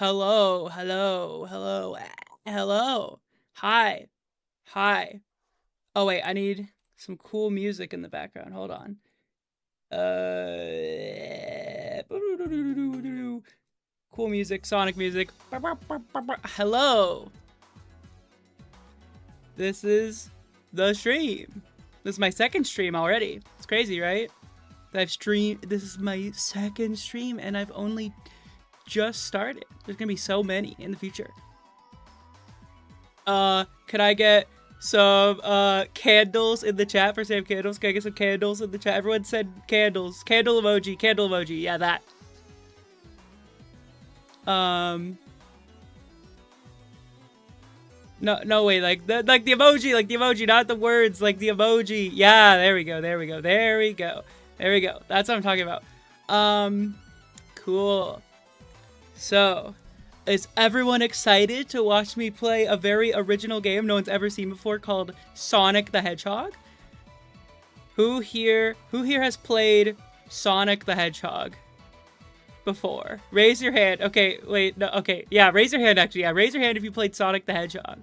Hello, hello, hello, hello. Hi, hi. Oh wait, I need some cool music in the background. Hold on. Cool music, Sonic music. Hello. This is the stream. This is my second stream already. It's crazy, right? I've streamed. This is my second stream, and I've only just started. There's gonna be so many in the future. Could I get some candles in the chat for Sam Candles? Can I get some candles in the chat? Everyone said candles. Candle emoji, candle emoji. Yeah, that. No, wait, like the emoji, not the words, like the emoji. Yeah, there we go. That's what I'm talking about. Cool. So, is everyone excited to watch me play a very original game no one's ever seen before called Sonic the Hedgehog? Who here has played Sonic the Hedgehog before? Raise your hand. Okay, wait, no, okay. Yeah, raise your hand actually. Yeah, raise your hand if you played Sonic the Hedgehog.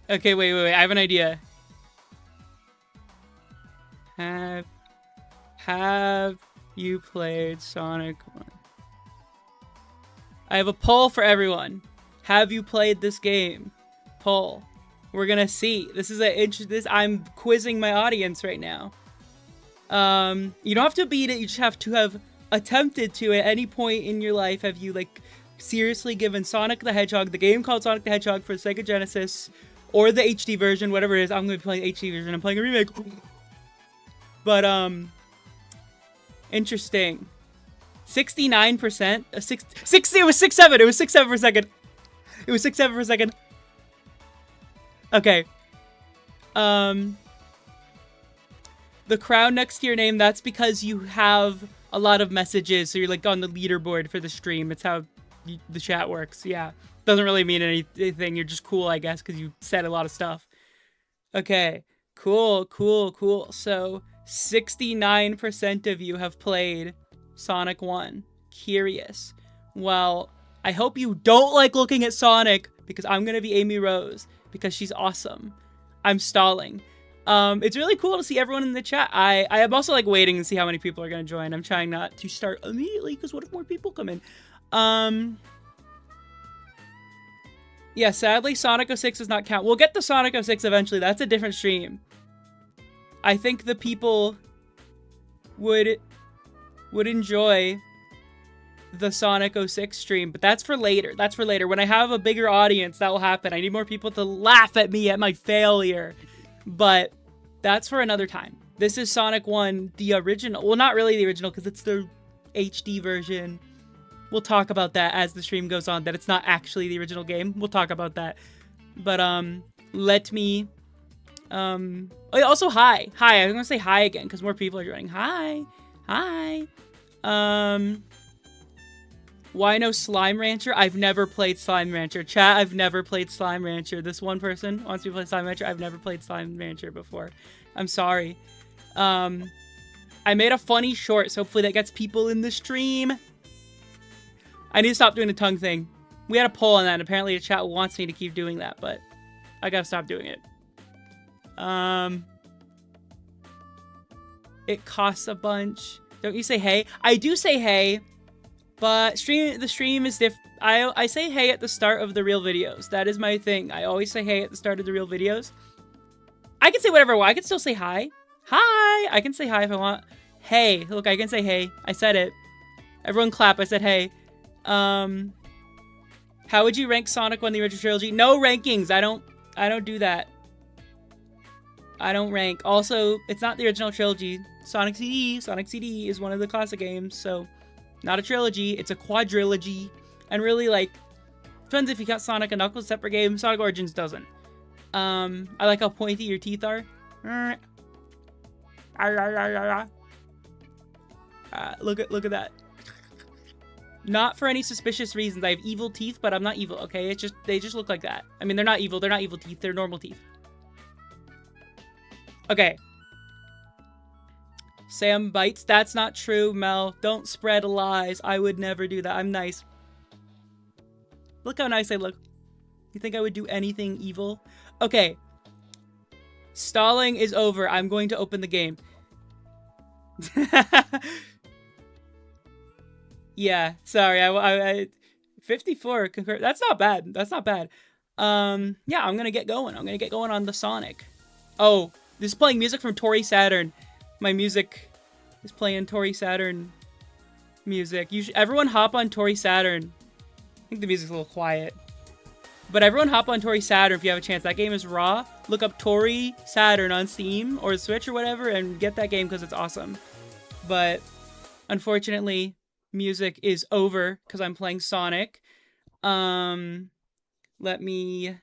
Okay, wait. I have an idea. Have you played Sonic 1? I have a poll for everyone. Have you played this game? Poll. We're gonna see. This is I'm quizzing my audience right now. You don't have to beat it. You just have to have attempted to at any point in your life. Have you like seriously given Sonic the Hedgehog, the game called Sonic the Hedgehog for Sega Genesis, or the HD version, whatever it is? I'm gonna be playing HD version. I'm playing a remake. But interesting. 69%. 60. It was 6-7. It was 6-7 for a second. It was 6-7 for a second. Okay. The crown next to your name, that's because you have a lot of messages, so you're like on the leaderboard for the stream. It's how the chat works. Yeah. Doesn't really mean anything. You're just cool, I guess, because you said a lot of stuff. Okay. Cool. So 69% of you have played Sonic 1. Curious. Well, I hope you don't like looking at Sonic, because I'm gonna be Amy Rose, because she's awesome. I'm stalling. It's really cool to see everyone in the chat. I am also like waiting to see how many people are gonna join. I'm trying not to start immediately, because what if more people come in? Yeah, sadly, Sonic 06 does not count. We'll get to Sonic 06 eventually. That's a different stream. I think the people would enjoy the Sonic 06 stream, but that's for later. That's for later. When I have a bigger audience, that will happen. I need more people to laugh at me at my failure. But that's for another time. This is Sonic 1, the original. Well, not really the original, because it's the HD version. We'll talk about that as the stream goes on, that it's not actually the original game. We'll talk about that. But, let me... Oh, also, hi. Hi, I'm gonna say hi again, because more people are joining. Hi. Why no Slime Rancher? I've never played Slime Rancher. Chat, I've never played Slime Rancher. This one person wants me to play Slime Rancher. I've never played Slime Rancher before. I'm sorry. I made a funny short, so hopefully that gets people in the stream. I need to stop doing the tongue thing. We had a poll on that, and apparently the chat wants me to keep doing that, but I gotta stop doing it. It costs a bunch. Don't you say hey? I do say hey, but the stream is I say hey at the start of the real videos. That is my thing. I always say hey at the start of the real videos. I can say whatever I want. I can still say hi. Hi! I can say hi if I want. Hey. Look, I can say hey. I said it. Everyone clap. I said hey. How would you rank Sonic 1 the original trilogy? No rankings. I don't do that. I don't rank. Also, it's not the original trilogy. Sonic CD is one of the classic games, so not a trilogy. It's a quadrilogy. And really, like, depends if you count Sonic and Knuckles separate games. Sonic Origins doesn't. I like how pointy your teeth are. Look at that. Not for any suspicious reasons. I have evil teeth, but I'm not evil, okay? It's just, they just look like that. I mean, they're not evil. They're not evil teeth. They're normal teeth. Okay. Sam bites. That's not true, Mel. Don't spread lies. I would never do that. I'm nice. Look how nice I look. You think I would do anything evil? Okay. Stalling is over. I'm going to open the game. Yeah, sorry. I 54 concur. That's not bad. That's not bad. Yeah, I'm gonna get going. I'm gonna get going on the Sonic. Oh, this is playing music from Tori Saturn. My music is playing Tori Saturn music. Everyone hop on Tori Saturn. I think the music's a little quiet. But everyone hop on Tori Saturn if you have a chance. That game is raw. Look up Tori Saturn on Steam or Switch or whatever and get that game because it's awesome. But unfortunately, music is over because I'm playing Sonic. Let me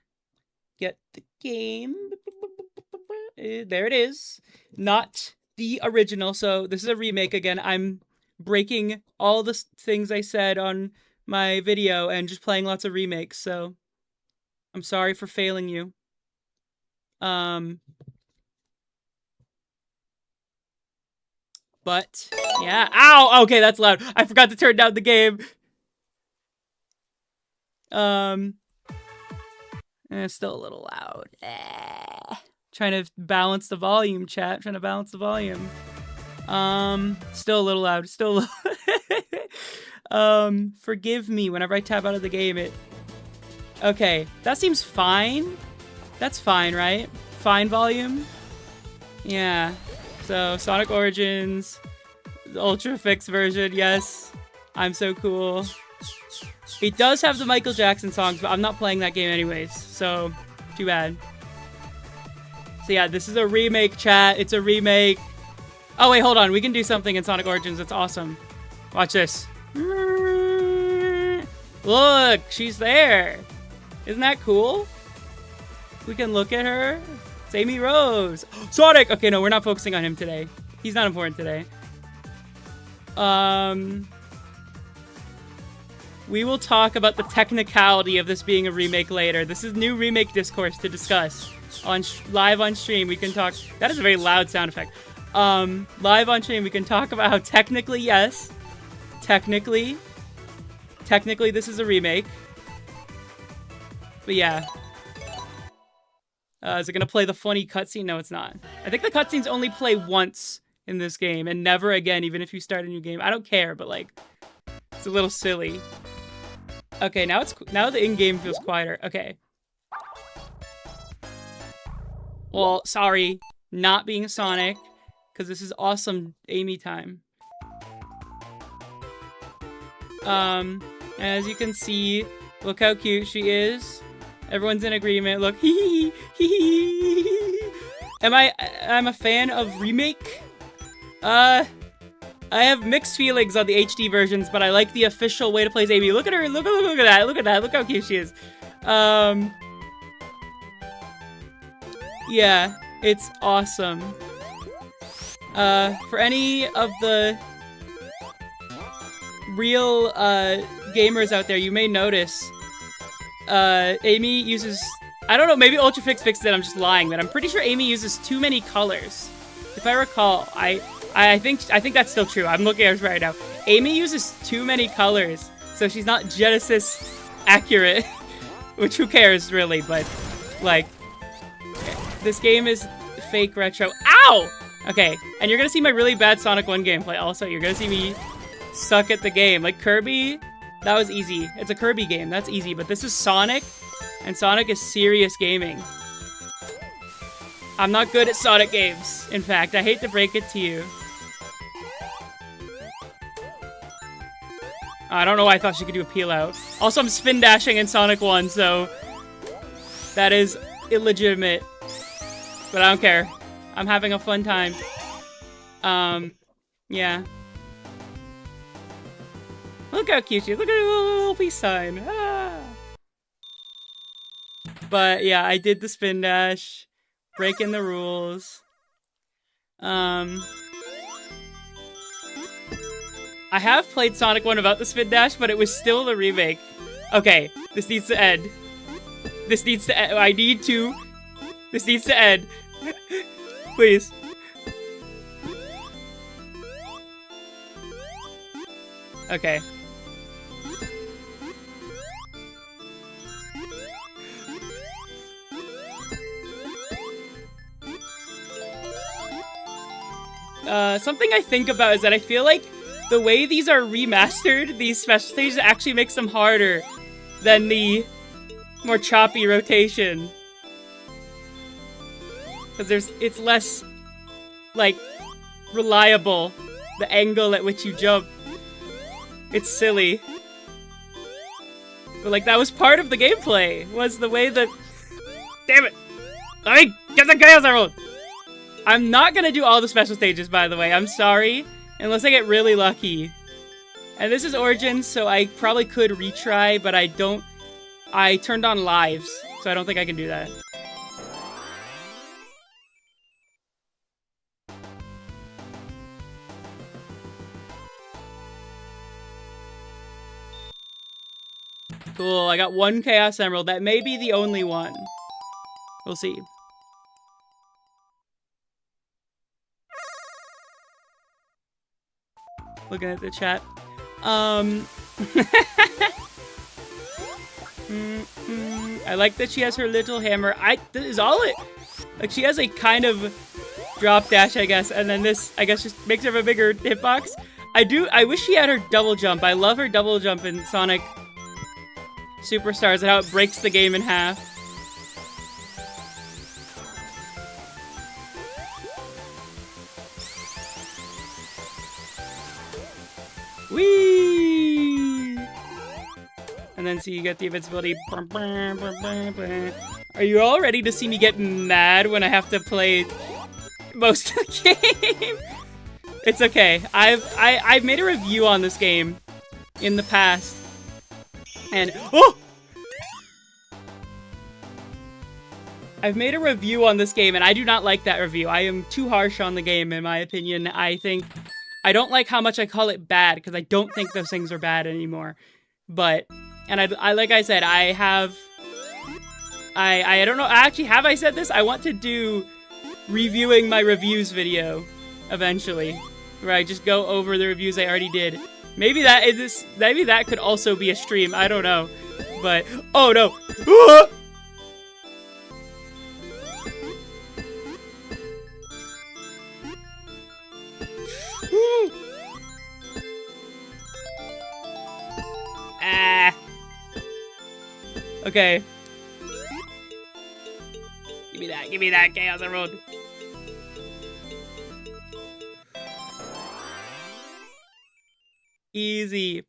get the game. There it is. Not the original. So this is a remake again. I'm breaking all the things I said on my video and just playing lots of remakes. So I'm sorry for failing you. But yeah. Ow! Okay, that's loud. I forgot to turn down the game. It's still a little loud. Trying to balance the volume, chat. Trying to balance the volume. Still a little loud. Still a little forgive me whenever I tap out of the game. Okay, that seems fine. That's fine, right? Fine volume? Yeah. So, Sonic Origins, the Ultra Fix version, yes. I'm so cool. It does have the Michael Jackson songs, but I'm not playing that game anyways, so too bad. So yeah, this is a remake, chat. It's a remake. Oh wait, hold on. We can do something in Sonic Origins that's awesome. Watch this. Look, she's there. Isn't that cool? We can look at her. It's Amy Rose. Sonic! Okay, no, we're not focusing on him today. He's not important today. We will talk about the technicality of this being a remake later. This is new remake discourse to discuss. Live on stream, we can talk... That is a very loud sound effect. Live on stream, we can talk about how technically, yes. Technically, this is a remake. But yeah. Is it gonna play the funny cutscene? No, it's not. I think the cutscenes only play once in this game and never again, even if you start a new game. I don't care, but like, it's a little silly. Okay, now the in-game feels quieter. Okay. Well, sorry, not being Sonic, because this is awesome Amy time. As you can see, look how cute she is. Everyone's in agreement. Look, hee hee hee hee. I'm a fan of remake. I have mixed feelings on the HD versions, but I like the official way to play as Amy. Look at her. Look at that. Look at that. Look how cute she is. Yeah, it's awesome. For any of the real gamers out there, you may notice Amy uses, I don't know, maybe Ultrafix fixed it, I'm just lying, but I'm pretty sure Amy uses too many colors. If I recall, I think that's still true. I'm looking at it right now. Amy uses too many colors, so she's not Genesis accurate, which who cares really, but like, this game is fake retro. Ow! Okay, and you're gonna see my really bad Sonic 1 gameplay also. You're gonna see me suck at the game. Like Kirby, that was easy. It's a Kirby game, that's easy, but this is Sonic, and Sonic is serious gaming. I'm not good at Sonic games. In fact, I hate to break it to you. I don't know why I thought she could do a peel out. Also, I'm spin dashing in Sonic 1, so that is illegitimate. But I don't care. I'm having a fun time. Yeah. Look how cute she is. Look at her little peace sign. Ah. But yeah, I did the spin dash. Breaking the rules. I have played Sonic 1 without the spin dash, but it was still the remake. Okay, this needs to end. This needs to end. This needs to end. Please. Okay. Something I think about is that I feel like the way these are remastered, these special stages actually makes them harder than the more choppy rotation. Because it's less, like, reliable, the angle at which you jump. It's silly. But, like, that was part of the gameplay, was the way that... Damn it! Let me get the Chaos Emerald! I'm not gonna do all the special stages, by the way. I'm sorry. Unless I get really lucky. And this is Origins, so I probably could retry, but I don't... I turned on lives, so I don't think I can do that. Cool, I got one Chaos Emerald. That may be the only one. We'll see. Looking at the chat. I like that she has her little hammer. This is all it... Like, she has a kind of drop dash, I guess, and then this, I guess, just makes her a bigger hitbox. I wish she had her double jump. I love her double jump in Sonic Superstars and how it breaks the game in half. Whee! And then so you get the invincibility. Are you all ready to see me get mad when I have to play most of the game? It's okay. I've made a review on this game in the past. And I've made a review on this game and I do not like that review. I am too harsh on the game in my opinion. I don't like how much I call it bad, because I don't think those things are bad anymore. But, and I like I said, I don't know, actually, have I said this? I want to do reviewing my reviews video, eventually. Where I just go over the reviews I already did. Maybe that could also be a stream, I don't know. But, oh no! Ah. Okay. Give me that Chaos Emerald. Easy.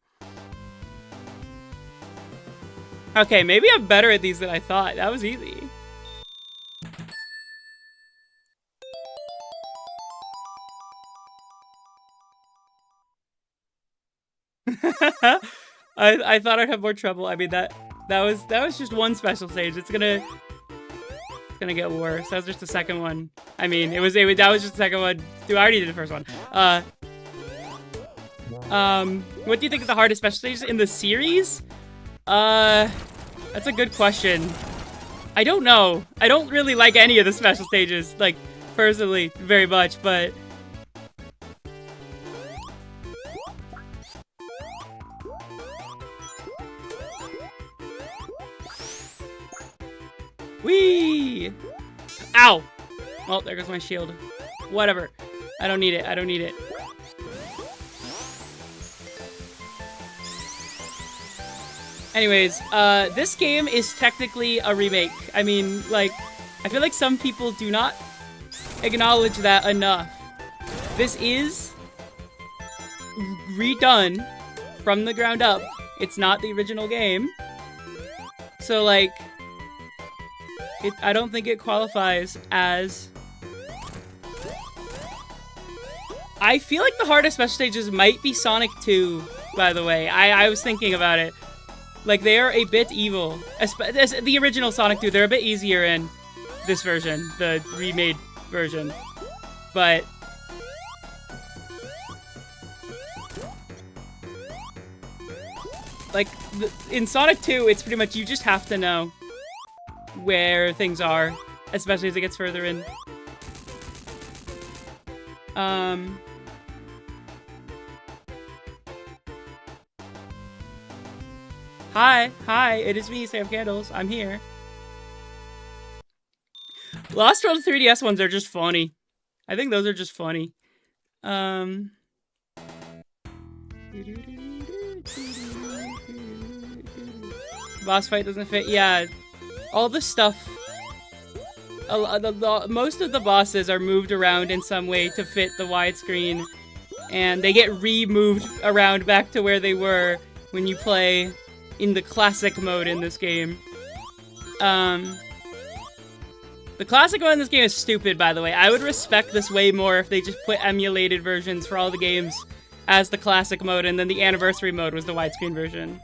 Okay, maybe I'm better at these than I thought. That was easy. I thought I'd have more trouble. I mean that was just one special stage. It's gonna get worse. That was just the second one. I mean, that was just the second one. Dude, I already did the first one. What do you think of the hardest special stages in the series? That's a good question. I don't know. I don't really like any of the special stages, like, personally, very much, but... Whee! Ow! Well, there goes my shield. Whatever. I don't need it. I don't need it. Anyways, this game is technically a remake. I mean, like, I feel like some people do not acknowledge that enough. This is redone from the ground up. It's not the original game. So, like, I don't think it qualifies as... I feel like the hardest special stages might be Sonic 2, by the way. I was thinking about it. Like, they are a bit evil. The original Sonic 2, they're a bit easier in this version, the remade version. But... like, in Sonic 2, it's pretty much you just have to know where things are, especially as it gets further in. Hi, it is me, Sam Candles. I'm here. Lost World 3DS ones are just funny. I think those are just funny. Boss fight doesn't fit. Yeah, all the stuff. Most of the bosses are moved around in some way to fit the widescreen, and they get re-moved around back to where they were when you play in the classic mode in this game. The classic mode in this game is stupid, by the way. I would respect this way more if they just put emulated versions for all the games as the classic mode, and then the anniversary mode was the widescreen version.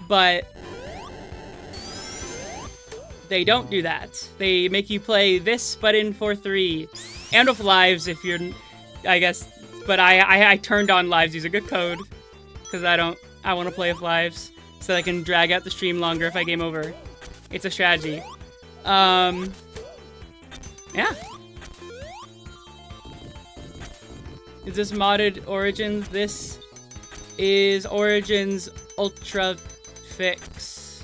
But they don't do that. They make you play this, but in 4.3. And with lives if you're, I guess, but I turned on lives using a code. Because I want to play with lives. So I can drag out the stream longer if I game over. It's a strategy. Yeah. Is this modded Origins? This is Origins Ultra Fix.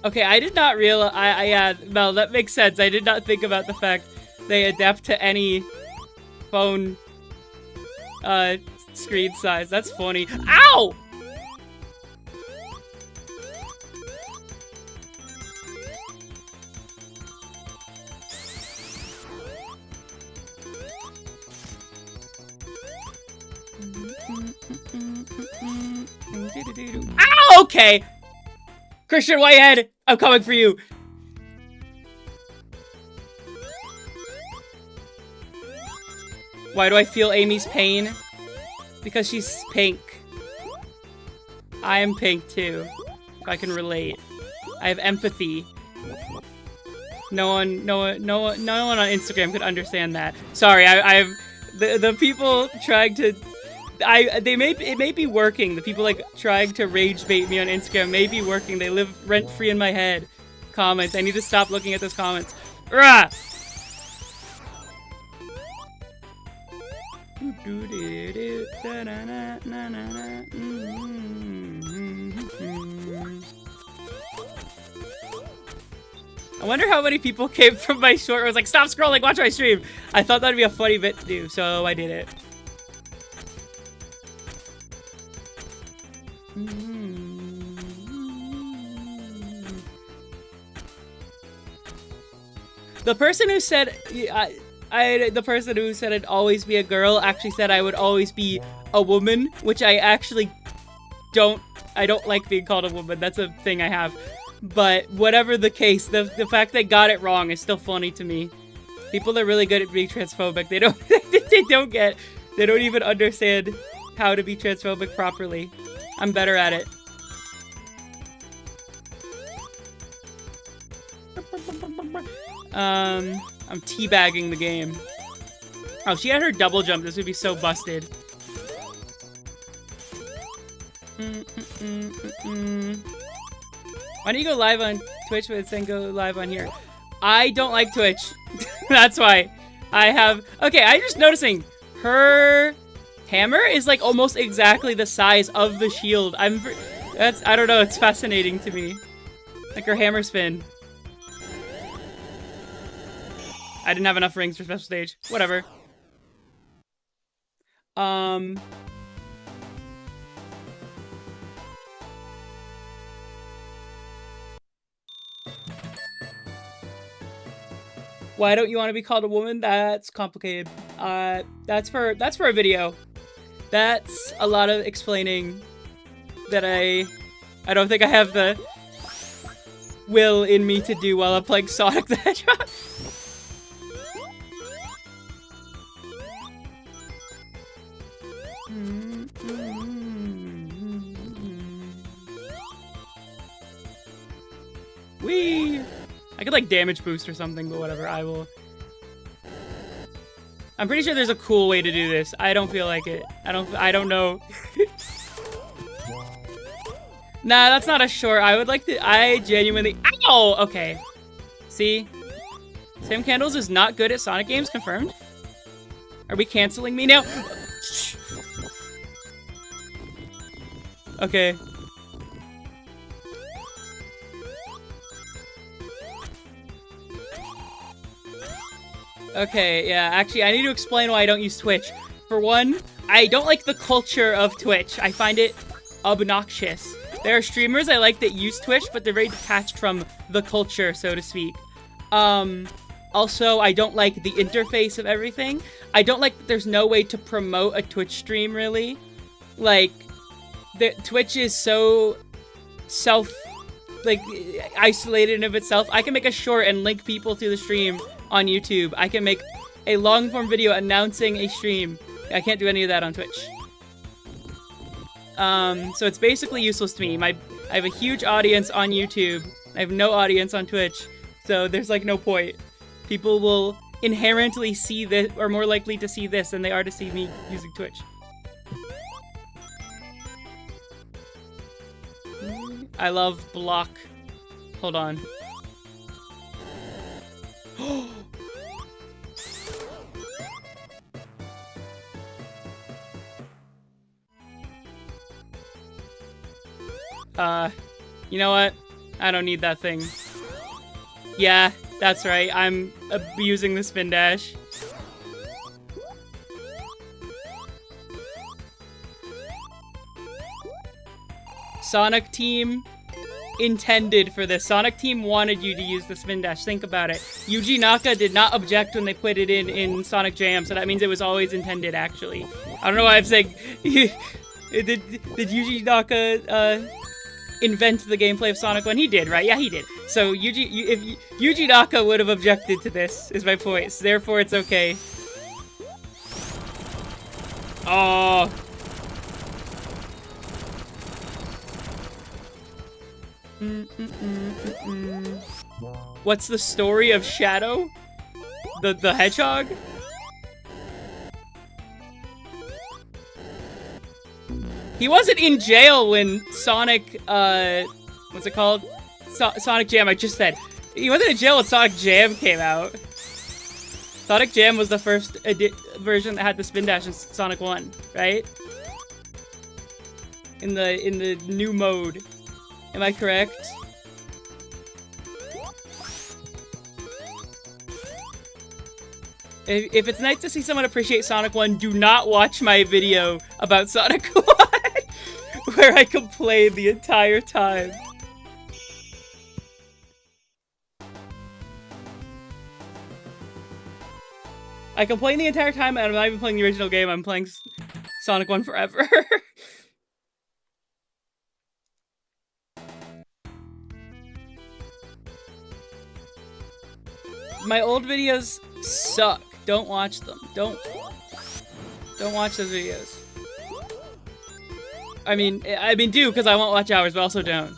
Okay, I did not realize. Yeah, Mel, that makes sense. I did not think about the fact they adapt to any phone screen size. That's funny. Ow! Ow! Okay. Christian Whitehead, I'm coming for you. Why do I feel Amy's pain? Because she's pink. I am pink too. I can relate. I have empathy. No one on Instagram could understand that. Sorry, I've the people trying to. It may be working. The people like trying to rage bait me on Instagram may be working. They live rent free in my head. Comments. I need to stop looking at those comments. Rah! I wonder how many people came from my short where I was like, stop scrolling, watch my stream. I thought that'd be a funny bit to do, so I did it. The person who said the person who said I'd always be a girl actually said I would always be a woman, which I actually I don't like being called a woman. That's a thing I have. But whatever the case, the fact they got it wrong is still funny to me. People are really good at being transphobic. They don't even understand how to be transphobic properly. I'm better at it. I'm teabagging the game. Oh, if she had her double jump, this would be so busted. Why don't you go live on Twitch but then go live on here? I don't like Twitch. That's why. Okay, I'm just noticing her hammer is like almost exactly the size of the shield. I don't know, it's fascinating to me. Like her hammer spin. I didn't have enough rings for special stage. Whatever. Why don't you want to be called a woman? That's complicated. That's for a video. That's a lot of explaining that I don't think I have the will in me to do while I'm playing Sonic the Hedgehog. Whee! I could like damage boost or something, but whatever, I will. I'm pretty sure there's a cool way to do this. I don't feel like it. I don't know. Nah, that's not a short. I would like to, I genuinely, ow! Okay. See? Sam Candles is not good at Sonic games, confirmed? Are we canceling me now? Okay. Okay, yeah, actually, I need to explain why I don't use Twitch. For one, I don't like the culture of Twitch. I find it obnoxious. There are streamers I like that use Twitch, but they're very detached from the culture, so to speak. Also, I don't like the interface of everything. I don't like that there's no way to promote a Twitch stream, really. Like, Twitch is so isolated of itself. I can make a short and link people to the stream on YouTube. I can make a long-form video announcing a stream. I can't do any of that on Twitch. So it's basically useless to me. I have a huge audience on YouTube. I have no audience on Twitch. So there's like no point. People will inherently see this, or more likely to see this than they are to see me using Twitch. I love block. Hold on. You know what? I don't need that thing. Yeah, that's right. I'm abusing the spin dash. Sonic Team intended for this. Sonic Team wanted you to use the spin dash. Think about it. Yuji Naka did not object when they put it in Sonic Jam, so that means it was always intended, actually. I don't know why I'm saying... did Yuji Naka, invent the gameplay of Sonic 1? He did, right? Yeah, he did. So, if Yuji Naka would have objected to this, is my point. So therefore, it's okay. Oh... What's the story of Shadow? The hedgehog? He wasn't in jail when Sonic, what's it called? Sonic Jam, I just said. He wasn't in jail when Sonic Jam came out. Sonic Jam was the first version that had the spin dash in Sonic 1, right? In the new mode. Am I correct? If it's nice to see someone appreciate Sonic 1, do not watch my video about Sonic 1, where I complain the entire time. I complain the entire time, and I'm not even playing the original game, I'm playing Sonic 1 forever. My old videos suck. Don't watch them. Don't watch those videos. I mean, do, because I won't watch hours, but also don't.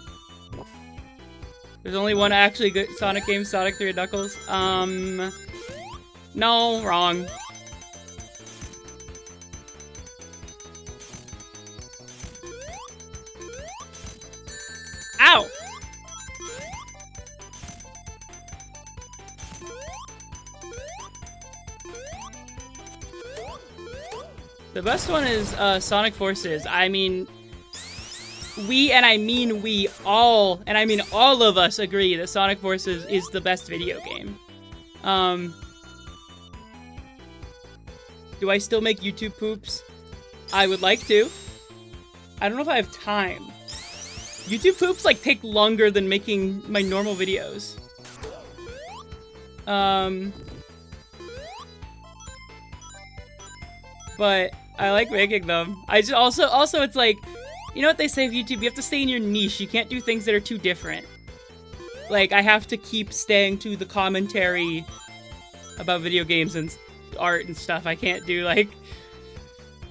There's only one actually good Sonic game, Sonic 3 Knuckles. No, wrong. Ow! The best one is Sonic Forces. I mean, all of us agree that Sonic Forces is the best video game. Do I still make YouTube poops? I would like to. I don't know if I have time. YouTube poops like take longer than making my normal videos. But I like making them. I just also it's like, you know what they say of YouTube? You have to stay in your niche. You can't do things that are too different. Like, I have to keep staying to the commentary about video games and art and stuff. I can't do, like,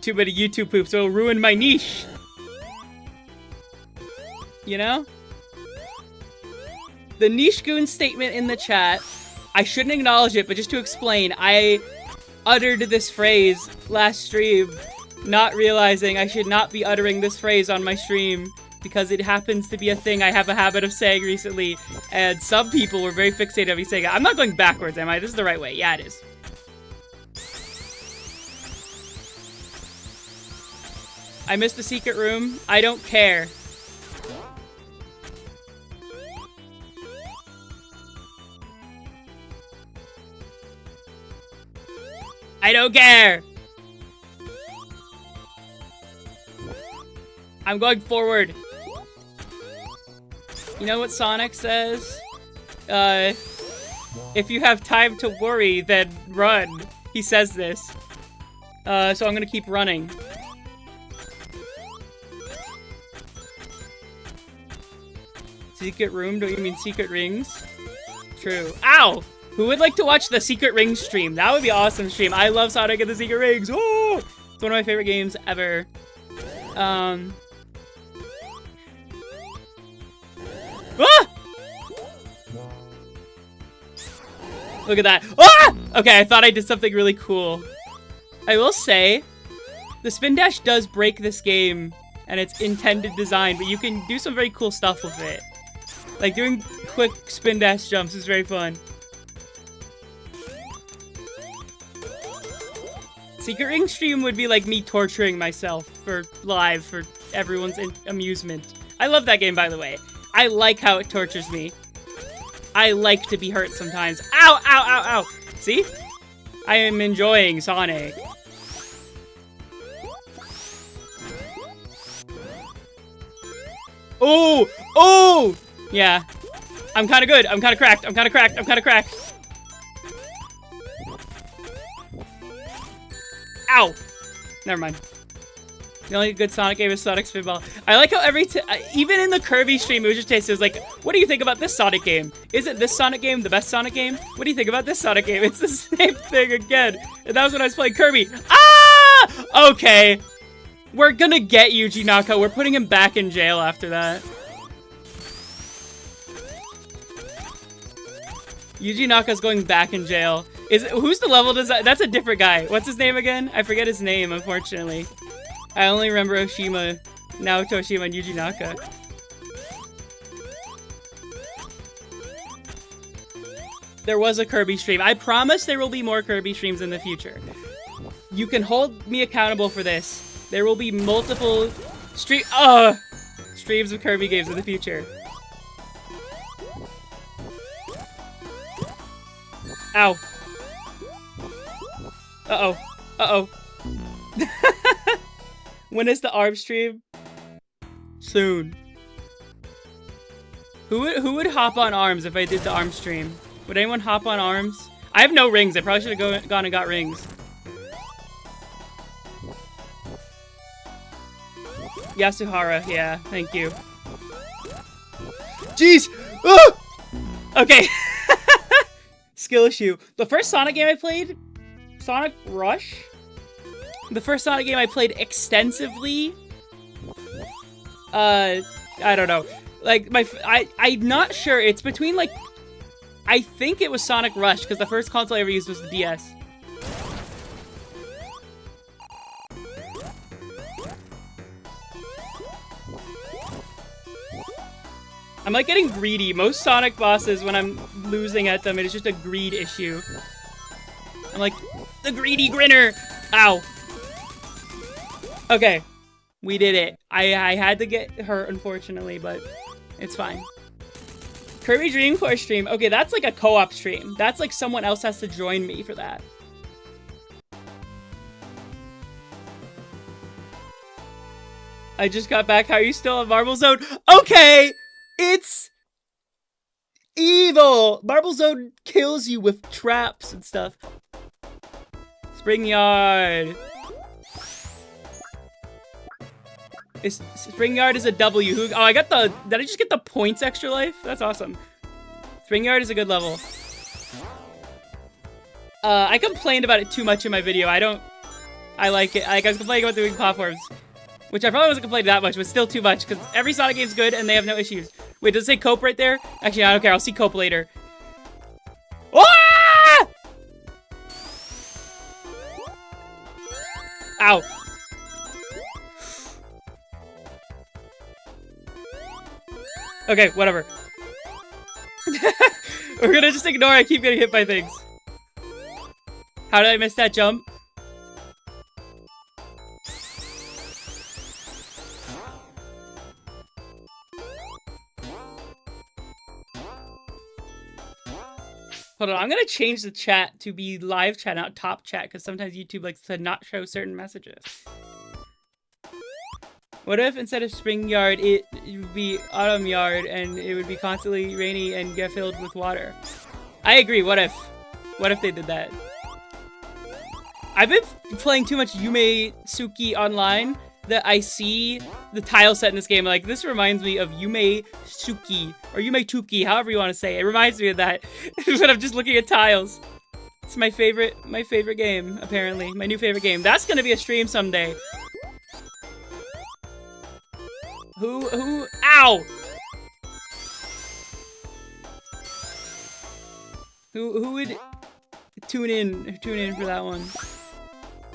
too many YouTube poops. It'll ruin my niche. You know? The Niche Goon statement in the chat, I shouldn't acknowledge it, but just to explain, I uttered this phrase last stream, not realizing I should not be uttering this phrase on my stream. because it happens to be a thing I have a habit of saying recently, and some people were very fixated on me saying it. I'm not going backwards, am I? This is the right way. Yeah, it is. I missed the secret room. I don't care. I don't care. I'm going forward. You know what Sonic says? If you have time to worry, then run. He says this. So I'm gonna keep running. Secret room? Don't you mean secret rings? True. Ow! Who would like to watch the Secret Rings stream? That would be an awesome stream. I love Sonic and the Secret Rings. Oh! It's one of my favorite games ever. Ah! Look at that. Ah! Okay, I thought I did something really cool. I will say, the spin dash does break this game and its intended design, but you can do some very cool stuff with it. Like, doing quick spin dash jumps is very fun. Secret Ring stream would be like me torturing myself for live for everyone's amusement. I love that game, by the way. I like how it tortures me. I like to be hurt sometimes. Ow, ow, ow, ow. See? I am enjoying Sonic. Oh! Oh! Yeah. I'm kind of good. I'm kind of cracked. I'm kind of cracked. I'm kind of cracked. Ow! Never mind. The only good Sonic game is Sonic Spinball. I like how even in the Kirby stream, it was just tasty. It was like, what do you think about this Sonic game? Isn't this Sonic game the best Sonic game? What do you think about this Sonic game? It's the same thing again. And that was when I was playing Kirby. Ah! Okay. We're gonna get Yuji Naka. We're putting him back in jail after that. Yuji Naka's going back in jail. Who's the level design? That's a different guy. What's his name again? I forget his name, unfortunately. I only remember Oshima, Naoto Oshima, and Yuji Naka. There was a Kirby stream. I promise there will be more Kirby streams in the future. You can hold me accountable for this. There will be multiple streams of Kirby games in the future. Ow. Uh-oh. Uh-oh. When is the ARM stream? Soon. Who would hop on ARMS if I did the ARM stream? Would anyone hop on ARMS? I have no rings. I probably should have gone and got rings. Yasuhara, yeah, thank you. Jeez! Ah! Okay. Skill issue. The first Sonic game I played, Sonic Rush? The first Sonic game I played extensively, I don't know. Like, I'm not sure. It's between, like, I think it was Sonic Rush, because the first console I ever used was the DS. I'm like getting greedy. Most Sonic bosses, when I'm losing at them, it is just a greed issue. I'm like, the greedy grinner! Ow. Okay. We did it. I had to get hurt, unfortunately, but it's fine. Kirby Dream Course stream. Okay, that's like a co-op stream. That's like someone else has to join me for that. I just got back. How are you still on Marble Zone? Okay! It's evil! Marble Zone kills you with traps and stuff. Spring Yard. Spring Yard is a W. Oh, I got the... Did I just get the points extra life? That's awesome. Spring Yard is a good level. I complained about it too much in my video. I like it. Like, I was complaining about doing platforms. Which I probably wasn't complaining that much, but still too much, because every Sonic game's good and they have no issues. Wait, does it say Cope right there? Actually, I don't care. I'll see Cope later. Ah! Ow. Okay, whatever. We're gonna just ignore I keep getting hit by things. How did I miss that jump? Hold on, I'm gonna change the chat to be live chat, not top chat, because sometimes YouTube likes to not show certain messages. What if instead of spring yard, it would be autumn yard, and it would be constantly rainy and get filled with water? I agree, what if? What if they did that? I've been playing too much Yume Tsuki online that I see the tile set in this game. Like, this reminds me of Yume Tsuki, or Yume Tuki, however you want to say it. It reminds me of that when I'm just looking at tiles. It's my favorite game, apparently. My new favorite game. That's gonna be a stream someday. Ow! Who would tune in for that one?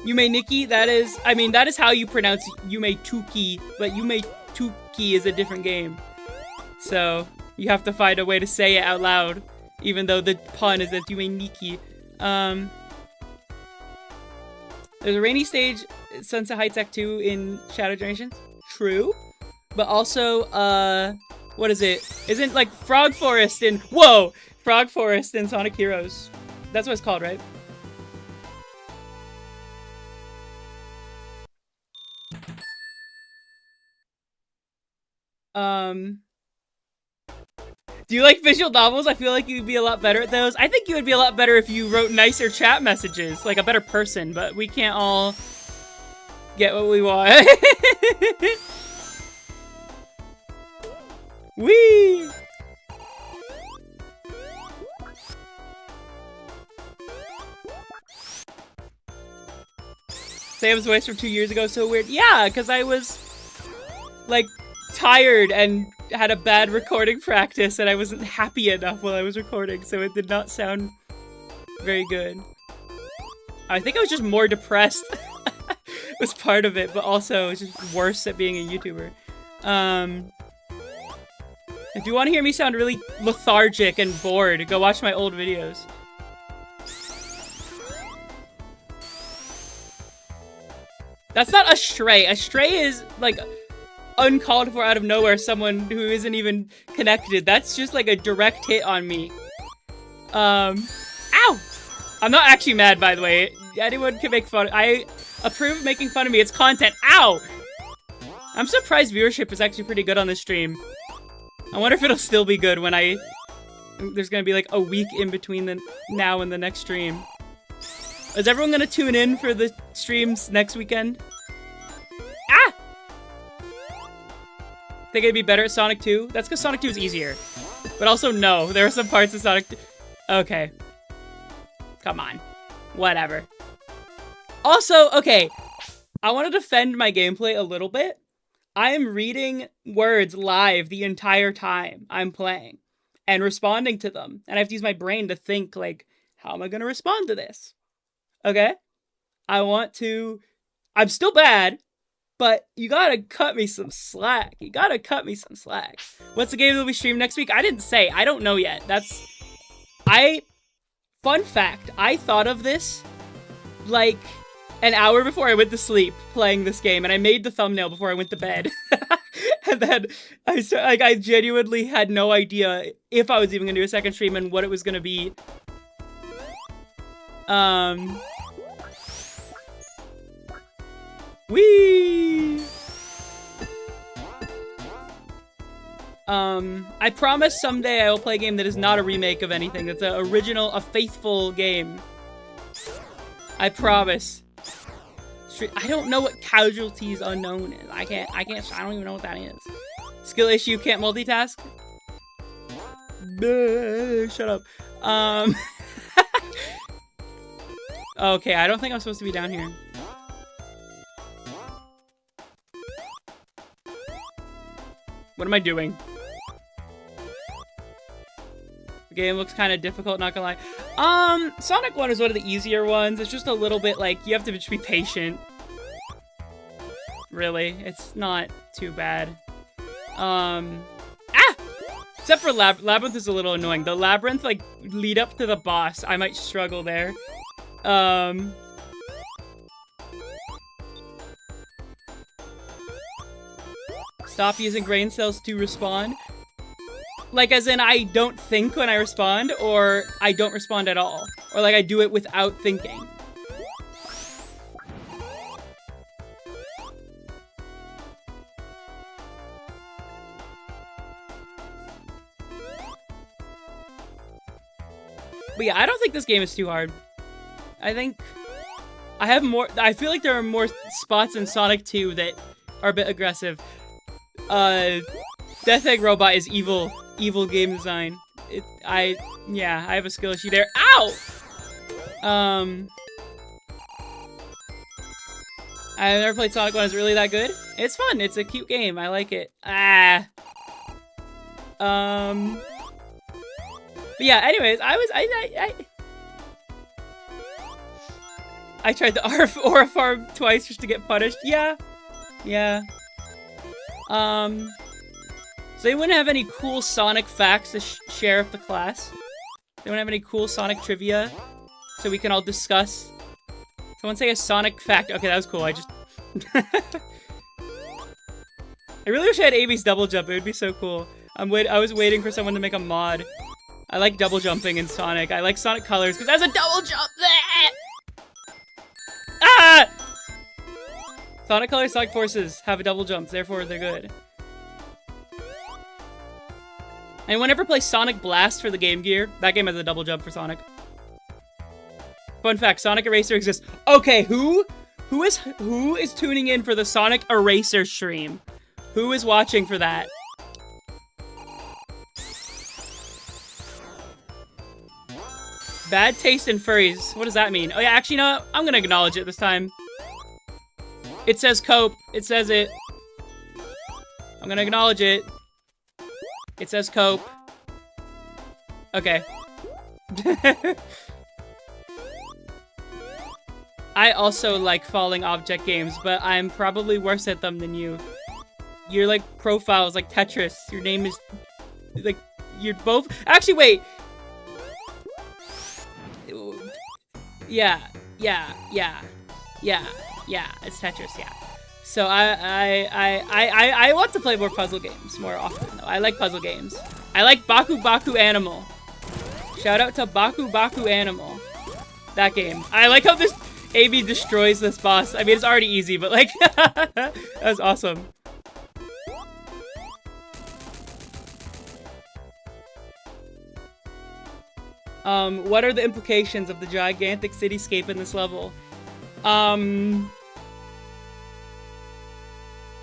Yume Nikki, that is how you pronounce Yume Tuki, but Yume Tuki is a different game. So, you have to find a way to say it out loud, even though the pun is that Yume Nikki. There's a rainy stage, Sunset Heights Act 2 in Shadow Generations. True. But also, what is it? Isn't like Frog Forest in, whoa! Frog Forest in Sonic Heroes. That's what it's called, right? Do you like visual novels? I feel like you'd be a lot better at those. I think you would be a lot better if you wrote nicer chat messages, like a better person, but we can't all get what we want. Whee! Sam's voice from 2 years ago, so weird. Yeah, because I was, like, tired and had a bad recording practice, and I wasn't happy enough while I was recording, so it did not sound very good. I think I was just more depressed was part of it, but also it's just worse at being a YouTuber. If you want to hear me sound really lethargic and bored, go watch my old videos. That's not a stray. A stray is, like, uncalled for out of nowhere, someone who isn't even connected. That's just, like, a direct hit on me. Ow! I'm not actually mad, by the way. Anyone can make fun. I approve of making fun of me. It's content. Ow! I'm surprised viewership is actually pretty good on this stream. I wonder if it'll still be good when there's gonna be like a week in between the now and the next stream. Is everyone gonna tune in for the streams next weekend? Ah! Think it'd be better at Sonic 2? That's because Sonic 2 is easier. But also, no. There are some parts of Sonic 2. Okay. Come on. Whatever. Also, okay. I want to defend my gameplay a little bit. I am reading words live the entire time I'm playing and responding to them. And I have to use my brain to think, like, how am I going to respond to this? Okay? I'm still bad, but you gotta cut me some slack. You gotta cut me some slack. What's the game that we stream next week? I didn't say. I don't know yet. Fun fact, I thought of this, like, an hour before I went to sleep playing this game, and I made the thumbnail before I went to bed. And then I genuinely had no idea if I was even gonna do a second stream and what it was gonna be. Whee! I promise someday I will play a game that is not a remake of anything. That's an original, a faithful game. I promise. I don't know what Casualties Unknown is. I don't even know what that is. Skill issue, can't multitask? Shut up. Okay, I don't think I'm supposed to be down here. What am I doing? The game looks kind of difficult, not gonna lie. Sonic 1 is one of the easier ones. It's just a little bit like, you have to just be patient. Really, it's not too bad. Ah! Except for Labyrinth is a little annoying. The Labyrinth, like, lead up to the boss. I might struggle there. Stop using brain cells to respond. Like, as in, I don't think when I respond, or I don't respond at all. Or, like, I do it without thinking. But yeah, I don't think this game is too hard. I think I feel like there are more spots in Sonic 2 that are a bit aggressive. Death Egg Robot is evil game design. Yeah, I have a skill issue there. Ow! I've never played Sonic 1. Is it really that good? It's fun. It's a cute game. I like it. But yeah, anyways, I tried the Aura Farm twice just to get punished. Yeah. So they wouldn't have any cool Sonic facts to share with the class. They wouldn't have any cool Sonic trivia, so we can all discuss. Someone say a Sonic fact. Okay, that was cool. I really wish I had Amy's double jump. It would be so cool. I was waiting for someone to make a mod. I like double jumping in Sonic. I like Sonic Colors because that's a double jump. Ah! Sonic Colors, Sonic Forces have a double jump, therefore they're good. Anyone ever play Sonic Blast for the Game Gear? That game has a double jump for Sonic. Fun fact, Sonic Eraser exists. Okay, who is tuning in for the Sonic Eraser stream? Who is watching for that? Bad taste in furries. What does that mean? Oh yeah, actually, you know what? I'm gonna acknowledge it this time. It says cope. It says it. I'm gonna acknowledge it. It says cope. Okay. I also like falling object games, but I'm probably worse at them than you. Your, like, profiles, like Tetris. Your name is, like, you're both... Actually, wait! Yeah, it's Tetris, yeah. So I want to play more puzzle games more often, though. I like puzzle games. I like Baku Baku Animal. Shout out to Baku Baku Animal. That game. I like how this AB destroys this boss. I mean, it's already easy, but like, that was awesome. What are the implications of the gigantic cityscape in this level?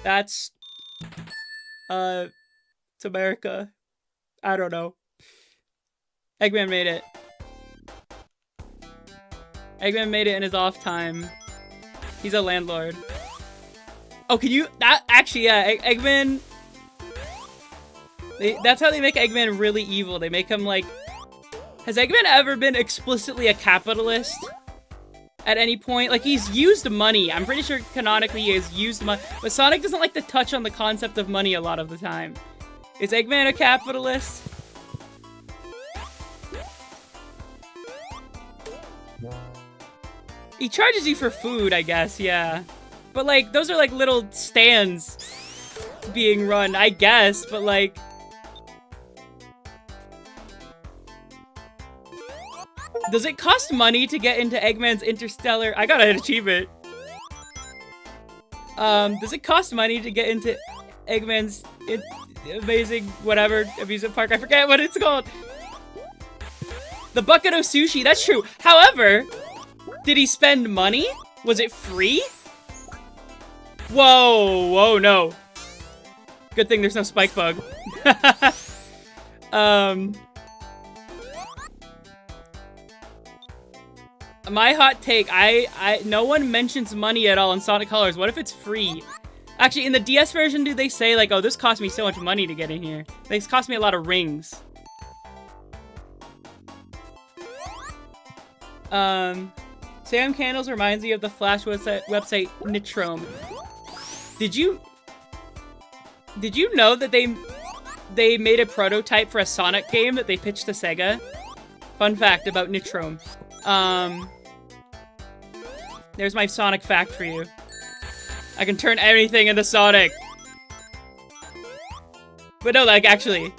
That's, it's America. I don't know. Eggman made it. Eggman made it in his off time. He's a landlord. Oh, can you, actually, yeah, Eggman, that's how they make Eggman really evil. They make him like, has Eggman ever been explicitly a capitalist at any point? Like, he's used money. I'm pretty sure canonically he has used money. But Sonic doesn't like to touch on the concept of money a lot of the time. Is Eggman a capitalist? He charges you for food, I guess, yeah. But, like, those are, like, little stands being run, I guess. But, like... Does it cost money to get into Eggman's Interstellar? I got an achievement. Does it cost money to get into Eggman's amazing whatever amusement park? I forget what it's called. The bucket of sushi. That's true. However, did he spend money? Was it free? Whoa, whoa, no. Good thing there's no spike bug. My hot take, no one mentions money at all in Sonic Colors. What if it's free? Actually, in the DS version, do they say, like, oh, this cost me so much money to get in here? This cost me a lot of rings. Sam Candles reminds me of the Flash website Nitrome. Did you know that they... they made a prototype for a Sonic game that they pitched to Sega. Fun fact about Nitrome. There's my Sonic fact for you. I can turn anything into Sonic. But no, like, actually.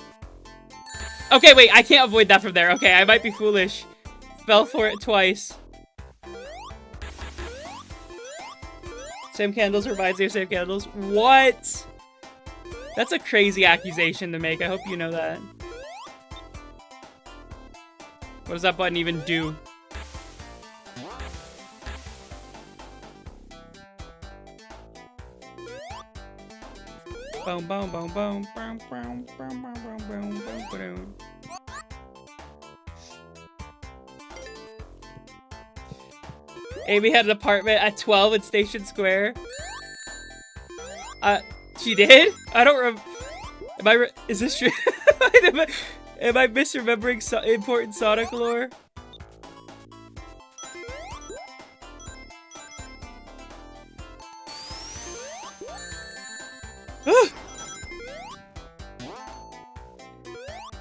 Okay, wait, I can't avoid that from there. Okay, I might be foolish. Fell for it twice. Sam Candles reminds me of Sam Candles. What? That's a crazy accusation to make. I hope you know that. What does that button even do? Boom, boom, boom, boom, boom, boom, boom, boom, boom, boom, boom. Amy had an apartment at 12 in Station Square. She did? I don't is this true? am I misremembering important Sonic lore?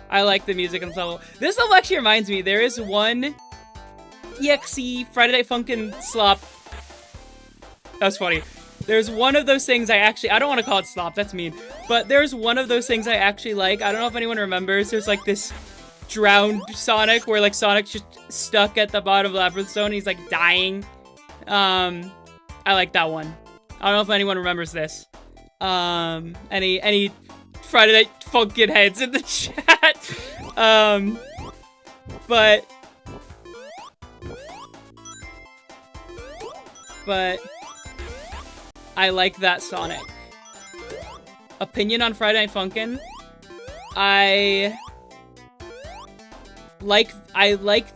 I like the music in this level. This level actually reminds me, there is one EXE Friday Night Funkin' slop. That was funny. There's one of those things I don't want to call it slop, that's mean. But there's one of those things I actually like. I don't know if anyone remembers. There's like this drowned Sonic where like Sonic's just stuck at the bottom of Labyrinth Zone and he's like dying. I like that one. I don't know if anyone remembers this. Any Friday Night Funkin' heads in the chat. But I like that Sonic. Opinion on Friday Night Funkin'? I like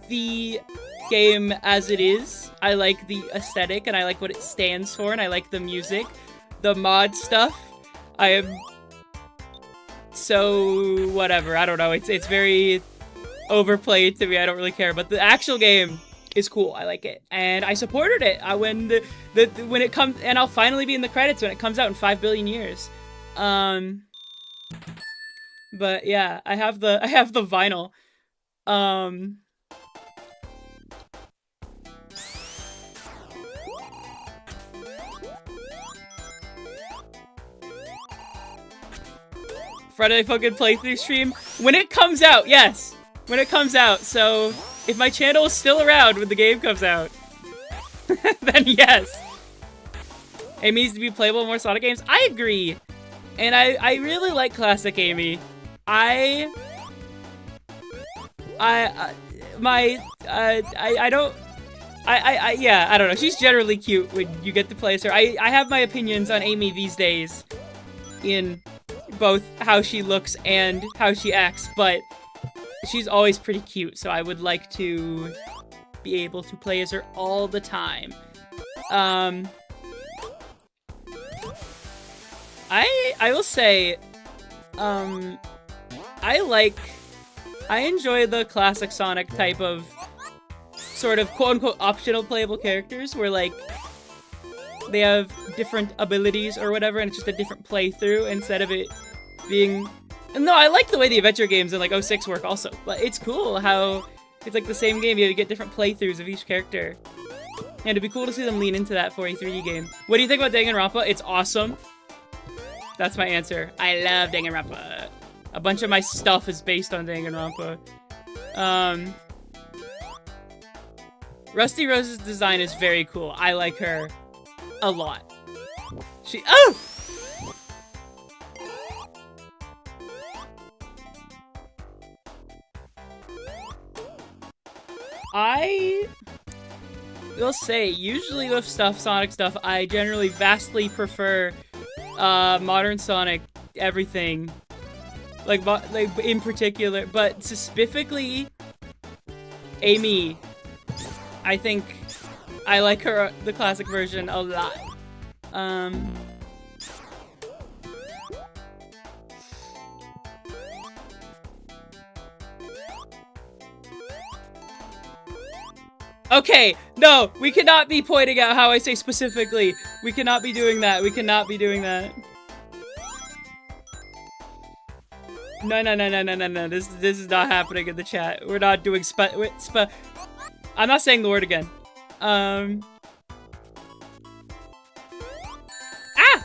the game as it is. I like the aesthetic and I like what it stands for and I like the music. The mod stuff, I am so whatever. I don't know. It's very overplayed to me. I don't really care. But the actual game is cool. I like it, and I supported it. When it comes, and I'll finally be in the credits when it comes out in 5 billion years. But yeah, I have the vinyl. Friday fucking playthrough stream when it comes out. Yes, when it comes out. So if my channel is still around when the game comes out, then yes. It needs to be playable in more Sonic games. I agree, and I really like classic Amy. I don't know. She's generally cute when you get to play as her. I have my opinions on Amy these days in both how she looks and how she acts, but she's always pretty cute, so I would like to be able to play as her all the time. I will say, I enjoy the classic Sonic type of sort of quote-unquote optional playable characters where like they have different abilities or whatever and it's just a different playthrough instead of it being... No, I like the way the adventure games in like 06 work also, but it's cool how it's like the same game, you get different playthroughs of each character. And it'd be cool to see them lean into that for a 3D game. What do you think about Danganronpa? It's awesome. That's my answer. I love Danganronpa. A bunch of my stuff is based on Danganronpa. Rusty Rose's design is very cool. I like her a lot. Oh! I will say, usually with Sonic stuff, I generally vastly prefer modern Sonic everything. Like in particular, but specifically Amy. I think I like her, the classic version, a lot. Okay, no, we cannot be pointing out how I say specifically. We cannot be doing that. We cannot be doing that. No, no, no, no, no, no, no. This is not happening in the chat. We're not doing I'm not saying the word again. Ah! Ah!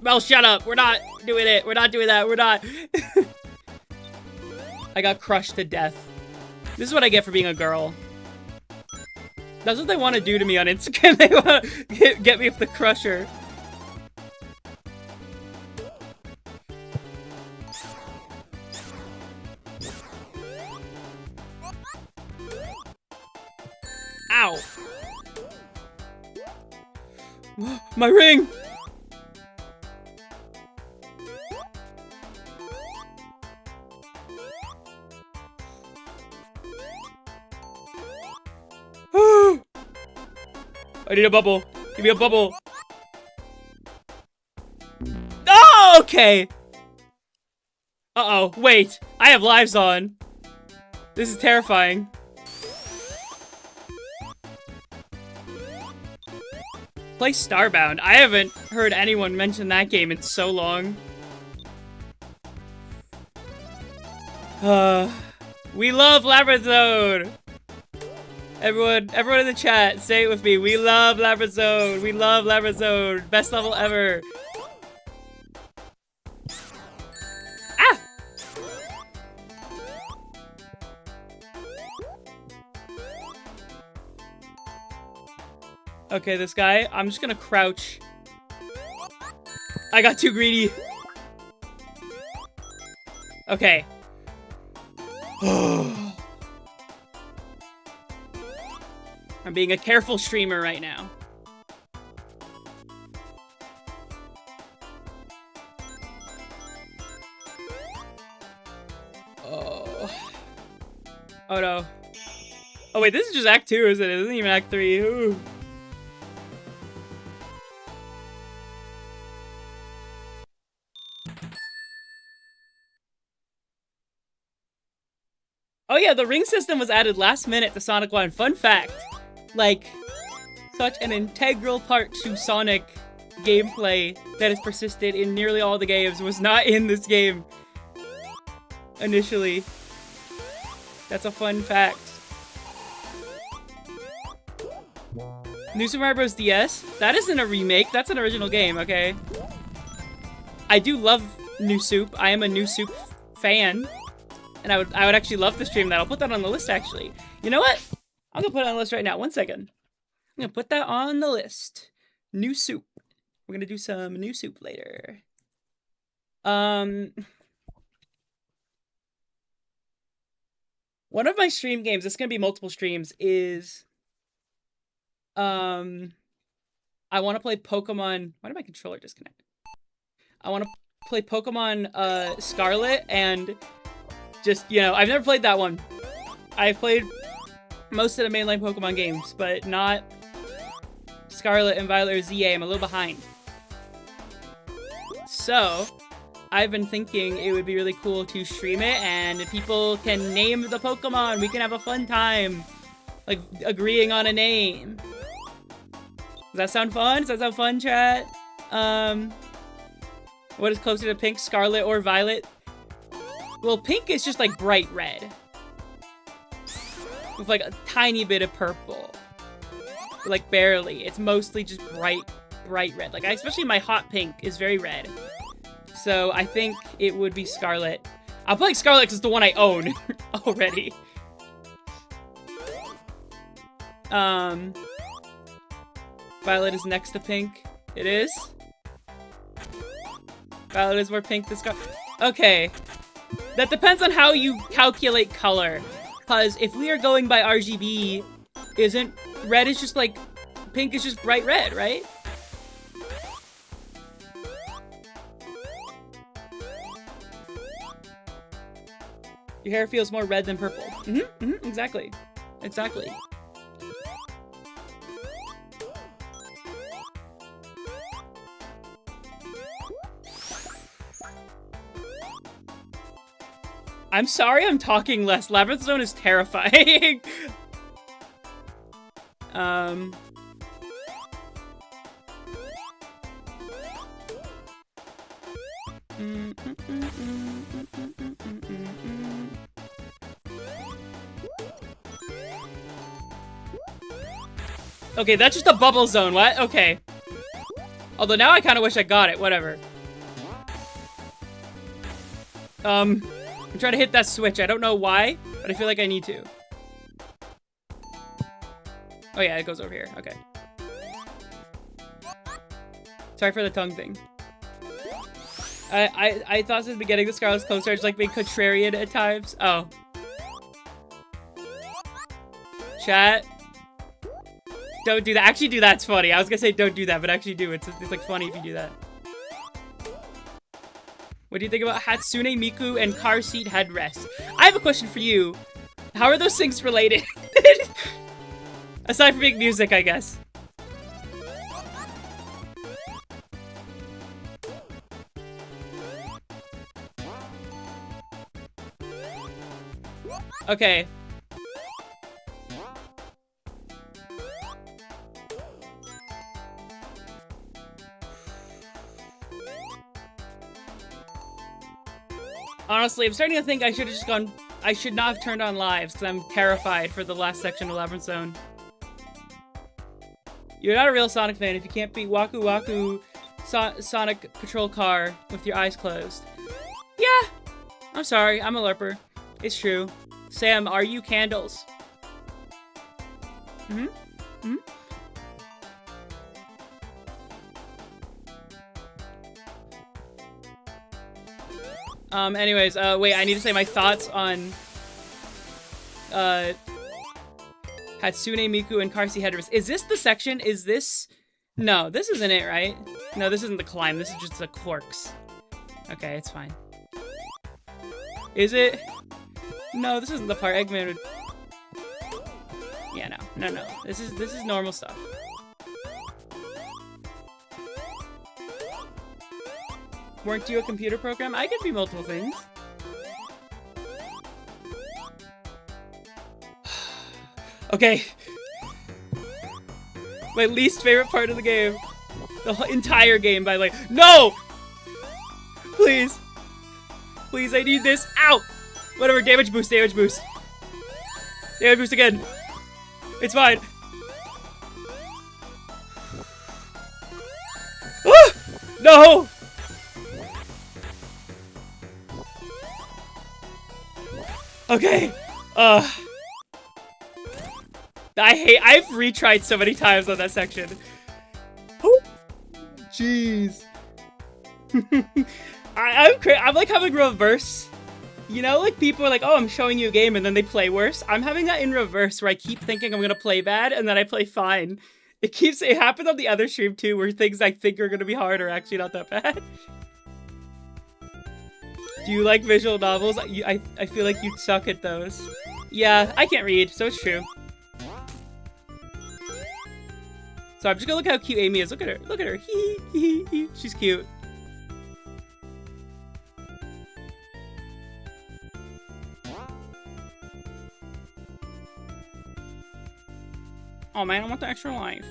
Well, shut up. We're not doing it. We're not doing that. We're not. I got crushed to death. This is what I get for being a girl. That's what they want to do to me on Instagram. They want to get me with the crusher. Ow. My ring! I need a bubble. Give me a bubble. Oh, okay. Uh-oh, wait. I have lives on. This is terrifying. Play Starbound. I haven't heard anyone mention that game in so long. We love Labyrinth Zone. Everyone in the chat, say it with me. We love Labyrinth Zone. We love Labyrinth Zone. Best level ever. Ah! Okay, this guy, I'm just gonna crouch. I got too greedy. Okay. I'm being a careful streamer right now. Oh. Oh no. Oh wait, this is just Act 2, isn't it? This isn't even Act 3. Ooh. Oh yeah, the ring system was added last minute to Sonic 1. Fun fact. Like, such an integral part to Sonic gameplay that has persisted in nearly all the games was not in this game initially. That's a fun fact. New Super Mario Bros. DS? That isn't a remake, that's an original game, okay? I do love New Soup. I am a New Soup fan. And I would actually love to stream that. I'll put that on the list, actually. You know what? I'm gonna put it on the list right now. 1 second. I'm gonna put that on the list. New Soup. We're gonna do some New Soup later. One of my stream games, it's gonna be multiple streams, is I wanna play Pokemon. Why did my controller disconnect? I wanna play Pokemon Scarlet, and just, you know, I've never played that one. I've played most of the mainline Pokemon games, but not Scarlet and Violet or ZA. I'm a little behind. So, I've been thinking it would be really cool to stream it, and people can name the Pokemon. We can have a fun time, like, agreeing on a name. Does that sound fun? Does that sound fun, chat? What is closer to pink, Scarlet or Violet? Well, pink is just, like, bright red. With, like, a tiny bit of purple. But, like, barely. It's mostly just bright red. Like, especially my hot pink is very red. So, I think it would be Scarlet. I'll play Scarlet because it's the one I own already. Violet is next to pink. It is? Violet is more pink than Scarlet. Okay. That depends on how you calculate color. Because if we are going by RGB, isn't red is just like, pink is just bright red, right? Your hair feels more red than purple. Exactly. Exactly. I'm sorry I'm talking less. Labyrinth Zone is terrifying. Okay, that's just a bubble zone. What? Okay. Although now I kind of wish I got it. Whatever. I'm trying to hit that switch. I don't know why, but I feel like I need to. Oh yeah, it goes over here. Okay. Sorry for the tongue thing. I thought since beginning the Scarlet's clone starts like being contrarian at times. Oh. Chat. Don't do that. Actually do that. It's funny. I was gonna say don't do that, but actually do. It's like funny if you do that. What do you think about Hatsune Miku and car seat headrest? I have a question for you. How are those things related? Aside from being music, I guess. Okay. Honestly, I'm starting to think I should have just gone... I should not have turned on lives, because I'm terrified for the last section of Labyrinth Zone. You're not a real Sonic fan if you can't beat Waku Waku Sonic Patrol Car with your eyes closed. Yeah! I'm sorry, I'm a LARPer. It's true. Sam, are you candles? Mm-hmm. Mm-hmm. Anyways, wait, I need to say my thoughts on, Hatsune Miku and car seat headrest. Is this the section? Is this... No, this isn't it, right? No, this isn't the climb. This is just the quirks. Okay, it's fine. Is it? No, this isn't the part Eggman would... Yeah, no. This is normal stuff. Weren't you a computer program? I could be multiple things. Okay. My least favorite part of the game. The entire game, by the way. No! Please. Please, I need this. Ow! Whatever, damage boost, damage boost. Damage boost again. It's fine. Ah! No! Okay. I've retried so many times on that section. Oh, jeez. I'm like having reverse. You know, like people are like, oh, I'm showing you a game, and then they play worse. I'm having that in reverse, where I keep thinking I'm gonna play bad, and then I play fine. It happened on the other stream too, where things I think are gonna be hard are actually not that bad. Do you like visual novels? I feel like you'd suck at those. Yeah, I can't read, so it's true. So I'm just gonna look how cute Amy is. Look at her. Look at her. Hee hee hee. She's cute. Oh man, I want the extra life.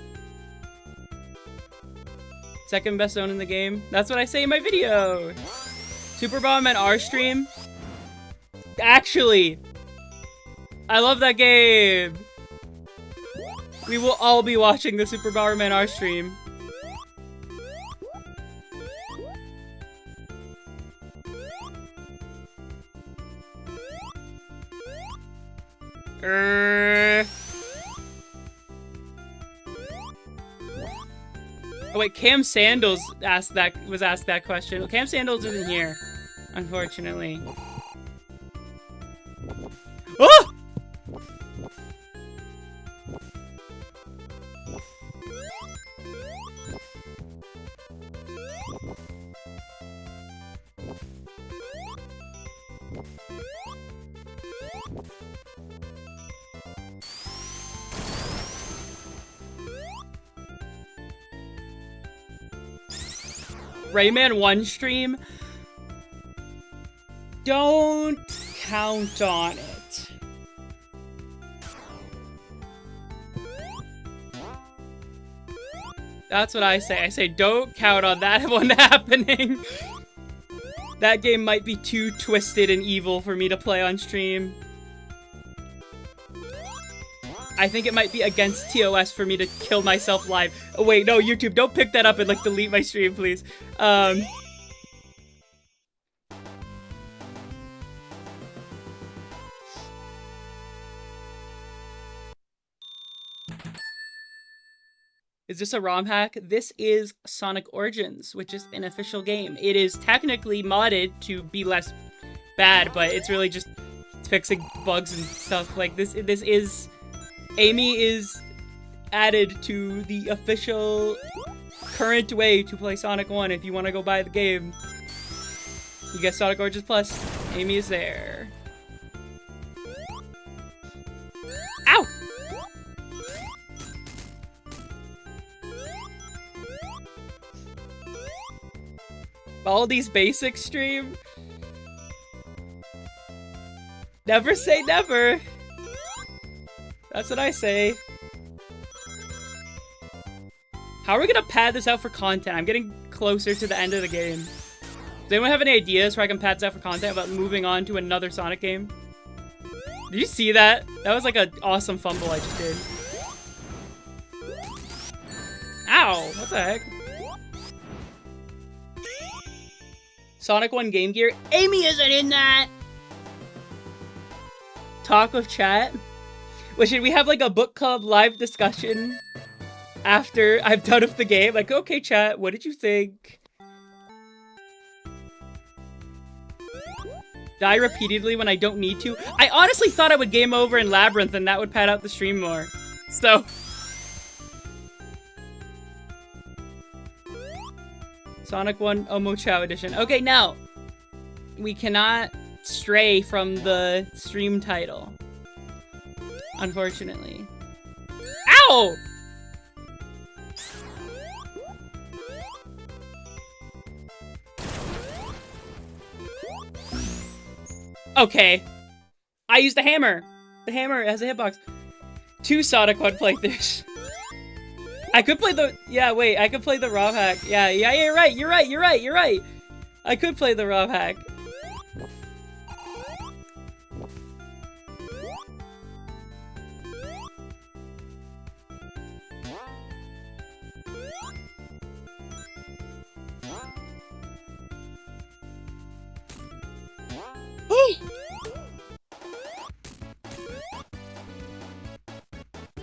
Second best zone in the game. That's what I say in my video. Super Bomberman R stream. Actually, I love that game. We will all be watching the Super Bomberman R stream. Oh wait, Cam Sandals was asked that question. Well, Cam Sandals isn't here, unfortunately. Oh! Rayman 1 stream? Don't count on it. That's what I say. I say don't count on that one happening. That game might be too twisted and evil for me to play on stream. I think it might be against TOS for me to kill myself live. Oh wait, no, YouTube, don't pick that up and like delete my stream, please. Is this a ROM hack? This is Sonic Origins, which is an official game. It is technically modded to be less bad, but it's really just fixing bugs and stuff. Like this is... Amy is added to the official current way to play Sonic 1 if you want to go buy the game. You get Sonic Origins Plus. Amy is there. Ow! Baldi's Basic stream? Never say never. That's what I say. How are we gonna pad this out for content? I'm getting closer to the end of the game. Does anyone have any ideas where I can pad this out for content about moving on to another Sonic game? Did you see that? That was like an awesome fumble I just did. Ow! What the heck? Sonic 1 Game Gear? Amy isn't in that! Talk with chat? Well, should we have like a book club live discussion after I've done with the game? Like, okay, chat, what did you think? Die repeatedly when I don't need to? I honestly thought I would game over in Labyrinth and that would pad out the stream more. So... Sonic 1 Omo Chow Edition. Okay, now, we cannot stray from the stream title. Unfortunately. Ow! Okay. I used the hammer. The hammer has a hitbox. 2 Sonic 1 playthroughs. I could play the... Yeah, wait. I could play the ROM hack. Yeah, you're right. You're right. I could play the ROM hack.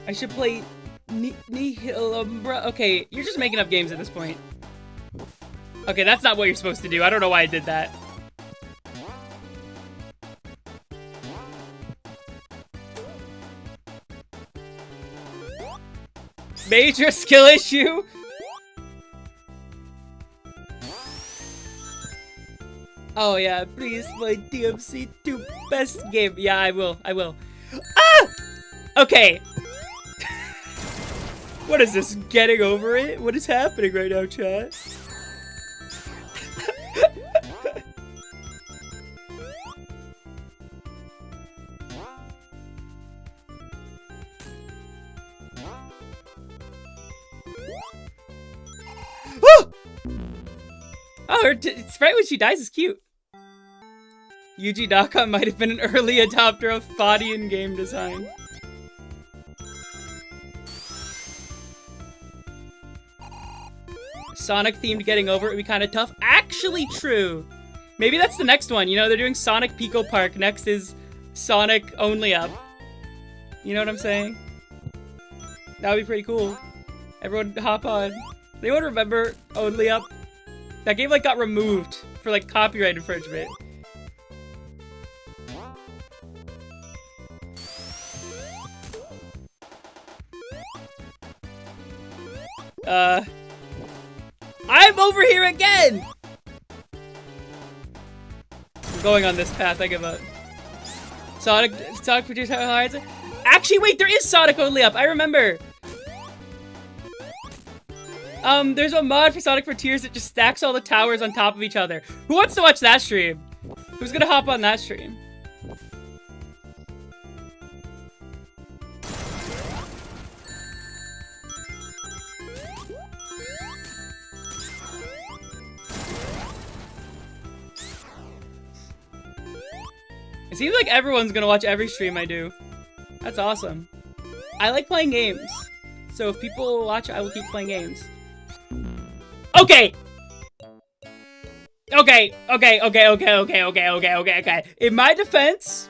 I should play Nihilumbra. Okay, you're just making up games at this point. Okay, that's not what you're supposed to do. I don't know why I did that. Major skill issue? Oh yeah, please play DMC2 best game. Yeah, I will. Ah! Okay. What is this? Getting over it? What is happening right now, chat? Oh, her sprite when she dies is cute. Yuji Naka might have been an early adopter of Fadian game design. Sonic themed getting over it would be kind of tough. Actually true. Maybe that's the next one. You know, they're doing Sonic Pico Park. Next is Sonic Only Up. You know what I'm saying? That would be pretty cool. Everyone hop on. They would remember Only Up. That game like got removed for like copyright infringement. I'm over here again! I'm going on this path, I give up. Sonic Frontiers Horizon? Actually, wait, there is Sonic Only Up, I remember! There's a mod for Sonic Frontiers that just stacks all the towers on top of each other. Who wants to watch that stream? Who's gonna hop on that stream? seems like everyone's gonna watch every stream I do. That's awesome. I like playing games. So if people watch, I will keep playing games. Okay! Okay. In my defense...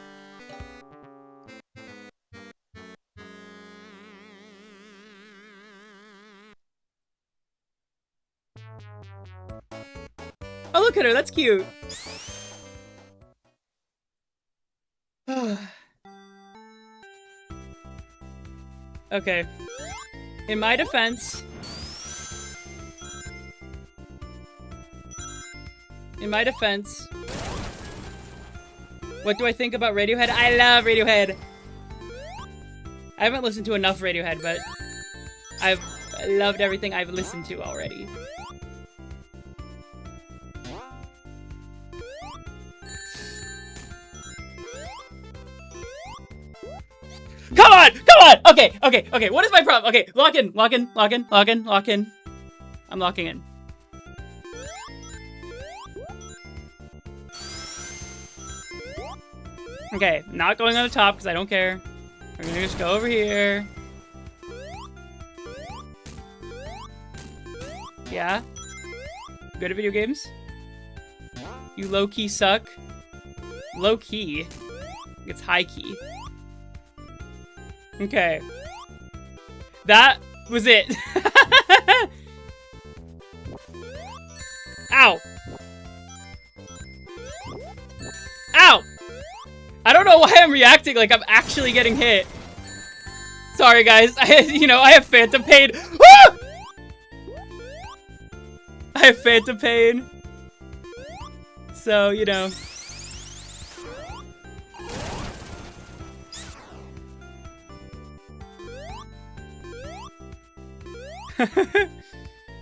Oh, look at her. That's cute. Okay. In my defense... what do I think about Radiohead? I love Radiohead! I haven't listened to enough Radiohead, but I've loved everything I've listened to already. Come on! Okay. What is my problem? Okay, lock in. I'm locking in. Okay, not going on the top because I don't care. We're gonna just go over here. Yeah? Good at video games? You low-key suck? Low-key? It's high-key. Okay. That was it. Ow! Ow! I don't know why I'm reacting like I'm actually getting hit. Sorry, guys. I have phantom pain. Ah! I have phantom pain. So,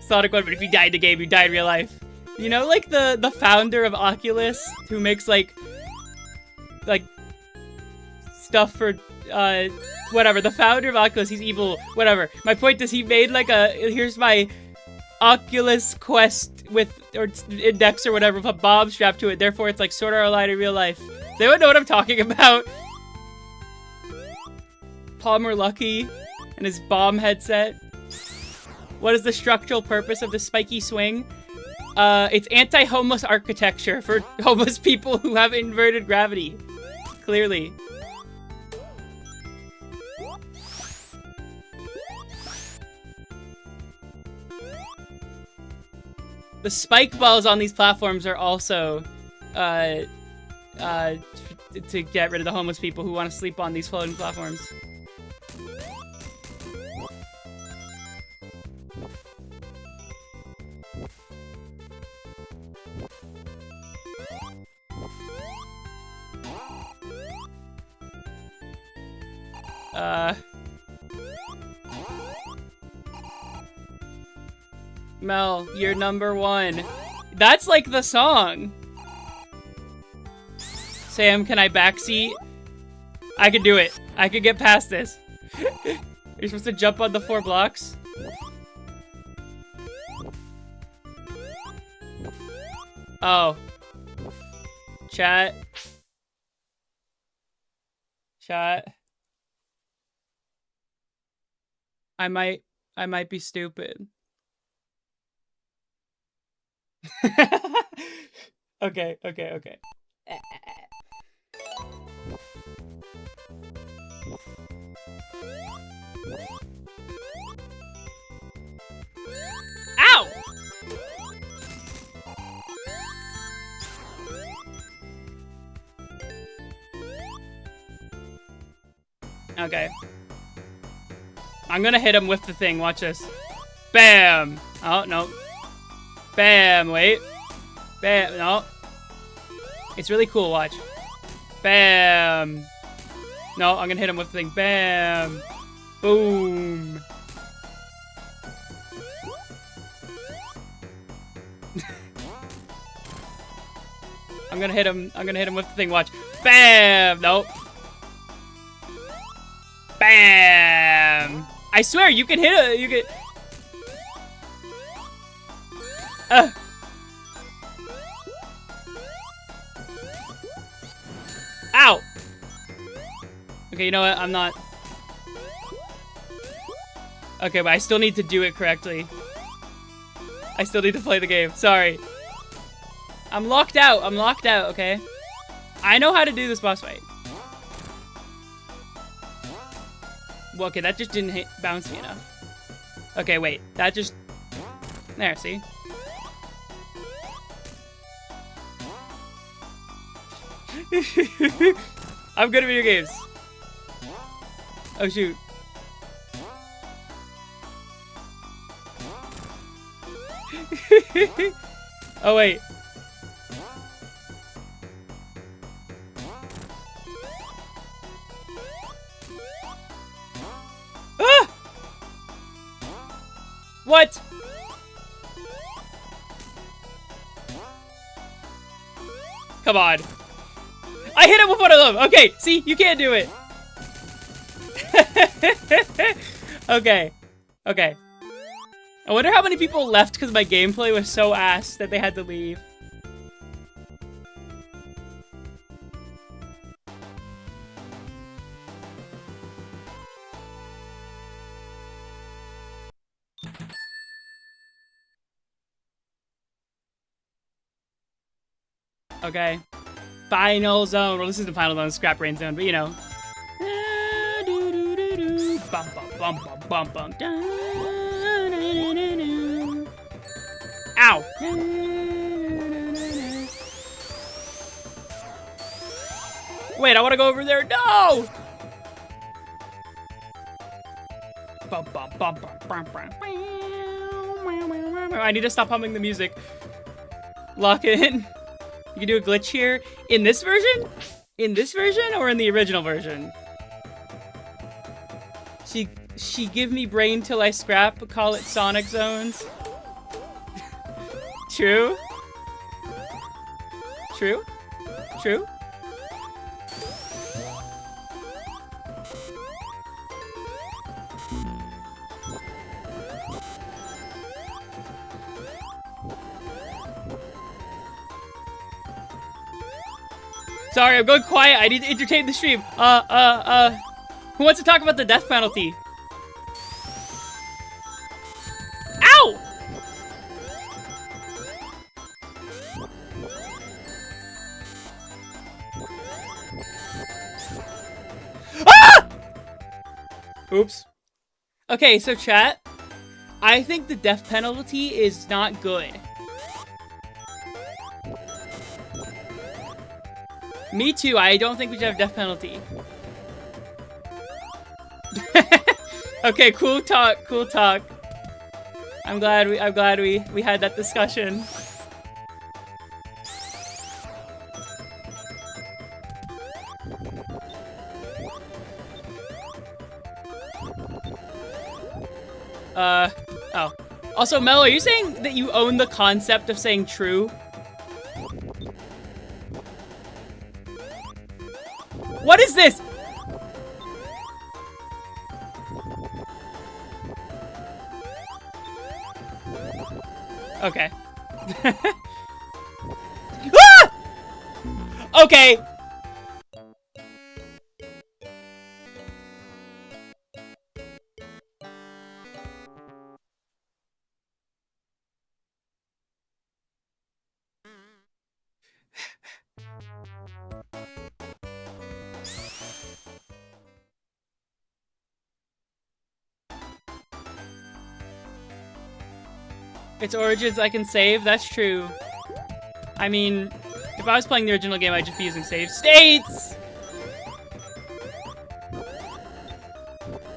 Sonic 1, but if you died in the game, you died in real life. You know, like the founder of Oculus, who makes like stuff for whatever. The founder of Oculus, he's evil. Whatever. My point is, he made like here's my Oculus Quest or Index or whatever with a bomb strapped to it. Therefore, it's like Sword Art Online in real life. They would know what I'm talking about. Palmer Luckey and his bomb headset. What is the structural purpose of the spiky swing? It's anti-homeless architecture for homeless people who have inverted gravity. Clearly. The spike balls on these platforms are also to get rid of the homeless people who want to sleep on these floating platforms. Mel, you're number one. That's like the song. Sam, can I backseat? I could do it. I could get past this. You're supposed to jump on the 4 blocks? Oh. Chat. I might be stupid. Okay. Ow! Okay. I'm gonna hit him with the thing, watch this. Bam! Oh, no. Bam, wait. Bam, no. It's really cool, watch. Bam! No, I'm gonna hit him with the thing. Bam! Boom! I'm gonna hit him with the thing, watch. Bam! Nope. Bam! I swear, you can hit it, you can... Ow! Okay, you know what? I'm not... Okay, but I still need to do it correctly. I still need to play the game. Sorry. I'm locked out. I'm locked out, okay? I know how to do this boss fight. Well, okay, that just didn't bounce me enough. Okay, wait. That just... There, see? I'm good at video games. Oh, shoot. Oh, wait. Ah! What? Come on. I hit him with one of them. Okay, see, you can't do it. Okay. Okay. I wonder how many people left because my gameplay was so ass that they had to leave. Okay. Final zone. Well, this isn't final zone, Scrap Brain zone, but you know. Bum, bum, bum, bum, bum, bum. Ow! Wait, I want to go over there. No! Bum, bum, bum, bum, bum, bum. I need to stop humming the music. Lock it in. You can do a glitch here. In this version? In this version or in the original version? She give me brain till I scrap, call it Sonic Zones. True? True? True? Sorry, I'm going quiet. I need to entertain the stream. Who wants to talk about the death penalty? Ow! Ah! Oops. Okay, so chat, I think the death penalty is not good. Me too, I don't think we should have death penalty. Okay, cool talk, cool talk. I'm glad we had that discussion. Oh. Also, Mel, are you saying that you own the concept of saying true? What is this? Okay. Ah! Okay. Its origins I can save, that's true. I mean, if I was playing the original game, I'd just be using save states!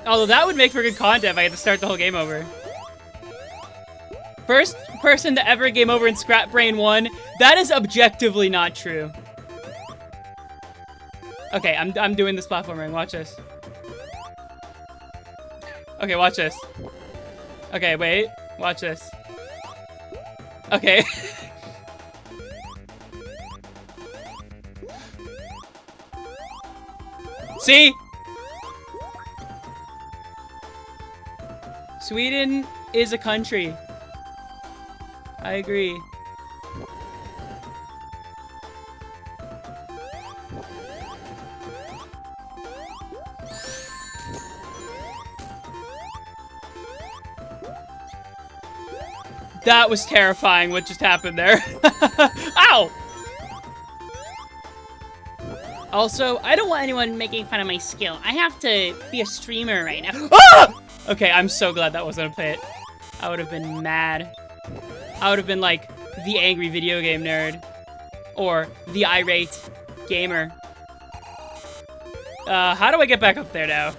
Although that would make for good content if I had to start the whole game over. First person to ever game over in Scrap Brain 1, that is objectively not true. Okay, I'm doing this platforming, watch this. Okay, watch this. Okay, wait, watch this. Okay. See? Sweden is a country. I agree. That was terrifying what just happened there. Ow! Also, I don't want anyone making fun of my skill. I have to be a streamer right now. Ah! Okay, I'm so glad that wasn't a pit. I would have been mad. I would have been like the angry video game nerd. Or the irate gamer. How do I get back up there now?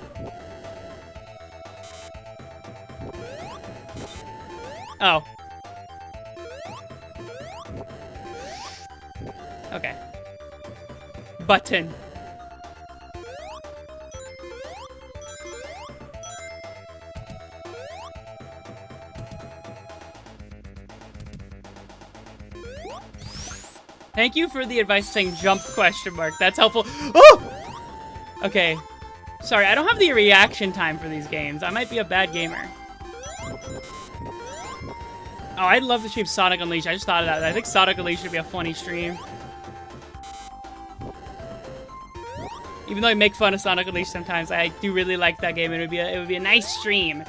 Oh. Okay. Button. Thank you for the advice saying jump question mark. That's helpful. Oh! Okay. Sorry, I don't have the reaction time for these games. I might be a bad gamer. Oh, I'd love to stream Sonic Unleashed. I just thought of that. I think Sonic Unleashed would be a funny stream. Even though I make fun of Sonic Unleashed sometimes, I do really like that game. It would be a nice stream.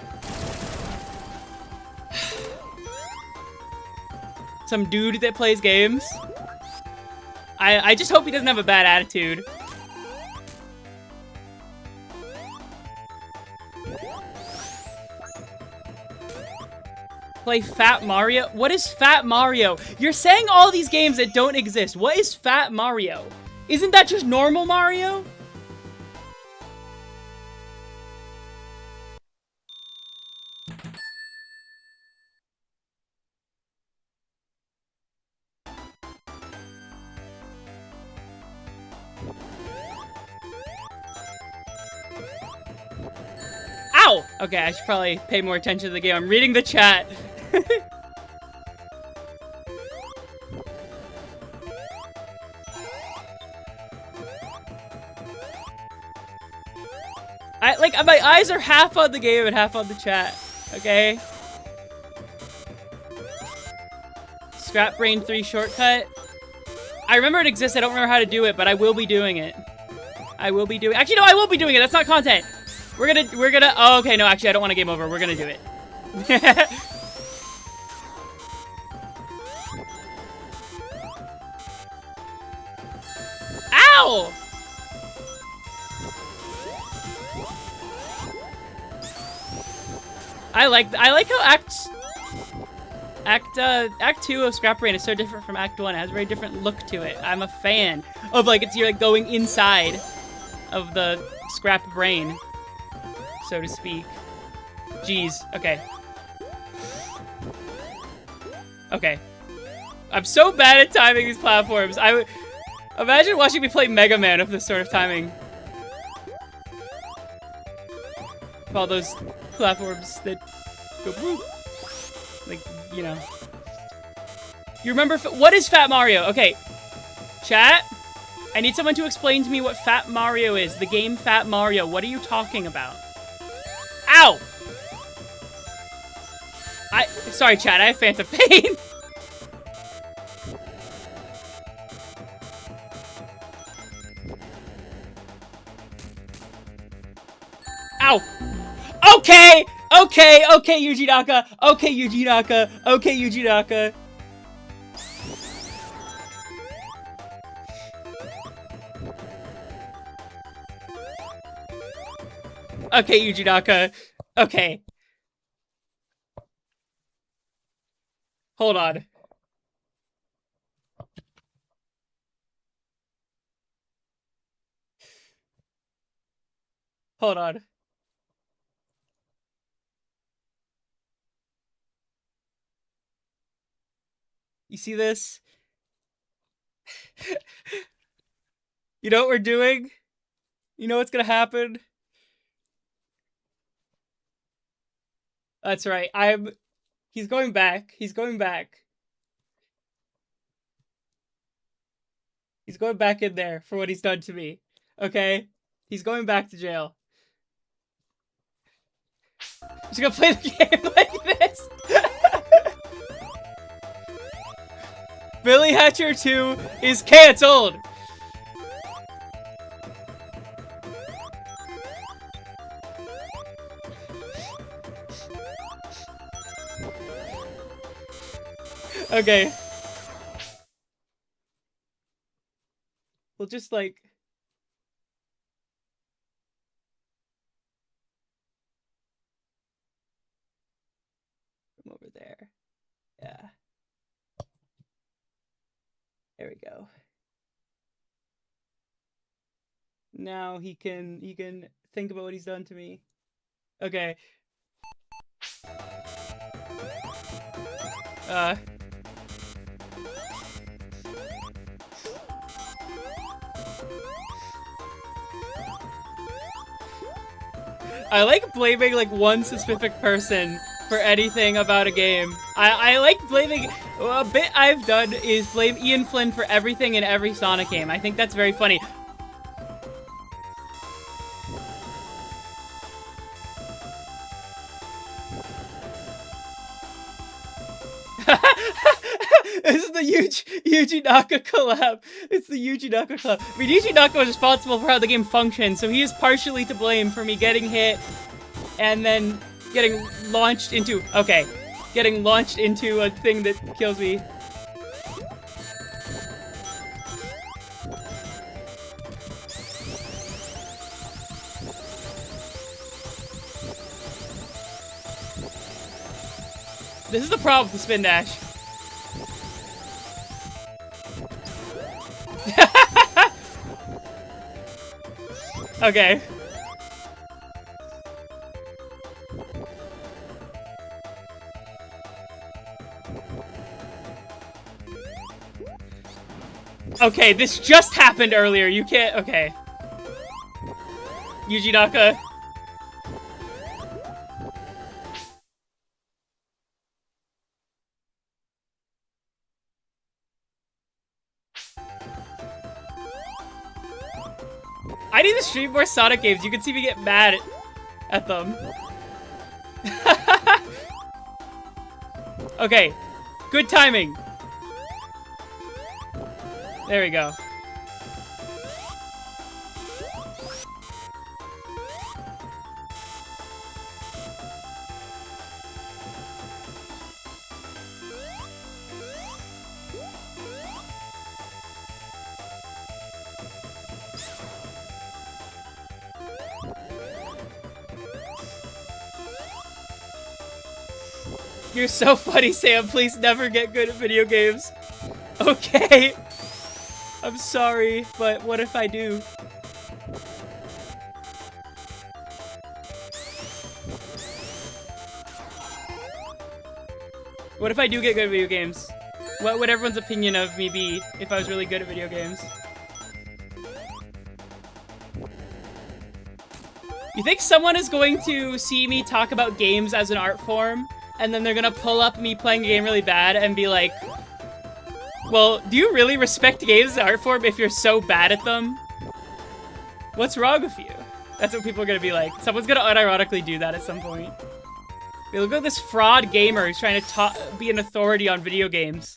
Some dude that plays games. I just hope he doesn't have a bad attitude. Play Fat Mario? What is Fat Mario? You're saying all these games that don't exist. What is Fat Mario? Isn't that just normal Mario? Ow! Okay, I should probably pay more attention to the game. I'm reading the chat. My eyes are half on the game and half on the chat. Okay? Scrap Brain 3 shortcut. I remember it exists. I don't remember how to do it, but I will be doing it. Actually, no, I won't be doing it. That's not content. We're gonna, oh, okay, no, actually, I don't want a game over. We're gonna do it. Ow! I like how Act 2 of Scrap Brain is so different from Act 1. It has a very different look to it. I'm a fan of, like, you're like going inside of the Scrap Brain, so to speak. Jeez. Okay. Okay. I'm so bad at timing these platforms. Imagine watching me play Mega Man with this sort of timing. All those platforms that go whoop. Like, you know. You remember, what is Fat Mario? Okay. Chat? I need someone to explain to me what Fat Mario is. The game Fat Mario. What are you talking about? Ow! Sorry, chat. I have phantom pain. Ow! Okay! Okay, Yuji Naka! Okay, Yuji Naka! Okay, Yuji Naka! Okay, Yuji Naka. Okay. Hold on. Hold on. You see this? You know what we're doing? You know what's gonna happen? That's right. He's going back. He's going back. He's going back in there for what he's done to me. Okay? He's going back to jail. He's gonna play the game like this. Billy Hatcher 2 is cancelled. Okay. We'll just, like... From over there. Yeah. There we go. Now he can think about what he's done to me. Okay. I like blaming like one specific person for anything about a game. I like blaming, a bit I've done is blame Ian Flynn for everything in every Sonic game. I think that's very funny. This is the Yuji Naka collab. It's the Yuji Naka collab. I mean, Yuji Naka was responsible for how the game functions, so he is partially to blame for me getting hit and then getting launched into... Okay. Getting launched into a thing that kills me. This is the problem with the spin dash. Okay. Okay, this just happened earlier. You can't... Okay. Yuji Naka. I need to stream more Sonic games. You can see me get mad at them. Okay. Good timing. There we go. You're so funny, Sam. Please never get good at video games. Okay. I'm sorry, but what if I do? What if I do get good at video games? What would everyone's opinion of me be if I was really good at video games? You think someone is going to see me talk about games as an art form, and then they're gonna pull up me playing a game really bad and be like, well, do you really respect games as an art form if you're so bad at them? What's wrong with you? That's what people are gonna be like. Someone's gonna unironically do that at some point. Hey, look at this fraud gamer who's trying to be an authority on video games.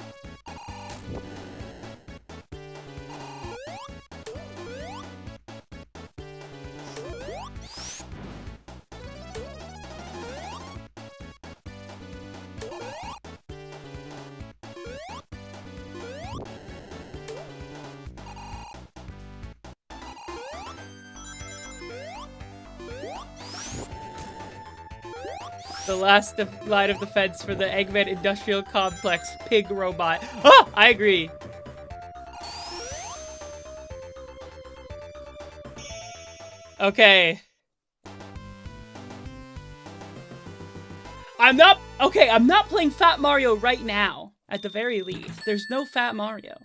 The last line of defense for the Eggman Industrial Complex pig robot. Ah! I agree. Okay. I'm not playing Fat Mario right now, at the very least. There's no Fat Mario.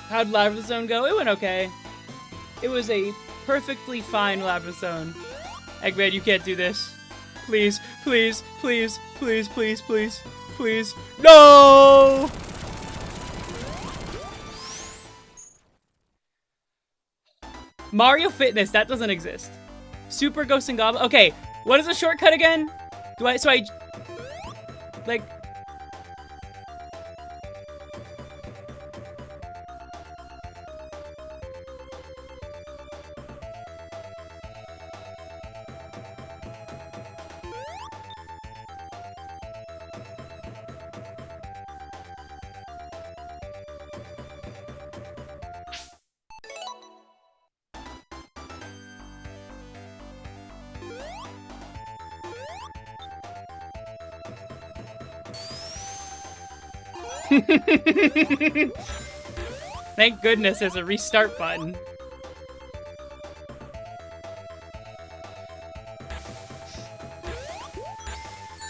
How'd Lava Zone go? It went okay. It was a perfectly fine Lava Zone. Eggman, you can't do this. Please, please, please, please, please, please, please. No! Mario Fitness, that doesn't exist. Super Ghost and Goblin. Okay, what is the shortcut again? Like... Thank goodness there's a restart button.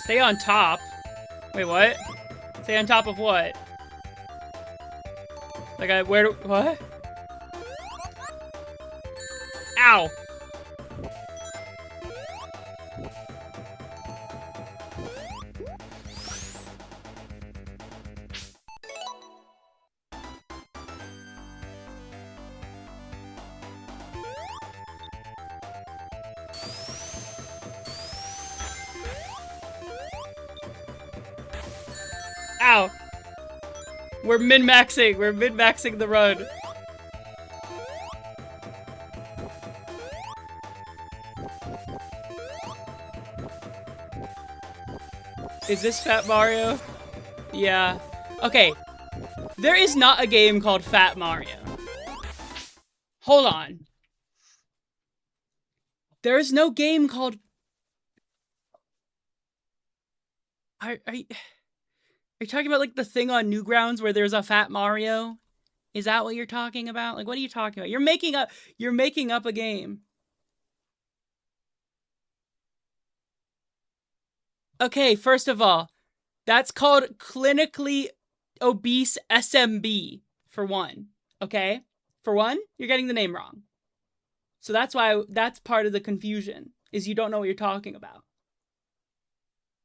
Stay on top. Wait, what? Stay on top of what? Like, what? Ow! Ow! We're min-maxing. We're min-maxing the run. Is this Fat Mario? Yeah. Okay. There is not a game called Fat Mario. Hold on. There is no game called... Are you talking about, like, the thing on Newgrounds where there's a Fat Mario? Is that what you're talking about? Like, what are you talking about? You're making up a game. Okay, first of all, that's called Clinically Obese SMB, for one. Okay? For one, you're getting the name wrong. So that's part of the confusion, is you don't know what you're talking about.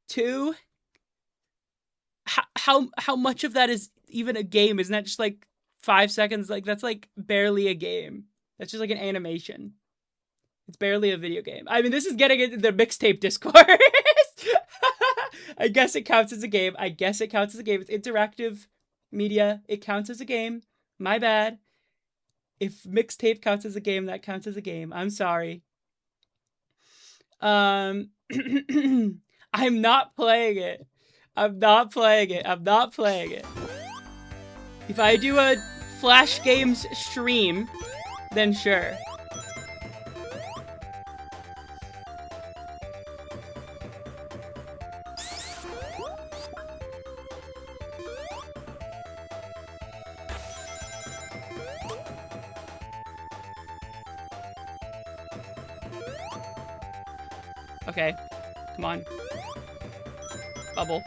Two, how much of that is even a game? Isn't that just like 5 seconds? Like, that's like barely a game. That's just like an animation. It's barely a video game. I mean, this is getting into the mixtape discourse. I guess it counts as a game. It's interactive media. It counts as a game. My bad. If mixtape counts as a game, that counts as a game. I'm sorry. I'm not playing it. I'm not playing it. If I do a Flash Games stream, then sure. Okay, come on. Bubble.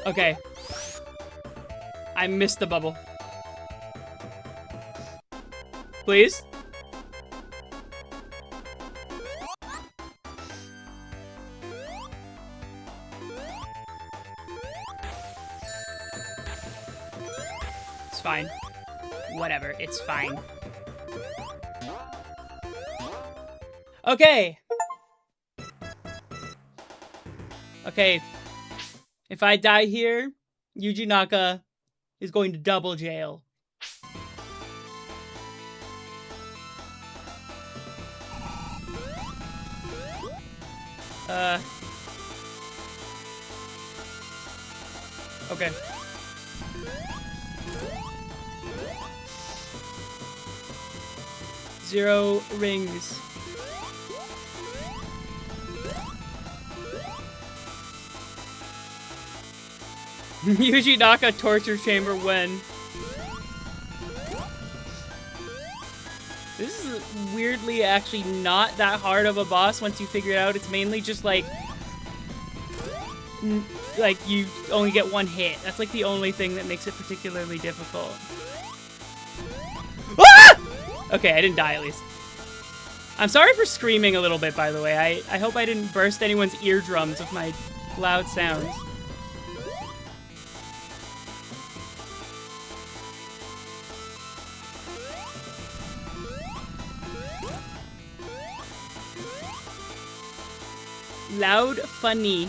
Okay. I missed the bubble. Please? It's fine. Whatever, it's fine. Okay. Okay. If I die here, Yuji Naka is going to double jail. Okay. Zero rings. Yuji Naka torture chamber when? This is weirdly actually not that hard of a boss once you figure it out. It's mainly just like you only get one hit. That's like the only thing that makes it particularly difficult. Ah! Okay, I didn't die at least. I'm sorry for screaming a little bit, by the way. I hope I didn't burst anyone's eardrums with my loud sounds. Loud, funny.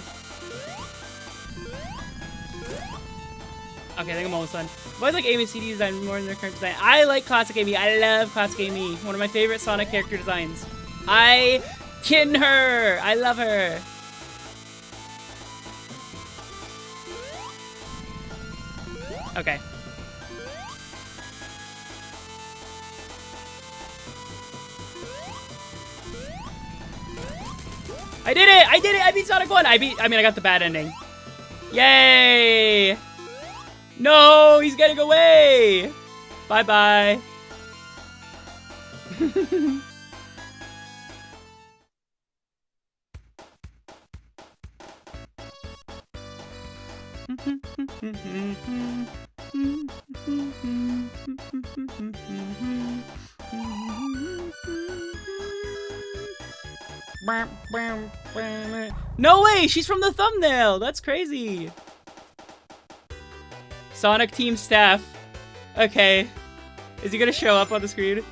Okay, I think I'm almost done. I've always like Amy CD design more than their current design. I like classic Amy. I love classic Amy. One of my favorite Sonic character designs. I kin her. I love her. Okay. I did it! I did it! I beat Sonic 1! I got the bad ending. Yay! No, he's getting away. Bye-bye. No way, she's from the thumbnail. That's crazy. Sonic team staff. Okay. Is he gonna show up on the screen?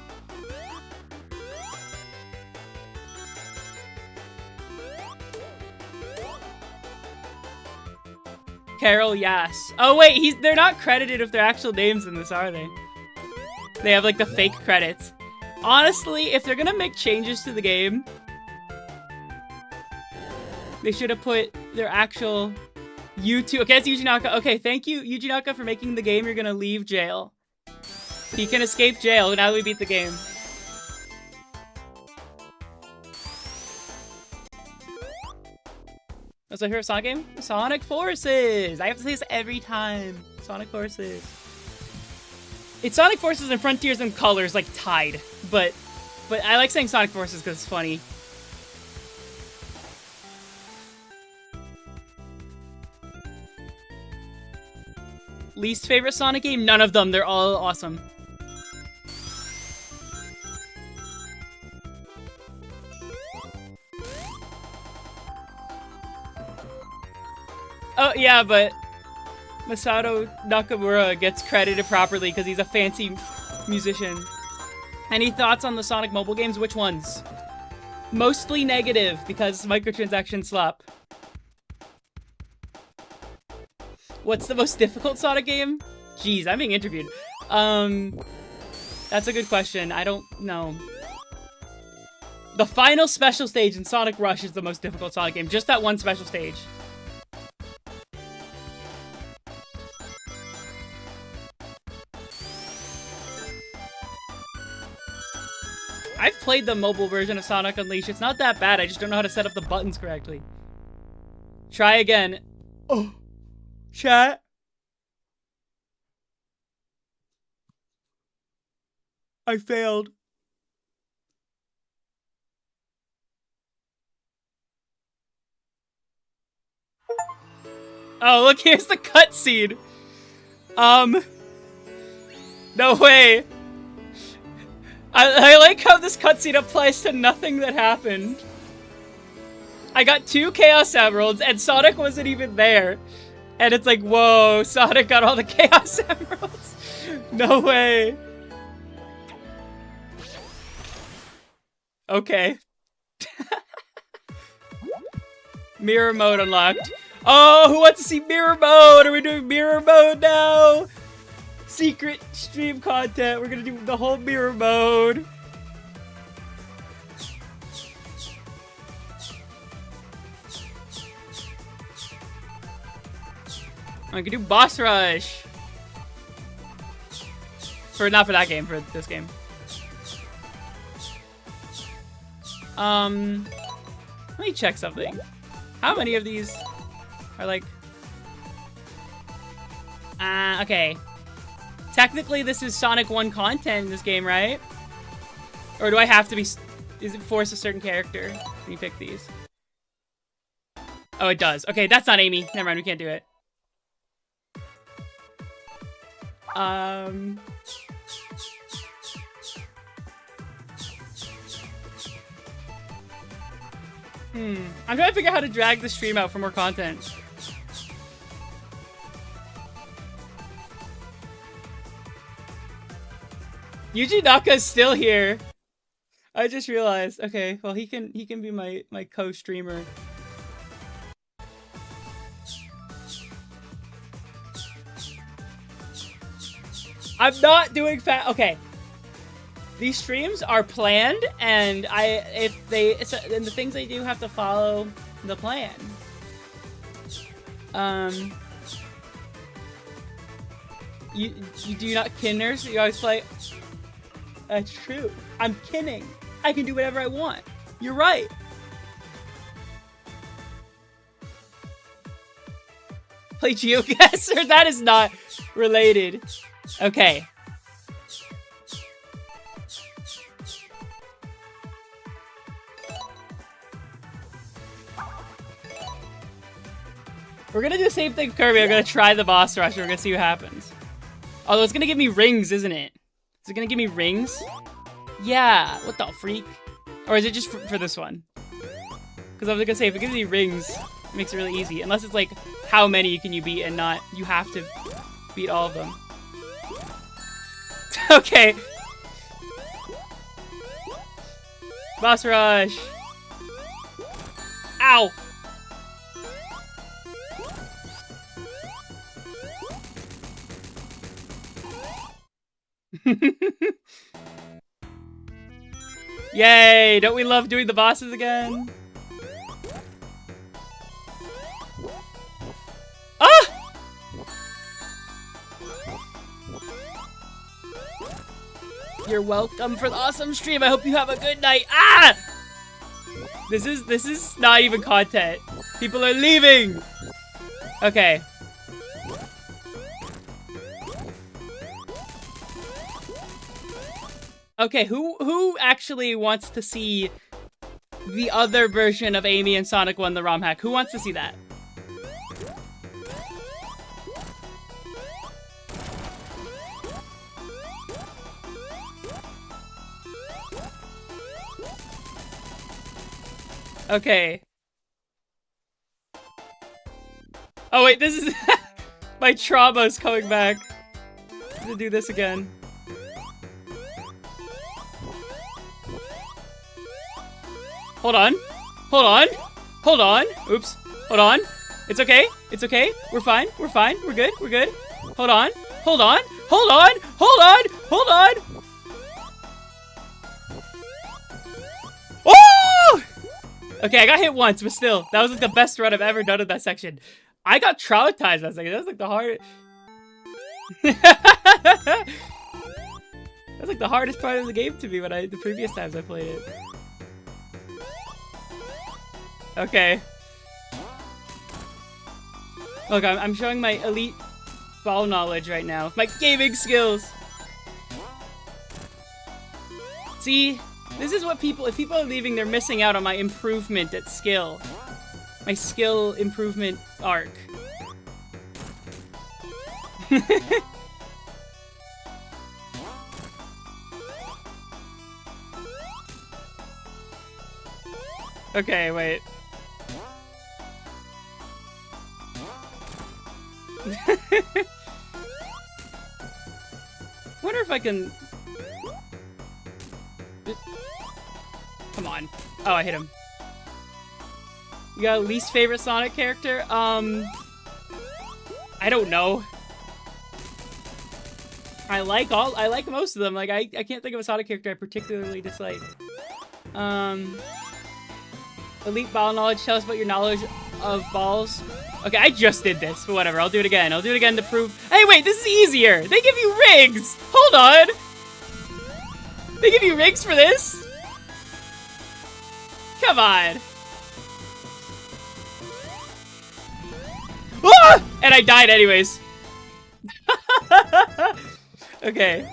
Carol Yass. Oh wait, they're not credited with their actual names in this, are they? They have like the fake credits. Honestly, if they're gonna make changes to the game, they should have put their actual YouTube. Okay, it's Yuji Naka. Okay, thank you, Yuji Naka, for making the game. You're gonna leave jail. He can escape jail now that we beat the game. What's my favorite Sonic game? Sonic Forces! I have to say this every time. Sonic Forces. It's Sonic Forces and Frontiers and Colors, like, tied. But I like saying Sonic Forces because it's funny. Least favorite Sonic game? None of them. They're all awesome. Oh, yeah, but Masato Nakamura gets credited properly because he's a fancy musician. Any thoughts on the Sonic mobile games? Which ones? Mostly negative because microtransactions slap. What's the most difficult Sonic game? Jeez, I'm being interviewed. That's a good question. I don't know. The final special stage in Sonic Rush is the most difficult Sonic game. Just that one special stage. I've played the mobile version of Sonic Unleashed. It's not that bad. I just don't know how to set up the buttons correctly. Try again. Oh. Chat. I failed. Oh, look, here's the cutscene. No way. I like how this cutscene applies to nothing that happened. I got 2 Chaos Emeralds, and Sonic wasn't even there. And it's like, whoa, Sonic got all the Chaos Emeralds. No way. Okay. Mirror mode unlocked. Oh, who wants to see mirror mode? Are we doing mirror mode now? Secret stream content. We're gonna do the whole mirror mode. I can do boss rush. Not for that game, for this game. Let me check something. How many of these are like... okay. Technically, this is Sonic 1 content in this game, right? Or do I have to be... Is it force a certain character? Let me pick these. Oh, it does. Okay, that's not Amy. Never mind, we can't do it. I'm trying to figure out how to drag the stream out for more content. Yuji Naka is still here. I just realized. Okay, well he can be my co-streamer. I'm not doing okay. These streams are planned, and and the things I do have to follow the plan. You do not kinners? You always play. That's true. I'm kidding. I can do whatever I want. You're right. Play GeoGuessr? That is not related. Okay. We're gonna do the same thing, Kirby. I'm gonna try the boss rush. We're gonna see what happens. Although it's gonna give me rings, isn't it? Is it gonna give me rings? Yeah. What the freak? Or is it just for this one? Because I was gonna say, if it gives me rings, it makes it really easy. Unless it's like, how many can you beat and not, you have to beat all of them. Okay. Boss rush. Ow. Yay! Don't we love doing the bosses again? Ah! You're welcome for the awesome stream. I hope you have a good night. Ah! This is not even content. People are leaving. Okay. Okay, who actually wants to see the other version of Amy and Sonic 1 the ROM hack? Who wants to see that? Okay. Oh wait, this is my trauma's coming back. I'm gonna do this again. Hold on. Hold on. Hold on. Oops. Hold on. It's okay. It's okay. We're fine. We're fine. We're good. We're good. Hold on. Hold on. Hold on. Hold on. Hold on. Oh! Okay, I got hit once, but still. That was like the best run I've ever done in that section. I got traumatized that second. That was like the hard... That's like the hardest part of the game to me when the previous times I played it. Okay. Look, I'm showing my elite ball knowledge right now. My gaming skills. See, this is what if people are leaving, they're missing out on my improvement at skill. My skill improvement arc. Okay, wait. Wonder if I can... Come on. Oh, I hit him. You got a least favorite Sonic character? I don't know. I like most of them. Like, I can't think of a Sonic character I particularly dislike. Elite ball knowledge. Tell us about your knowledge of balls. Okay, I just did this, but whatever. I'll do it again. I'll do it again to prove... Hey, wait, this is easier. They give you rings. Hold on. They give you rings for this? Come on. Ah! And I died anyways. Okay.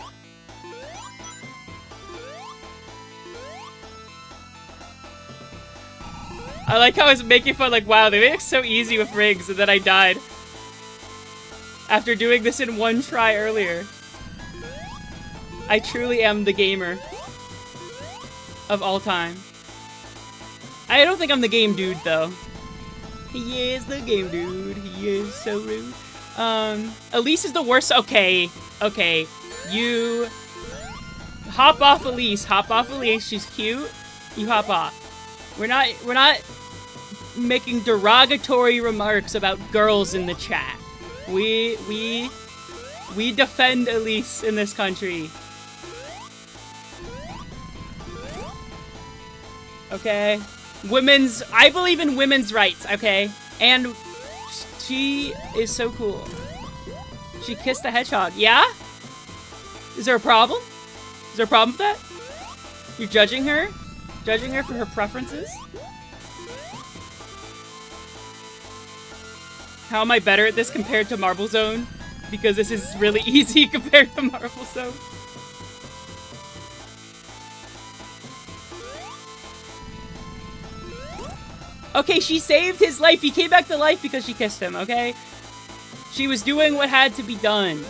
I like how I was making fun, like, wow, they made it so easy with rings, and then I died. After doing this in one try earlier. I truly am the gamer of all time. I don't think I'm the game dude, though. He is the game dude. He is so rude. Elise is the worst. Okay. Okay. You... Hop off Elise. Hop off Elise. She's cute. You hop off. We're not making derogatory remarks about girls in the chat. We defend Elise in this country. Okay? I believe in women's rights, okay? And she is so cool. She kissed a hedgehog. Yeah? Is there a problem? Is there a problem with that? You're judging her? Judging her for her preferences? How am I better at this compared to Marble Zone? Because this is really easy compared to Marble Zone. Okay, she saved his life. He came back to life because she kissed him, okay? She was doing what had to be done.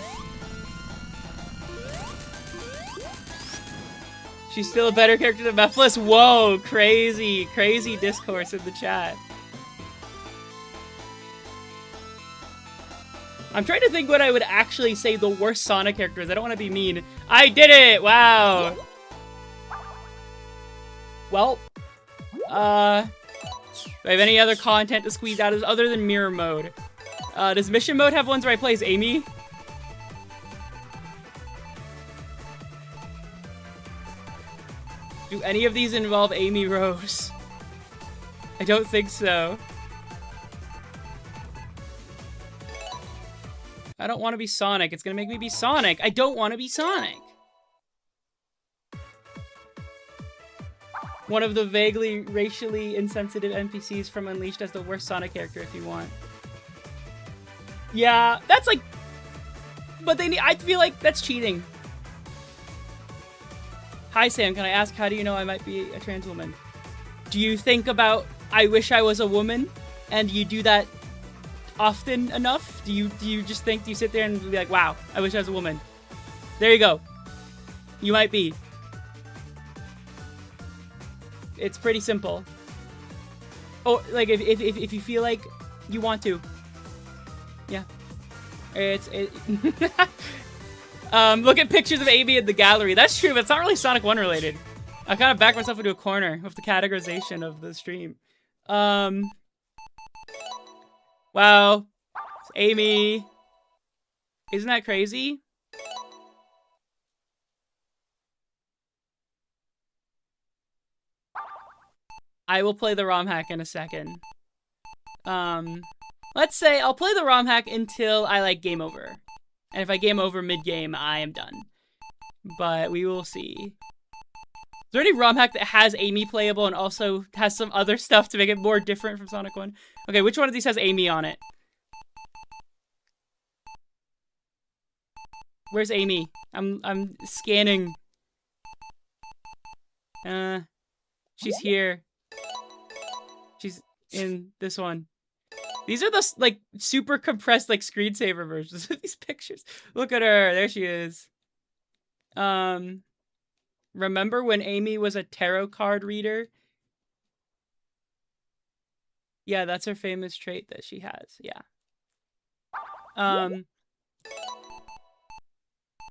She's still a better character than Mephiles. Whoa, crazy, crazy discourse in the chat. I'm trying to think what I would actually say the worst Sonic character is. I don't want to be mean. I did it! Wow! Well, do I have any other content to squeeze out other than mirror mode? Does mission mode have ones where I play as Amy? Do any of these involve Amy Rose? I don't think so. I don't want to be Sonic. It's gonna make me be Sonic. I don't want to be Sonic. One of the vaguely racially insensitive NPCs from Unleashed as the worst Sonic character if you want. Yeah, that's like... But they need... I feel like that's cheating. Hi, Sam. Can I ask, how do you know I might be a trans woman? Do you think about, I wish I was a woman? And you do that often enough? Do you just think, do you sit there and be like, wow, I wish I was a woman? There you go. You might be. It's pretty simple. Oh, like, if you feel like you want to. Yeah. Look at pictures of Amy in the gallery. That's true, but it's not really Sonic 1 related. I kind of backed myself into a corner with the categorization of the stream. Wow. It's Amy. Isn't that crazy? I will play the ROM hack in a second. Let's say I'll play the ROM hack until I, like, game over. And if I game over mid-game, I am done. But we will see. Is there any ROM hack that has Amy playable and also has some other stuff to make it more different from Sonic 1? Okay, which one of these has Amy on it? Where's Amy? I'm scanning. She's here. She's in this one. These are the, like, super compressed, like, screensaver versions of these pictures. Look at her. There she is. Remember when Amy was a tarot card reader? Yeah, that's her famous trait that she has. Yeah.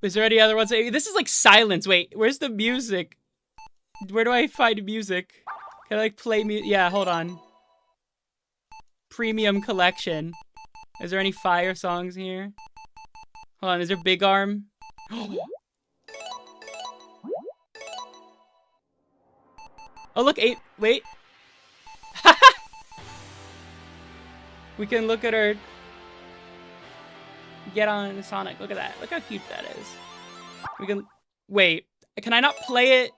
Is there any other ones? This is like silence. Wait, where's the music? Where do I find music? Can I, like, play music? Yeah, hold on. Premium collection. Is there any fire songs here? Hold on, is there Big Arm? Oh, look, wait. We can look at her. Get on Sonic. Look at that. Look how cute that is. We can... Wait. Can I not play it?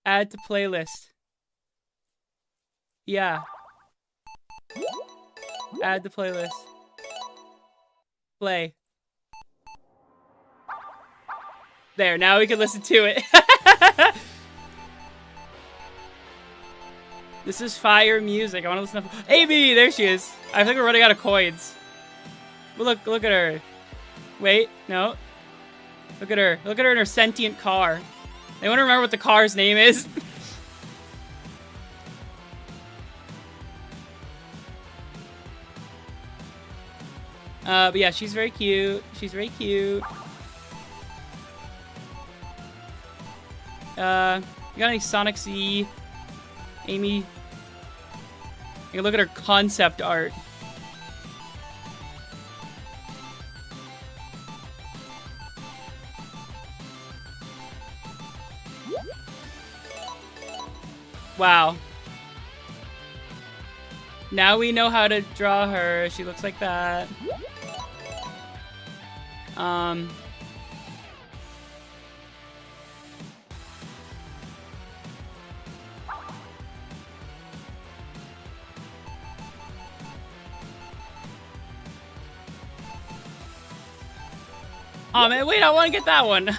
Add to playlist. Yeah. Add to playlist. Play. There, now we can listen to it. This is fire music. I want to listen to... Amy! There she is. I think we're running out of coins. But look at her. Wait, no. Look at her. Look at her in her sentient car. Anyone remember what the car's name is? But yeah, she's very cute. She's very cute. You got any Sonic Z? Amy? You can look at her concept art. Wow. Now we know how to draw her. She looks like that. Oh man, wait, I want to get that one.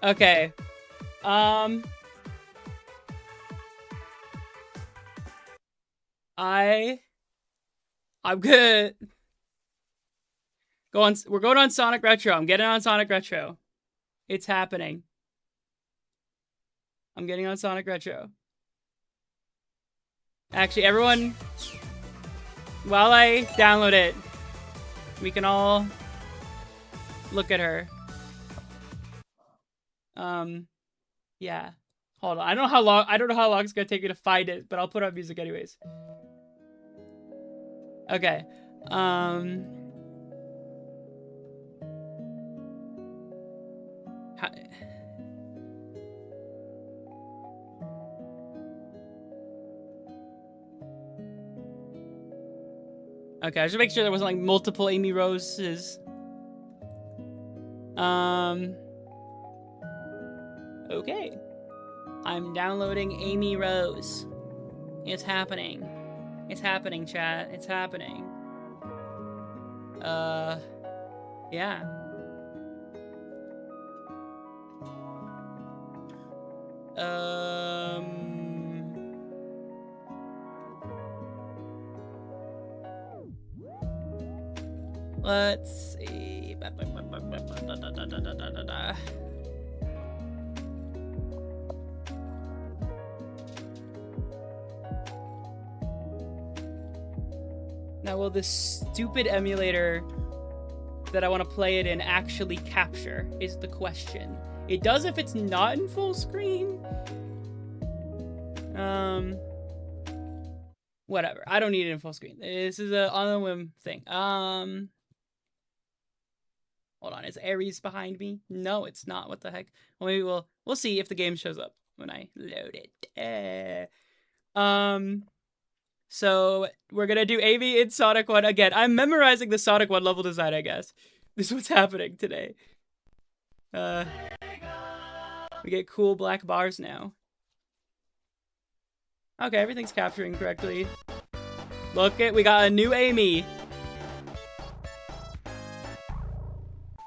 Okay. I'm good. We're going on Sonic Retro. I'm getting on Sonic Retro. It's happening. I'm getting on Sonic Retro. Actually, everyone, while I download it, we can all look at her. Yeah. Hold on. I don't know how long it's gonna take me to find it, but I'll put on music anyways. Okay. Okay, I should make sure there wasn't like multiple Amy Roses. Okay. I'm downloading Amy Rose. It's happening. It's happening, chat. It's happening. Yeah. Let's see. Now, will this stupid emulator that I want to play it in actually capture, is the question. It does if it's not in full screen. Whatever. I don't need it in full screen. This is a on a whim thing. Hold on. Is Ares behind me? No, it's not. What the heck? Well, maybe we'll see if the game shows up when I load it. So we're gonna do AV in Sonic 1 again. I'm memorizing the Sonic 1 level design, I guess. This is what's happening today. We get cool black bars now. Okay, everything's capturing correctly. Look it, we got a new Amy.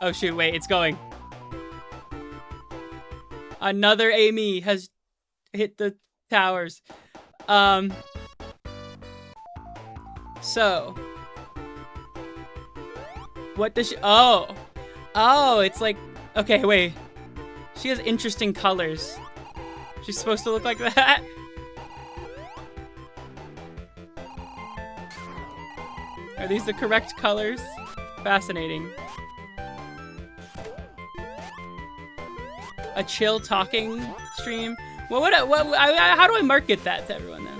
Oh shoot, wait, it's going. Another Amy has hit the towers. So, what does she, oh, it's like, okay, wait, she has interesting colors. She's supposed to look like that? Are these the correct colors? Fascinating. A chill talking stream? Well, how do I market that to everyone then?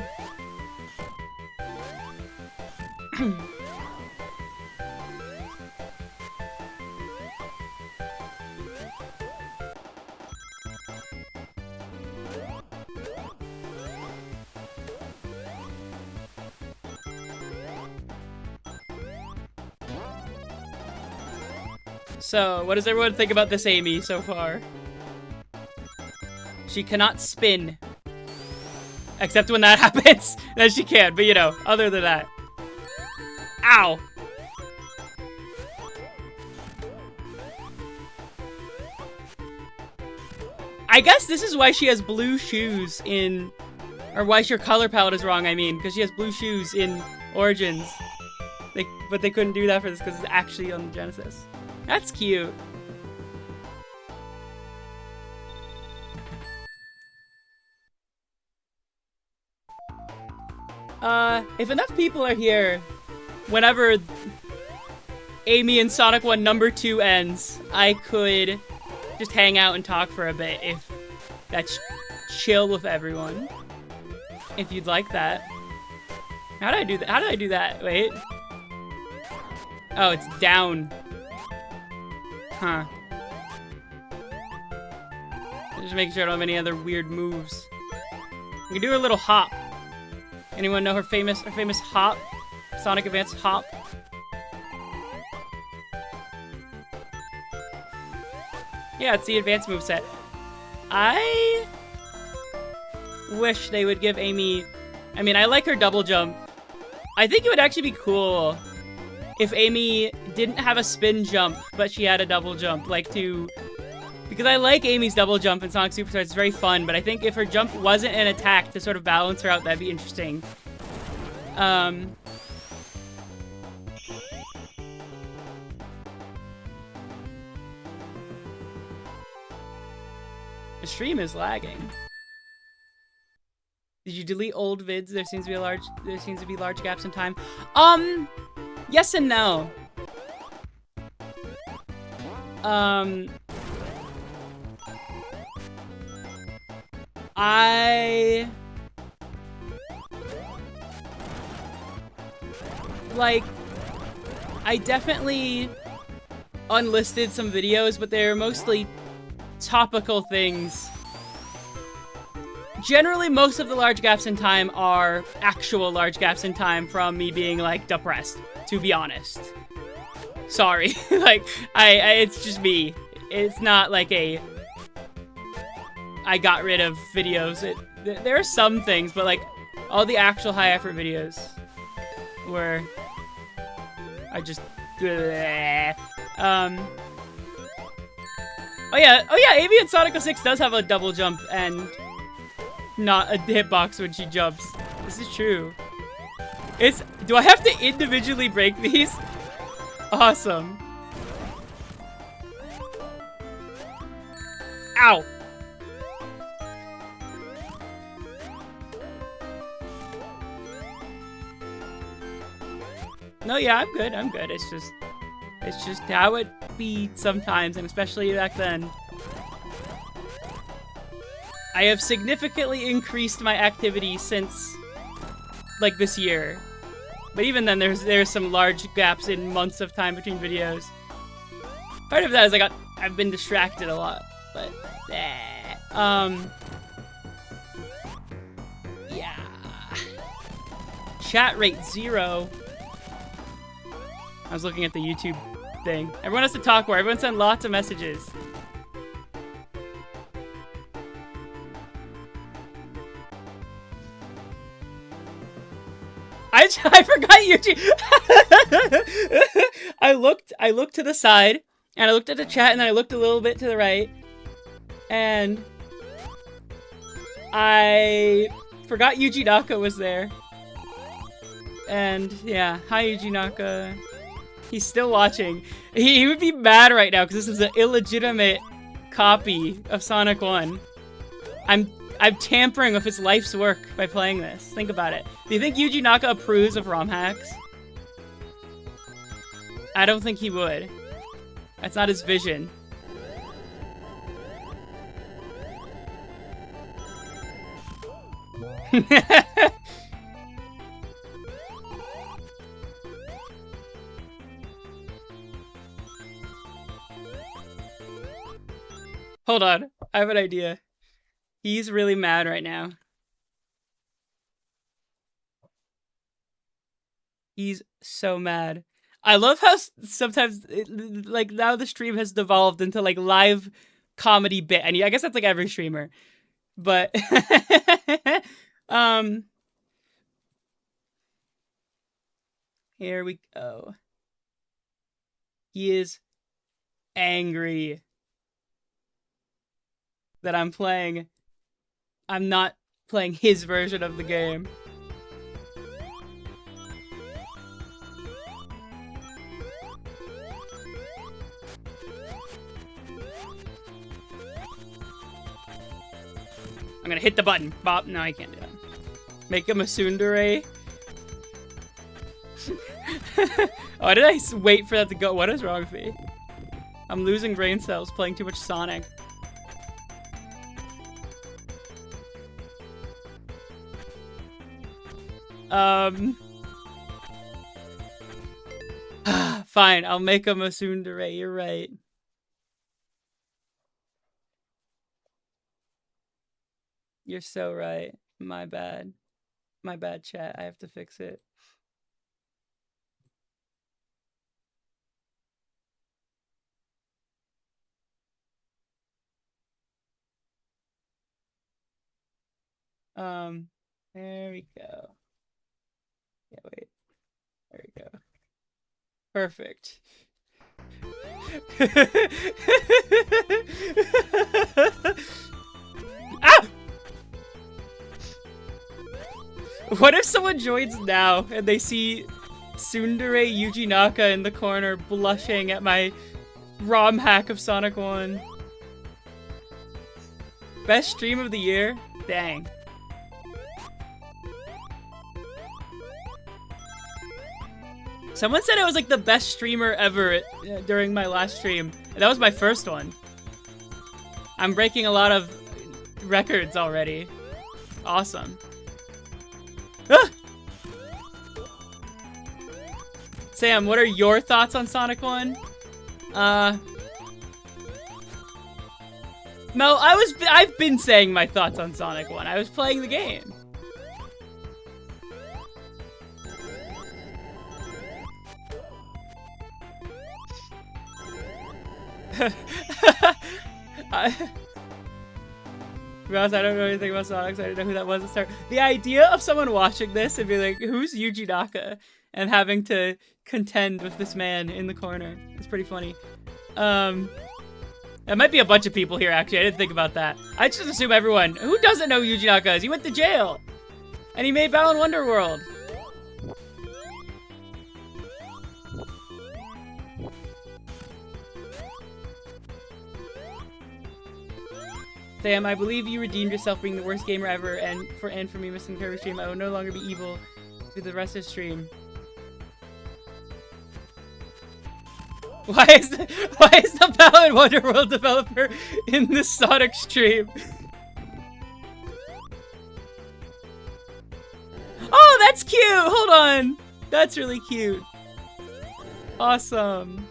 So, what does everyone think about this Amy so far? She cannot spin. Except when that happens, then she can, but you know, other than that. Ow! I guess this is why she has blue shoes in... Or why your color palette is wrong, I mean. Because she has blue shoes in Origins. But they couldn't do that for this because it's actually on the Genesis. That's cute. If enough people are here, whenever Amy and Sonic 1 number 2 ends, I could just hang out and talk for a bit if that's chill with everyone. If you'd like that. How did I do that? How did I do that? Wait. Oh, it's down. Huh. Just making sure I don't have any other weird moves. We can do a little hop. Anyone know her famous hop? Sonic Advance hop? Yeah, it's the advanced moveset. I wish they would give Amy... I mean, I like her double jump. I think it would actually be cool if Amy didn't have a spin jump, but she had a double jump, because I like Amy's double jump in Sonic Superstars, it's very fun, but I think if her jump wasn't an attack to sort of balance her out, that'd be interesting. The stream is lagging. Did you delete old vids? There seems to be large gaps in time. Yes and no. I definitely unlisted some videos, but they're mostly topical things. Generally, most of the large gaps in time are actual large gaps in time from me being, like, depressed, to be honest. Sorry. Like, it's just me. It's not like I got rid of videos. There are some things, but, like, all the actual high-effort videos where I just... Oh yeah, Avian Sonic 06 does have a double jump and not a hitbox when she jumps. This is true. Do I have to individually break these? Awesome. Ow. No, yeah, I'm good. It's just how it be sometimes, and especially back then. I have significantly increased my activity since, like, this year. But even then, there's some large gaps in months of time between videos. Part of that is I've been distracted a lot, but yeah. Chat rate 0. I was looking at the YouTube thing. Everyone has to talk more. Everyone send lots of messages. I forgot YouTube. I looked to the side, and I looked at the chat, and then I looked a little bit to the right, and I forgot Yuji Naka was there. And yeah, hi Yuji Naka. He's still watching. He would be mad right now because this is an illegitimate copy of Sonic 1. I'm tampering with his life's work by playing this. Think about it. Do you think Yuji Naka approves of ROM hacks? I don't think he would. That's not his vision. Hold on. I have an idea. He's really mad right now. He's so mad. I love how sometimes, like, now the stream has devolved into, like, live comedy bit. And I guess that's, like, every streamer. But, here we go. He is angry that I'm not playing his version of the game. I'm gonna hit the button. Bob, no, I can't do that. Make him a tsundere. Oh, did I wait for that to go? What is wrong with me? I'm losing brain cells playing too much Sonic. Fine, I'll make him a tsundere, you're right. You're so right. My bad. My bad, chat. I have to fix it. There we go. Yeah, wait. There we go. Perfect. Ah! What if someone joins now and they see Tsundere Yuji Naka in the corner blushing at my ROM hack of Sonic 1? Best stream of the year? Dang. Someone said it was like the best streamer ever during my last stream. That was my first one. I'm breaking a lot of records already. Awesome. Ah! Sam, what are your thoughts on Sonic 1? No, I've been saying my thoughts on Sonic 1. I was playing the game. Ross, I don't know anything about Sonic, so I didn't know who that was to start. The idea of someone watching this and be like, who's Yuji Naka? And having to contend with this man in the corner. It's pretty funny. There might be a bunch of people here, actually. I didn't think about that. I just assume everyone. Who doesn't know who Yuji Naka is? He went to jail. And he made Balan Wonderworld. Sam, I believe you redeemed yourself being the worst gamer ever, and for me missing Kirby stream, I will no longer be evil through the rest of the stream. Why is the Balan Wonderworld developer in the Sonic stream? Oh, that's cute! Hold on! That's really cute. Awesome.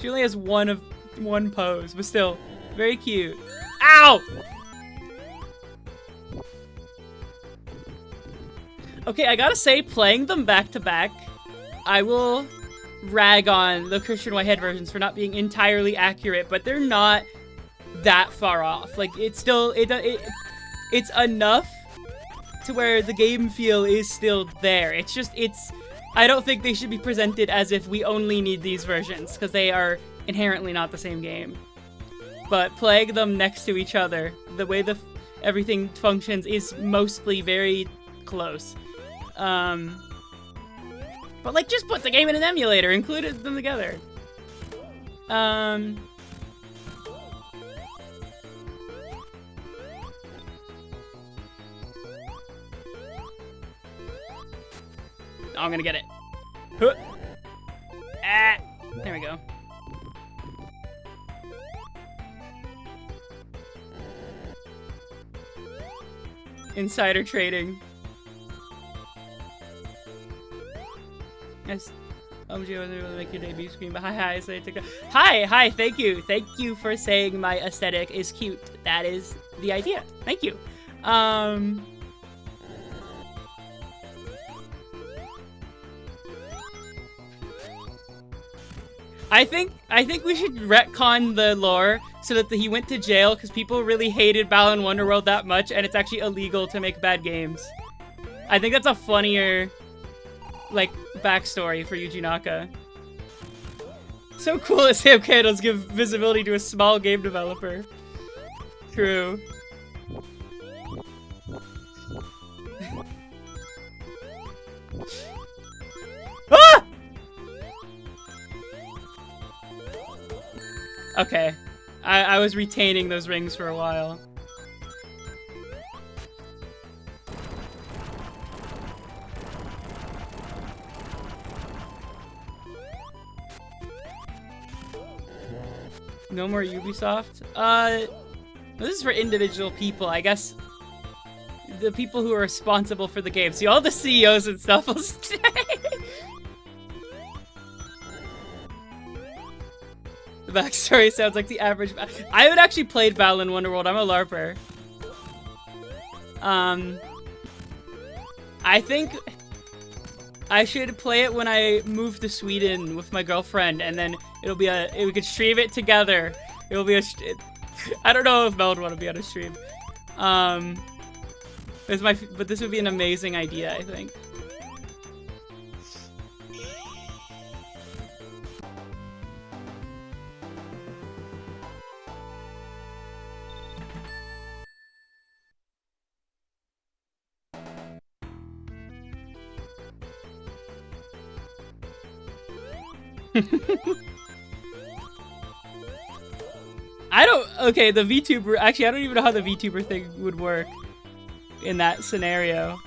She only has one pose, but still, very cute. Ow! Okay, I gotta say, playing them back to back, I will rag on the Christian Whitehead versions for not being entirely accurate, but they're not that far off. Like, it's still, it's enough to where the game feel is still there. It's just, I don't think they should be presented as if we only need these versions, because they are inherently not the same game. But playing them next to each other, the way everything functions is mostly very close. But like, just put the game in an emulator, included them together. Oh, I'm gonna get it. Huh. Ah, there we go. Insider trading. Yes. OMG was able to make your debut screen, but hi, say TikTok. Hi, thank you for saying my aesthetic is cute. That is the idea. Thank you. I think we should retcon the lore so that he went to jail because people really hated Balan Wonderworld that much, and it's actually illegal to make bad games. I think that's a funnier, like, backstory for Yuji Naka. So cool that Sam Candles give visibility to a small game developer. True. Ah! Okay. I was retaining those rings for a while. No more Ubisoft? This is for individual people, I guess. The people who are responsible for the game. See, all the CEOs and stuff will stay. The backstory sounds like the average. I haven't actually played Balan Wonderworld. I'm a LARPer. I think I should play it when I move to Sweden with my girlfriend, and then it'll be we could stream it together. It'll be I don't know if Mel would want to be on a stream. But this would be an amazing idea, I think. Okay, the VTuber, actually, I don't even know how the VTuber thing would work in that scenario.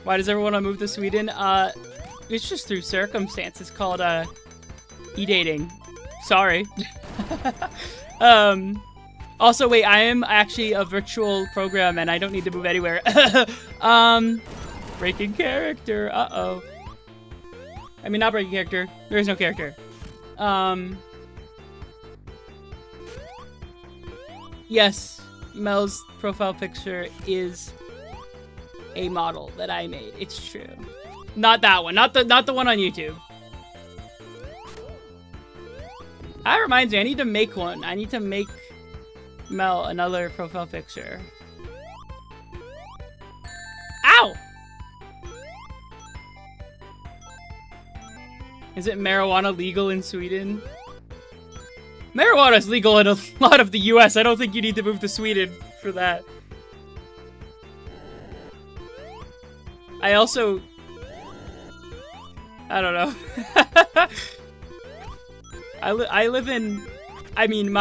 Why does everyone want to move to Sweden? It's just through circumstances called, e-dating. Sorry. Also, wait, I am actually a virtual program and I don't need to move anywhere. Breaking character, uh-oh. I mean, not breaking character. There is no character. Yes, Mel's profile picture is a model that I made. It's true. Not that one. Not the one on YouTube. That reminds me, I need to make one. I need to make Mel another profile picture. Ow! Is it marijuana legal in Sweden? Marijuana is legal in a lot of the US. I don't think you need to move to Sweden for that. I also... I don't know. I live in... I mean,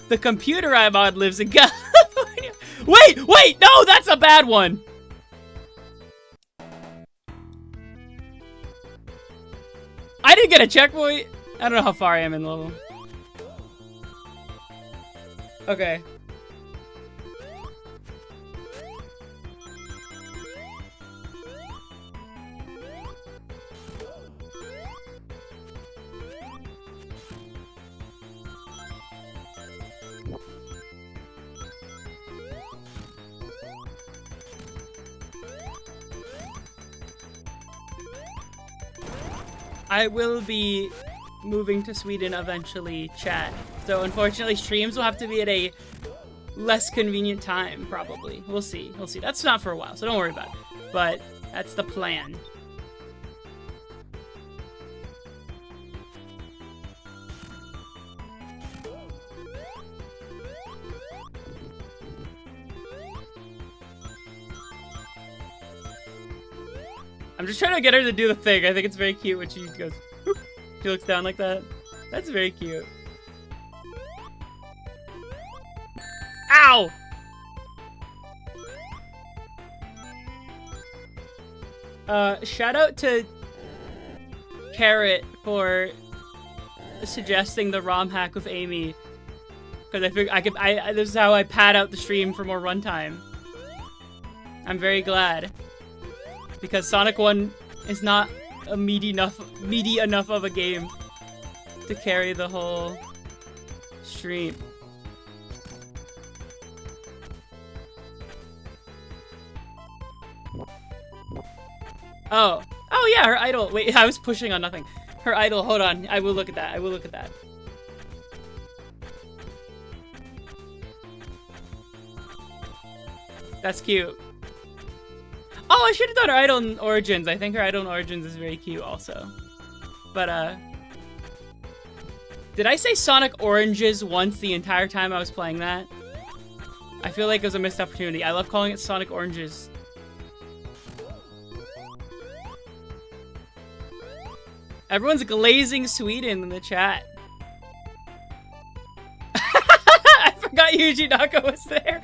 the computer I'm on lives in California. Wait! No, that's a bad one! I didn't get a checkpoint. I don't know how far I am in the level. Okay. I will be moving to Sweden eventually, chat. So unfortunately, streams will have to be at a less convenient time, probably. We'll see. We'll see. That's not for a while, so don't worry about it. But that's the plan. I'm just trying to get her to do the thing. I think it's very cute when she goes, whoop. She looks down like that. That's very cute. Ow! Shout out to Carrot for suggesting the ROM hack with Amy. Because I figured this is how I pad out the stream for more runtime. I'm very glad. Because Sonic 1 is not a meaty enough of a game to carry the whole stream. Oh yeah, her idol. Wait, I was pushing on nothing. Her idol. Hold on, I will look at that. I will look at that. That's cute. Oh, I should have done her idol in Origins. I think her idol in Origins is very cute also. But, did I say Sonic Oranges once the entire time I was playing that? I feel like it was a missed opportunity. I love calling it Sonic Oranges. Everyone's glazing Sweden in the chat. I forgot Yuji Naka was there.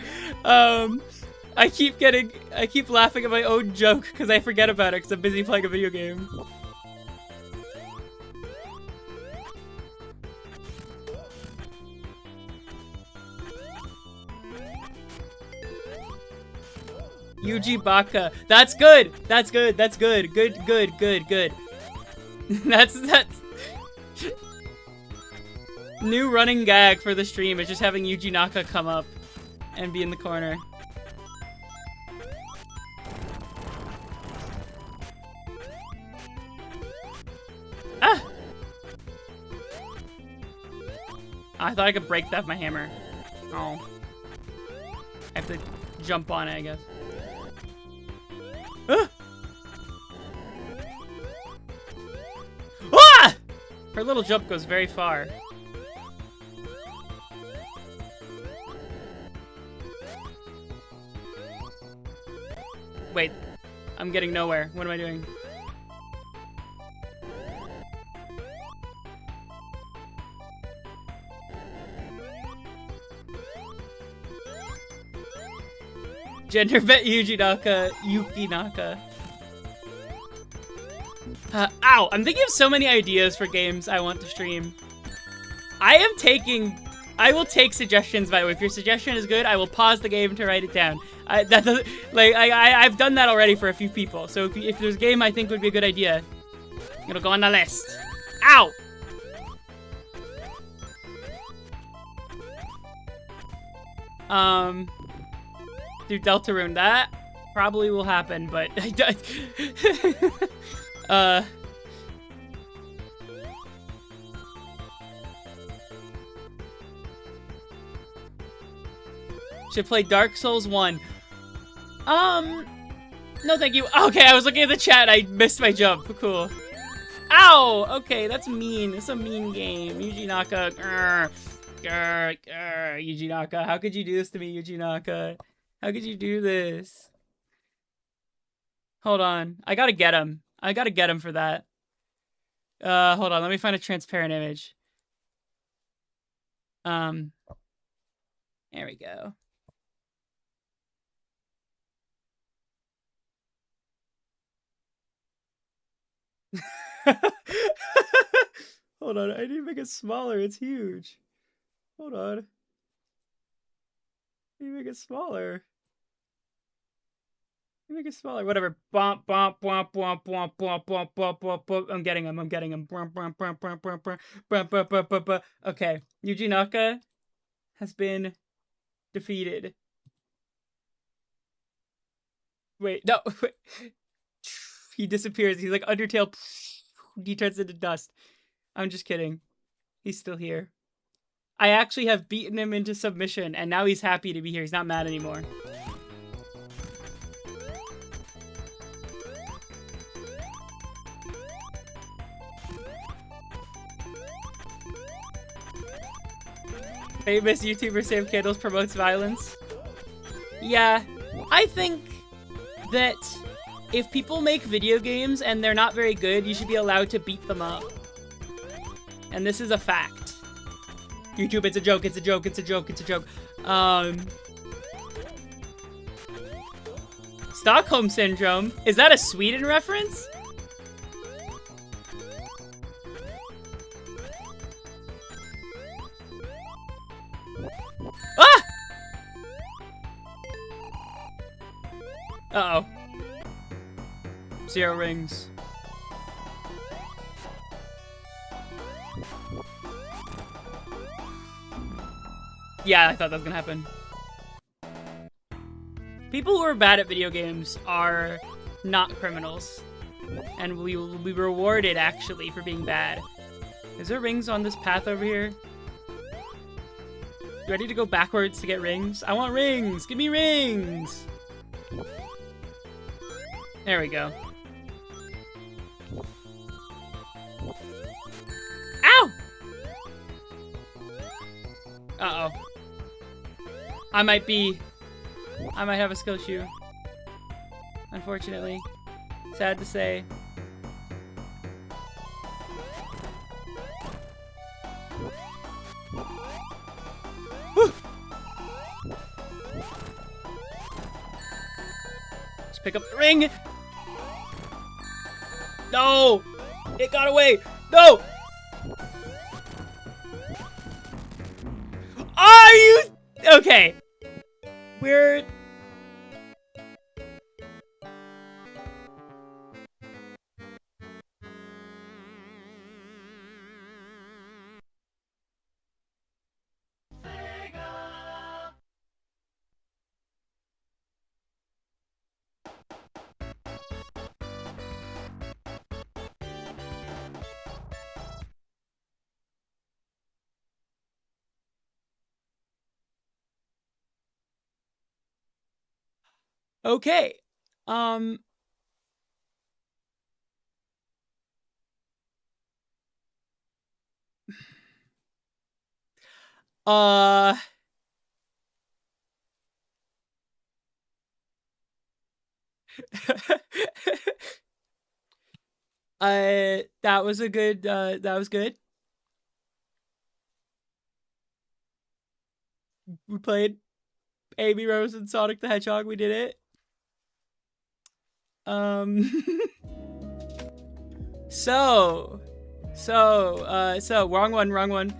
I keep laughing at my own joke because I forget about it because I'm busy playing a video game. Yuji Baka. That's good. That's good. That's good. Good. That's new running gag for the stream is just having Yuji Naka come up and be in the corner. Ah! I thought I could break that with my hammer. Oh. I have to jump on it, I guess. Ah! Her little jump goes very far. Wait, I'm getting nowhere. What am I doing? Gender bet Yuji Naka, Yuki Naka. Ow! I'm thinking of so many ideas for games I want to stream. I will take suggestions, by the way. If your suggestion is good, I will pause the game to write it down. I've done that already for a few people. So if there's a game I think would be a good idea, it'll go on the list. Ow! Do Deltarune. That probably will happen, but should play Dark Souls 1. No thank you. Okay, I was looking at the chat, I missed my jump. Cool. Ow! Okay, that's mean. It's a mean game. Yuji Naka. Yuji Naka. How could you do this to me, Yuji Naka? How could you do this? Hold on. I gotta get him. I gotta get him for that. Hold on. Let me find a transparent image. There we go. Hold on. I need to make it smaller. It's huge. Hold on. I need to make it smaller. Make it smaller. Whatever. Bump, bump, bump, bump, bump, bump, bump, bump, bump, bump. I'm getting him. I'm getting him. Bump, bump, bump, bump, bump, bump, bump, bump, bump, bump, bump. Okay. Yuji Naka has been defeated. Wait, no. Wait. He disappears. He's like Undertale. He turns into dust. I'm just kidding. He's still here. I actually have beaten him into submission, and now he's happy to be here. He's not mad anymore. Famous YouTuber Sam Candles promotes violence. Yeah, I think that if people make video games and they're not very good, you should be allowed to beat them up. And this is a fact. YouTube, it's a joke, it's a joke, it's a joke, it's a joke. Stockholm Syndrome? Is that a Sweden reference? Ah! Uh-oh. 0 rings. Yeah, I thought that was gonna happen. People who are bad at video games are not criminals. And we will be rewarded, actually, for being bad. Is there rings on this path over here? Do I need to go backwards to get rings? I want rings! Give me rings! There we go. Ow! Uh-oh. I might have a skill issue. Unfortunately. Sad to say. Whew. Just pick up the ring! No! It got away! No! Are you... Okay. We're... Okay. Uh... that was a good, that was good. We played Amy Rose and Sonic the Hedgehog. We did it. So wrong one.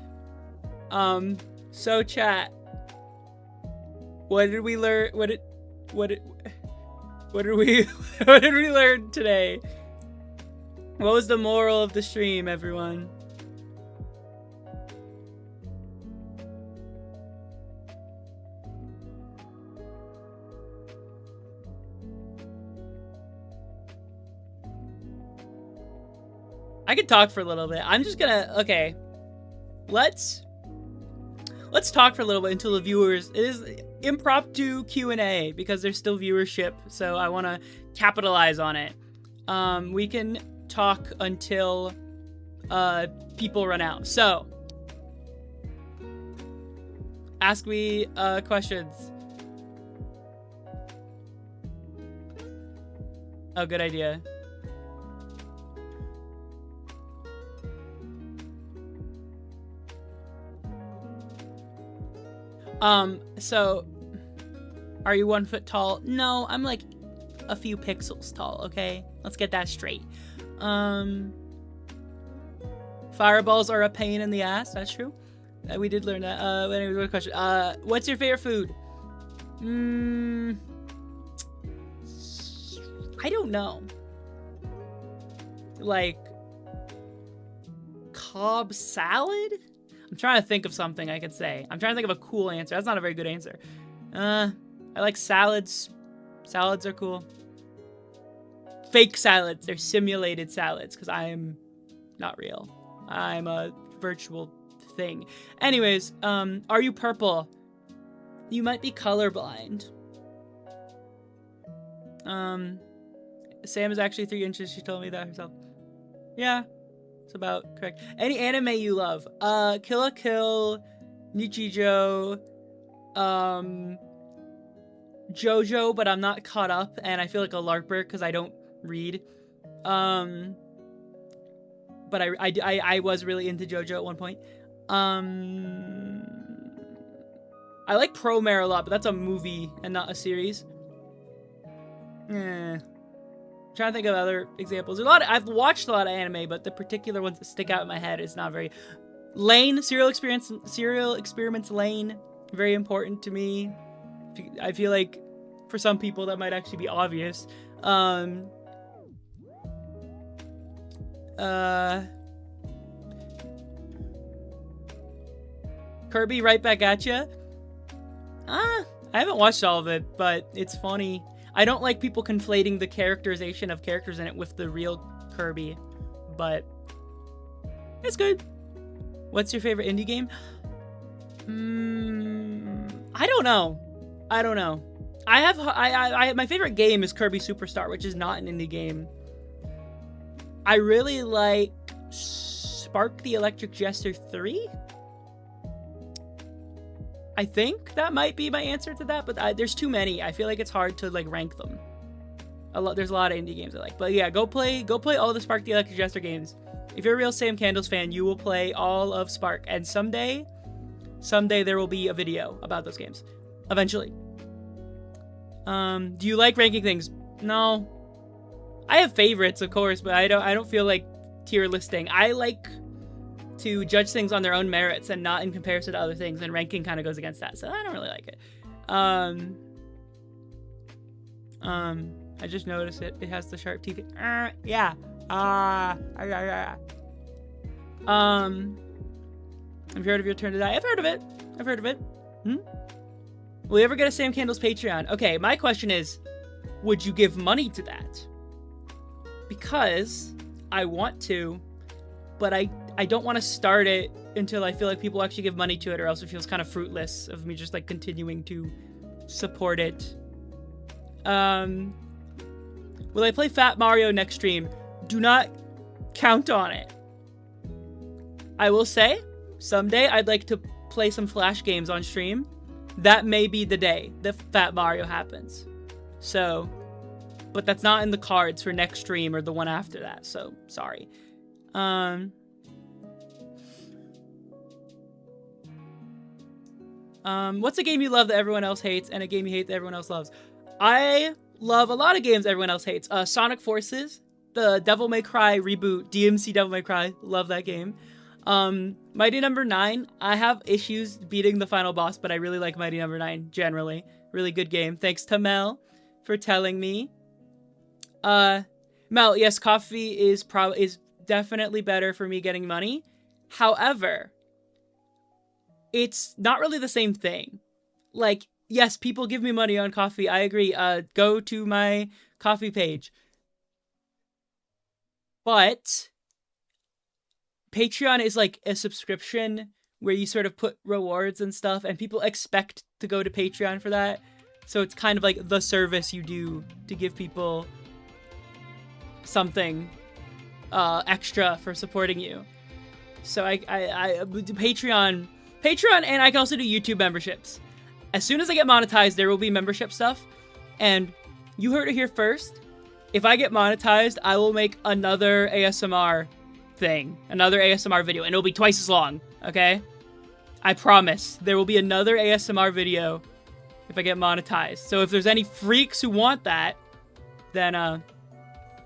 So chat. What did we learn? What did we what did we learn today? What was the moral of the stream, everyone? I could talk for a little bit. I'm just gonna, okay. Let's talk for a little bit until the viewers, it is impromptu Q&A because there's still viewership, so I want to capitalize on it. We can talk until people run out. So, ask me questions. Oh, good idea. So, are you 1 foot tall? No, I'm like a few pixels tall, okay? Let's get that straight. Fireballs are a pain in the ass, that's true. We did learn that. Anyway, what question? What's your favorite food? I don't know. Like, Cobb salad? I'm trying to think of something I could say. I'm trying to think of a cool answer. That's not a very good answer. I like salads. Salads are cool. Fake salads. They're simulated salads because I am not real. I'm a virtual thing. Anyways, are you purple? You might be colorblind. Sam is actually 3 inches. She told me that herself. Yeah. It's about correct. Any anime you love? Kill la Kill, Nichijou, JoJo, but I'm not caught up, and I feel like a LARPer because I don't read. But I was really into JoJo at one point. I like Promare a lot, but that's a movie and not a series. I'm trying to think of other examples. There's a lot. I've watched a lot of anime, but the particular ones that stick out in my head is not very. Lane, Serial Experiments Lane, very important to me. I feel like for some people that might actually be obvious. Kirby, right back at ya. I haven't watched all of it, but it's funny. I don't like people conflating the characterization of characters in it with the real Kirby, but it's good. What's your favorite indie game? I don't know. My favorite game is Kirby Superstar, which is not an indie game. I really like Spark the Electric Jester 3. I think that might be my answer to that, but there's too many. I feel like it's hard to like rank them. There's a lot of indie games I like, but yeah, go play all the Spark the Electric Jester games. If you're a real Sam Candles fan, you will play all of Spark, and someday there will be a video about those games. Eventually. Do you like ranking things? No. I have favorites, of course, but I don't feel like tier listing. I like to judge things on their own merits and not in comparison to other things, and ranking kind of goes against that, so I don't really like it. I just noticed it has the sharp teeth. Yeah. Have you heard of Your Turn to Die? I've heard of it. Will you ever get a Sam Candles Patreon? Okay, my question is, would you give money to that? Because I want to, but I don't want to start it until I feel like people actually give money to it, or else it feels kind of fruitless of me just like continuing to support it. Will I play Fat Mario next stream? Do not count on it. I will say, someday I'd like to play some Flash games on stream, that may be the day that Fat Mario happens. So, but that's not in the cards for next stream or the one after that, so sorry. What's a game you love that everyone else hates and a game you hate that everyone else loves? I love a lot of games everyone else hates. Sonic Forces, the Devil May Cry reboot, DMC Devil May Cry, love that game. Mighty Number 9, I have issues beating the final boss, but I really like Mighty Number 9 generally. Really good game. Thanks to Mel for telling me. Mel, yes, coffee is definitely better for me getting money. However, it's not really the same thing. Like, yes, people give me money on coffee. I agree. Go to my coffee page. But Patreon is like a subscription where you sort of put rewards and stuff, and people expect to go to Patreon for that. So it's kind of like the service you do to give people something extra for supporting you. So I Patreon, and I can also do YouTube memberships. As soon as I get monetized, there will be membership stuff. And you heard it here first. If I get monetized, I will make another ASMR thing, another ASMR video, and it'll be twice as long, okay? I promise. There will be another ASMR video if I get monetized. So if there's any freaks who want that, then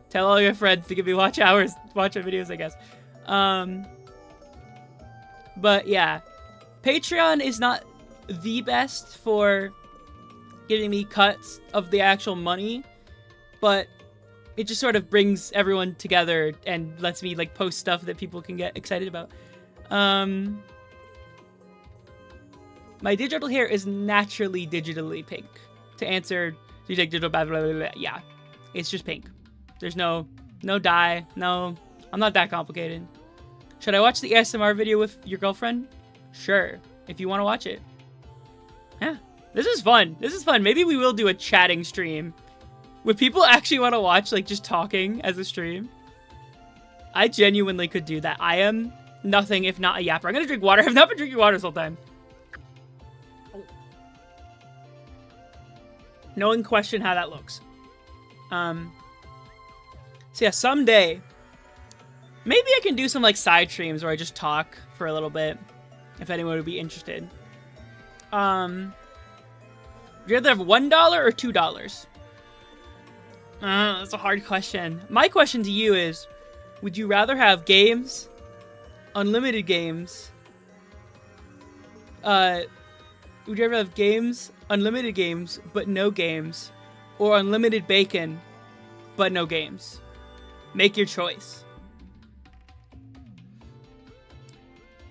tell all your friends to give me watch my videos, I guess. But yeah, Patreon is not the best for giving me cuts of the actual money, but it just sort of brings everyone together and lets me like post stuff that people can get excited about. My digital hair is naturally digitally pink. To answer, do you take digital blah, blah, blah, blah. Yeah, it's just pink. There's no dye. No, I'm not that complicated. Should I watch the ASMR video with your girlfriend? Sure, if you want to watch it. Yeah, this is fun. This is fun. Maybe we will do a chatting stream. Would people actually want to watch, like, just talking as a stream? I genuinely could do that. I am nothing if not a yapper. I'm gonna drink water. I've not been drinking water this whole time. No one question how that looks. So yeah, someday, maybe I can do some, like, side streams where I just talk for a little bit, if anyone would be interested. Would you rather have $1 or $2? That's a hard question. My question to you is, would you rather have games, unlimited games, would you rather have games, unlimited games, but no games, or unlimited bacon, but no games? Make your choice.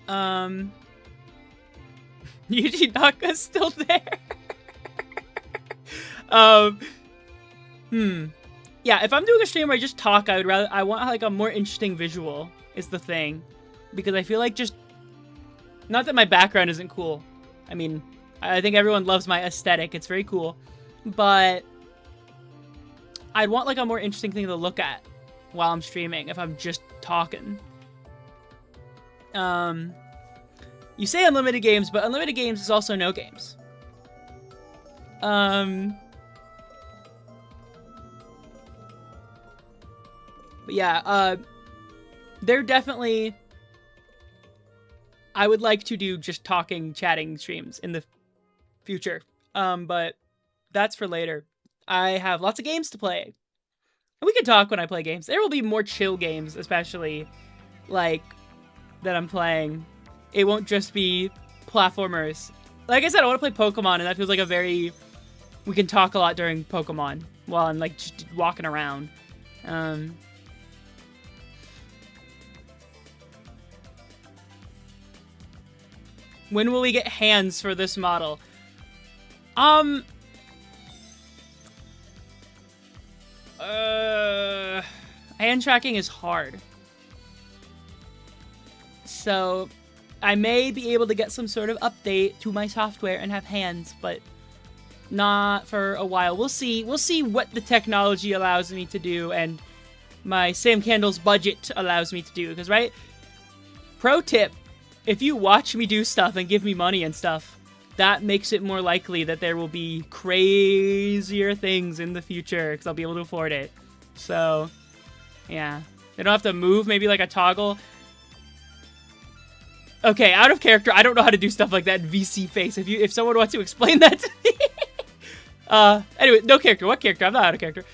Yuji Naka's still there. Yeah, if I'm doing a stream where I just talk, I want like a more interesting visual is the thing. Because I feel like just, not that my background isn't cool. I mean, I think everyone loves my aesthetic. It's very cool. But I'd want like a more interesting thing to look at while I'm streaming if I'm just talking. You say unlimited games, but unlimited games is also no games. But yeah, they're definitely, I would like to do just talking, chatting streams in the future. But that's for later. I have lots of games to play. And we can talk when I play games. There will be more chill games, especially, like, that I'm playing. It won't just be platformers. Like I said, I want to play Pokemon, and that feels like a very, we can talk a lot during Pokemon while I'm, like, just walking around. When will we get hands for this model? Hand tracking is hard. So, I may be able to get some sort of update to my software and have hands, but not for a while. We'll see. We'll see what the technology allows me to do and my Sam Candle's budget allows me to do. Because, right? Pro tip. if you watch me do stuff and give me money and stuff, that makes it more likely that there will be crazier things in the future because I'll be able to afford it. So, yeah. They don't have to move, maybe like a toggle. Okay, out of character, I don't know how to do stuff like that in VC face. If someone wants to explain that to me. Anyway, no character. What character? I'm not out of character.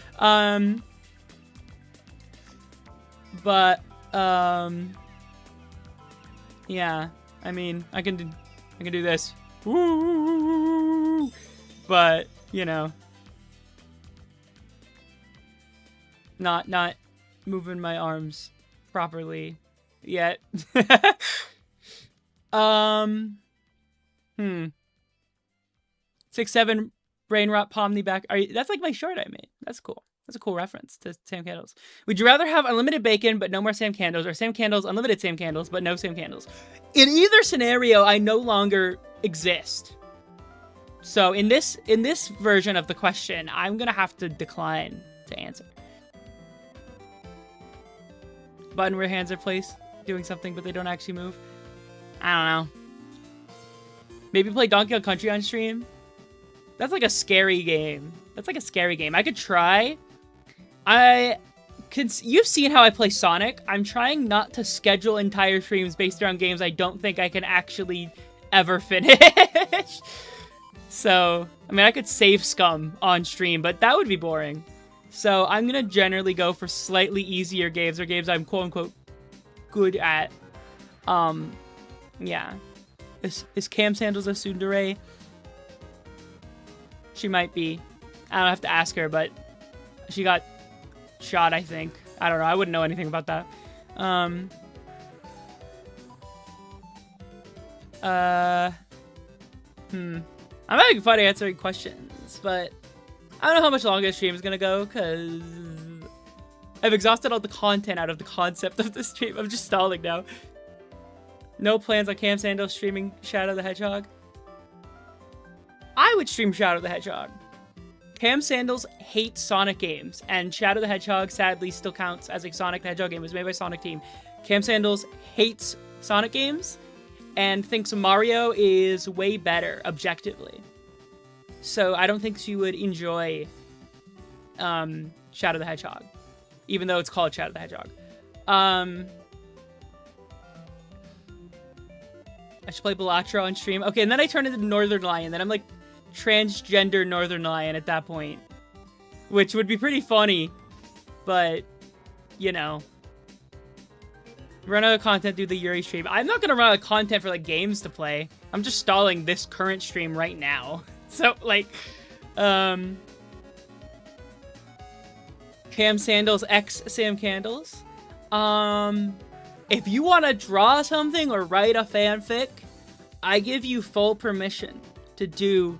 Yeah. I mean, I can do this. Woo! But, you know, not moving my arms properly yet. 6'7" brain rot palm knee back. That's like my short I made. That's cool. That's a cool reference to Sam Candles. Would you rather have unlimited bacon but no more Sam Candles, or Sam Candles, unlimited Sam Candles but no Sam Candles? In either scenario, I no longer exist. So in this version of the question, I'm gonna have to decline to answer. Button where hands are placed, doing something but they don't actually move. I don't know. Maybe play Donkey Kong Country on stream. That's like a scary game. That's like a scary game. I could try. You've seen how I play Sonic. I'm trying not to schedule entire streams based around games I don't think I can actually ever finish. So, I mean, I could save Scum on stream, but that would be boring. So I'm gonna generally go for slightly easier games, or games I'm quote-unquote good at. Yeah. Is Cam Sandals a tsundere? She might be. I don't have to ask her, but she got shot, I think. I don't know. I wouldn't know anything about that. I'm having fun answering questions, but I don't know how much longer this stream is gonna go, because I've exhausted all the content out of the concept of this stream. I'm just stalling now. No plans on Cam Sandals streaming Shadow the Hedgehog. I would stream Shadow the Hedgehog. Cam Sandals hates Sonic games, and Shadow the Hedgehog sadly still counts as a Sonic the Hedgehog game. It was made by Sonic Team. Cam Sandals hates Sonic games and thinks Mario is way better, objectively. So I don't think she would enjoy Shadow the Hedgehog, even though it's called Shadow the Hedgehog. I should play Bellatra on stream. Okay, and then I turn into Northern Lion. Then I'm like transgender Northern Lion at that point, which would be pretty funny, but you know, run out of content, do the Yuri stream. I'm not gonna run out of content for like games to play. I'm just stalling this current stream right now. So like, Cam Sandals X Sam Candles. If you want to draw something or write a fanfic, I give you full permission to do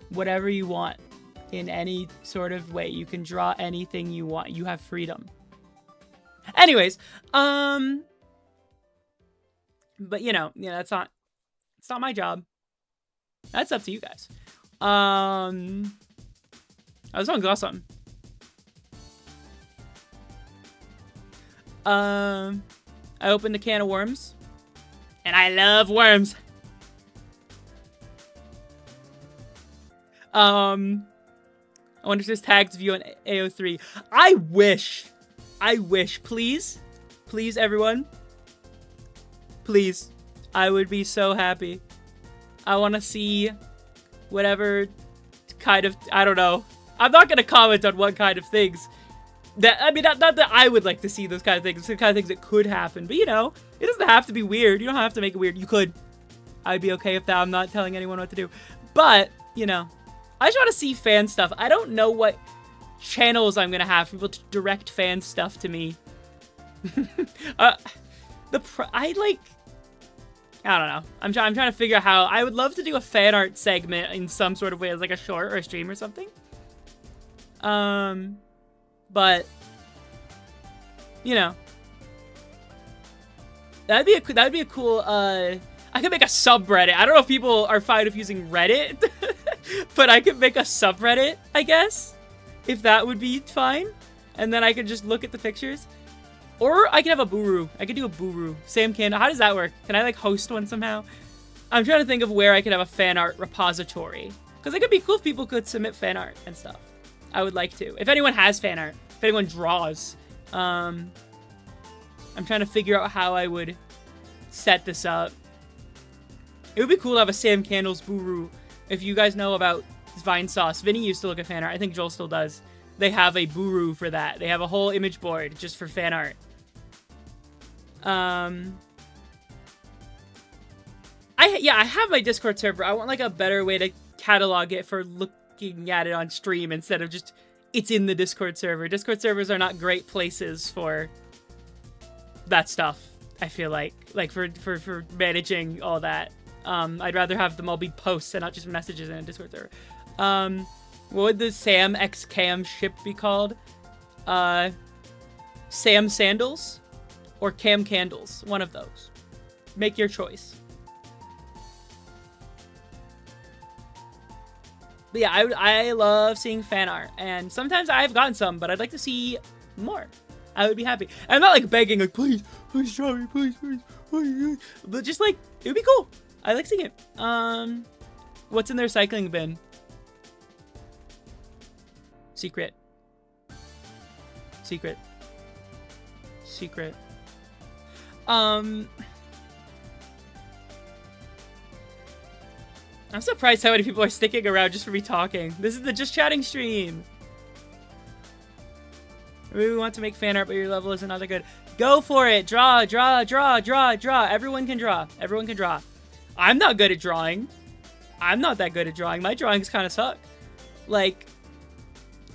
whatever you want in any sort of way. You can draw anything you want. You have freedom. Anyways, but you know, it's not my job. That's up to you guys. This song's awesome. I opened a can of worms, and I love worms. I wonder if this tags view on AO3. I wish, please, everyone, please, I would be so happy. I want to see whatever kind of, I don't know. I'm not going to comment on what kind of things. I mean, not that I would like to see those kind of things. It's the kind of things that could happen. But, you know, it doesn't have to be weird. You don't have to make it weird. You could. I'd be okay with that. I'm not telling anyone what to do. But, you know, I just want to see fan stuff. I don't know what channels I'm going to have for people to direct fan stuff to me. I don't know. I'm trying to figure out how. I would love to do a fan art segment in some sort of way, as like a short or a stream or something. But you know, that'd be a cool. I could make a subreddit. I don't know if people are fine with using Reddit, but I could make a subreddit, I guess, if that would be fine. And then I could just look at the pictures. Or I could have a Buru. I could do a Buru. Sam Candle. How does that work? Can I like host one somehow? I'm trying to think of where I could have a fan art repository. Because it could be cool if people could submit fan art and stuff. I would like to. If anyone has fan art. If anyone draws. I'm trying to figure out how I would set this up. It would be cool to have a Sam Candles Buru. If you guys know about Vinesauce. Vinny used to look at fan art. I think Joel still does. They have a Buru for that. They have a whole image board just for fan art. I have my Discord server. I want like a better way to catalog it for looking at it on stream instead of just it's in the Discord server. Discord servers are not great places for that stuff. I feel like for managing all that. I'd rather have them all be posts and not just messages in a Discord server. What would the Sam X Cam ship be called? Sam Sandals or Cam Candles? One of those. Make your choice. But yeah, I love seeing fan art, and sometimes I've gotten some, but I'd like to see more. I would be happy. I'm not like begging, like please draw me, please, but just like it would be cool. I like seeing it. What's in their recycling bin? Secret. I'm surprised how many people are sticking around just for me talking. This is the Just Chatting stream. Maybe we want to make fan art, but your level isn't all that good. Go for it. Draw. Everyone can draw. I'm not good at drawing. I'm not that good at drawing. My drawings kind of suck. Like,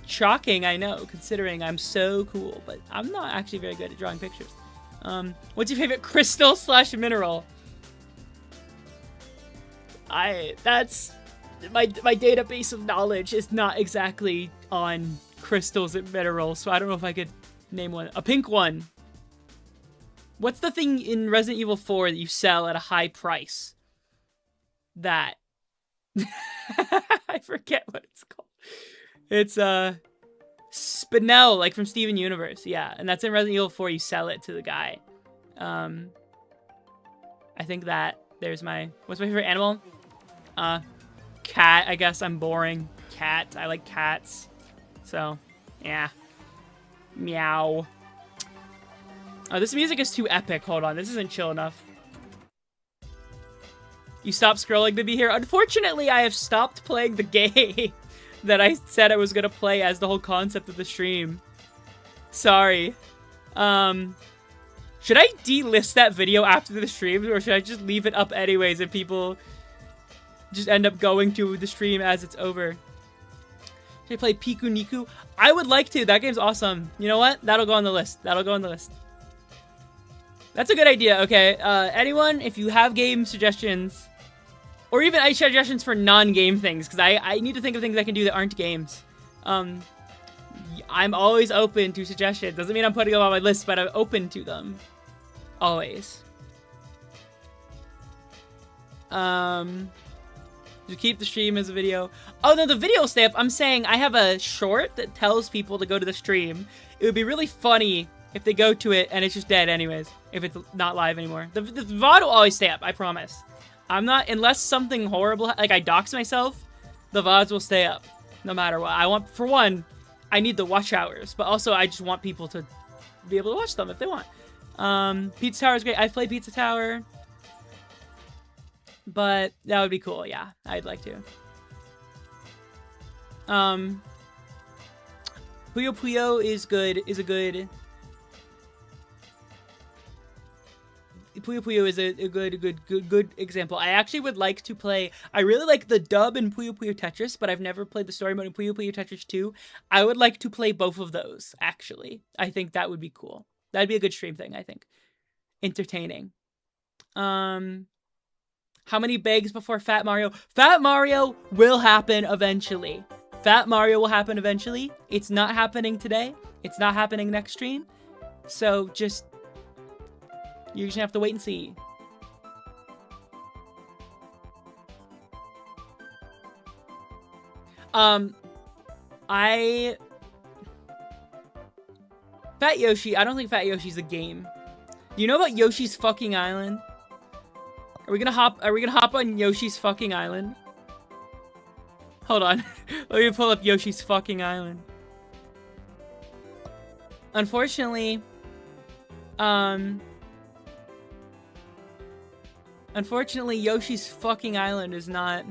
shocking, I know, considering I'm so cool, but I'm not actually very good at drawing pictures. What's your favorite crystal / mineral? That's my database of knowledge is not exactly on crystals and minerals, so I don't know if I could name one. A pink one. What's the thing in Resident Evil 4 that you sell at a high price? That. I forget what it's called. It's Spinel, like from Steven Universe, yeah, and that's in Resident Evil 4. You sell it to the guy. I think that there's my what's my favorite animal? Cat. I guess I'm boring. Cat. I like cats. So, yeah. Meow. Oh, this music is too epic. Hold on, this isn't chill enough. You stopped scrolling to be here. Unfortunately, I have stopped playing the game that I said I was gonna play as the whole concept of the stream. Sorry. Should I delist that video after the stream, or should I just leave it up anyways and people just end up going to the stream as it's over? Should I play Piku Niku? I would like to. That game's awesome. You know what? That'll go on the list. That's a good idea. Okay, anyone, if you have game suggestions, or even suggestions for non-game things, because I need to think of things I can do that aren't games. I'm always open to suggestions. Doesn't mean I'm putting them on my list, but I'm open to them. Always. To keep the stream as a video. Oh, no, the video stay up. I'm saying I have a short that tells people to go to the stream. It would be really funny if they go to it and it's just dead anyways. If it's not live anymore. The VOD will always stay up, I promise. I'm not, unless something horrible, like I dox myself, the VODs will stay up. No matter what. I want, for one, I need the watch hours. But also, I just want people to be able to watch them if they want. Pizza Tower is great. I've played Pizza Tower. But that would be cool, yeah. I'd like to. Puyo Puyo is good, Puyo Puyo is a good example. I actually would like to play, I really like the dub in Puyo Puyo Tetris, but I've never played the story mode in Puyo Puyo Tetris 2. I would like to play both of those, actually. I think that would be cool. That'd be a good stream thing, I think. Entertaining. How many begs before Fat Mario? Fat Mario will happen eventually. Fat Mario will happen eventually. It's not happening today. It's not happening next stream. So just, you're just gonna have to wait and see. Fat Yoshi. I don't think Fat Yoshi's a game. Do you know about Yoshi's fucking Island? Are we gonna hop on Yoshi's fucking Island? Hold on. Let me pull up Yoshi's fucking Island. Unfortunately, Yoshi's fucking Island is not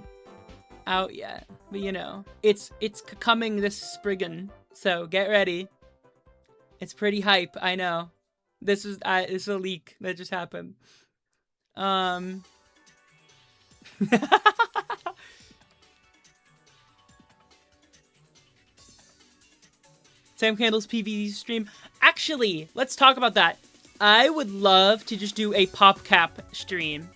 out yet. But you know, it's coming this spriggin', so get ready. It's pretty hype, I know. This is a leak that just happened. Sam Candle's PvE stream. Actually, let's talk about that. I would love to just do a PopCap stream,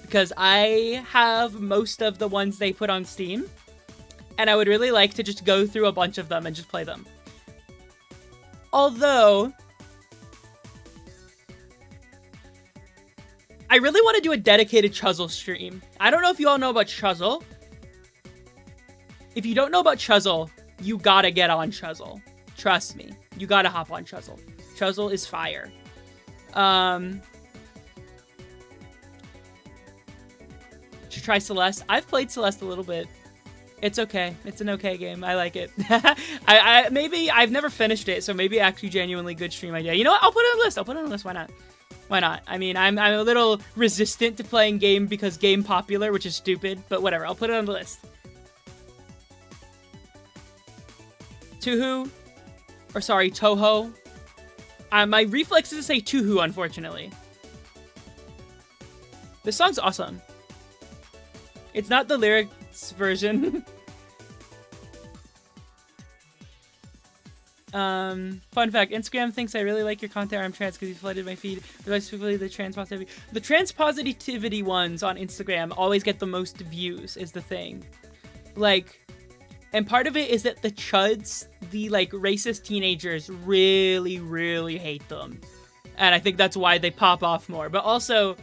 because I have most of the ones they put on Steam, and I would really like to just go through a bunch of them and just play them. Although, I really want to do a dedicated Chuzzle stream. I don't know if you all know about Chuzzle. If you don't know about Chuzzle, you gotta get on Chuzzle. Trust me. You gotta hop on Chuzzle. Chuzzle is fire. Should try Celeste. I've played Celeste a little bit. It's okay. It's an okay game. I like it. Maybe I've never finished it, so maybe actually genuinely good stream idea. You know what? I'll put it on the list. I'll put it on the list. Why not? Why not? I mean, I'm a little resistant to playing game because game popular, which is stupid, but whatever. I'll put it on the list. Toho. Or sorry, Toho. My reflex is to say Tuhu, unfortunately. This song's awesome. It's not the lyrics version. Fun fact, Instagram thinks I really like your content. I'm trans because you flooded my feed. Specifically the trans positivity. The trans positivity ones on Instagram always get the most views, is the thing. Like, and part of it is that the chuds, the like racist teenagers, really, really hate them. And I think that's why they pop off more. But also,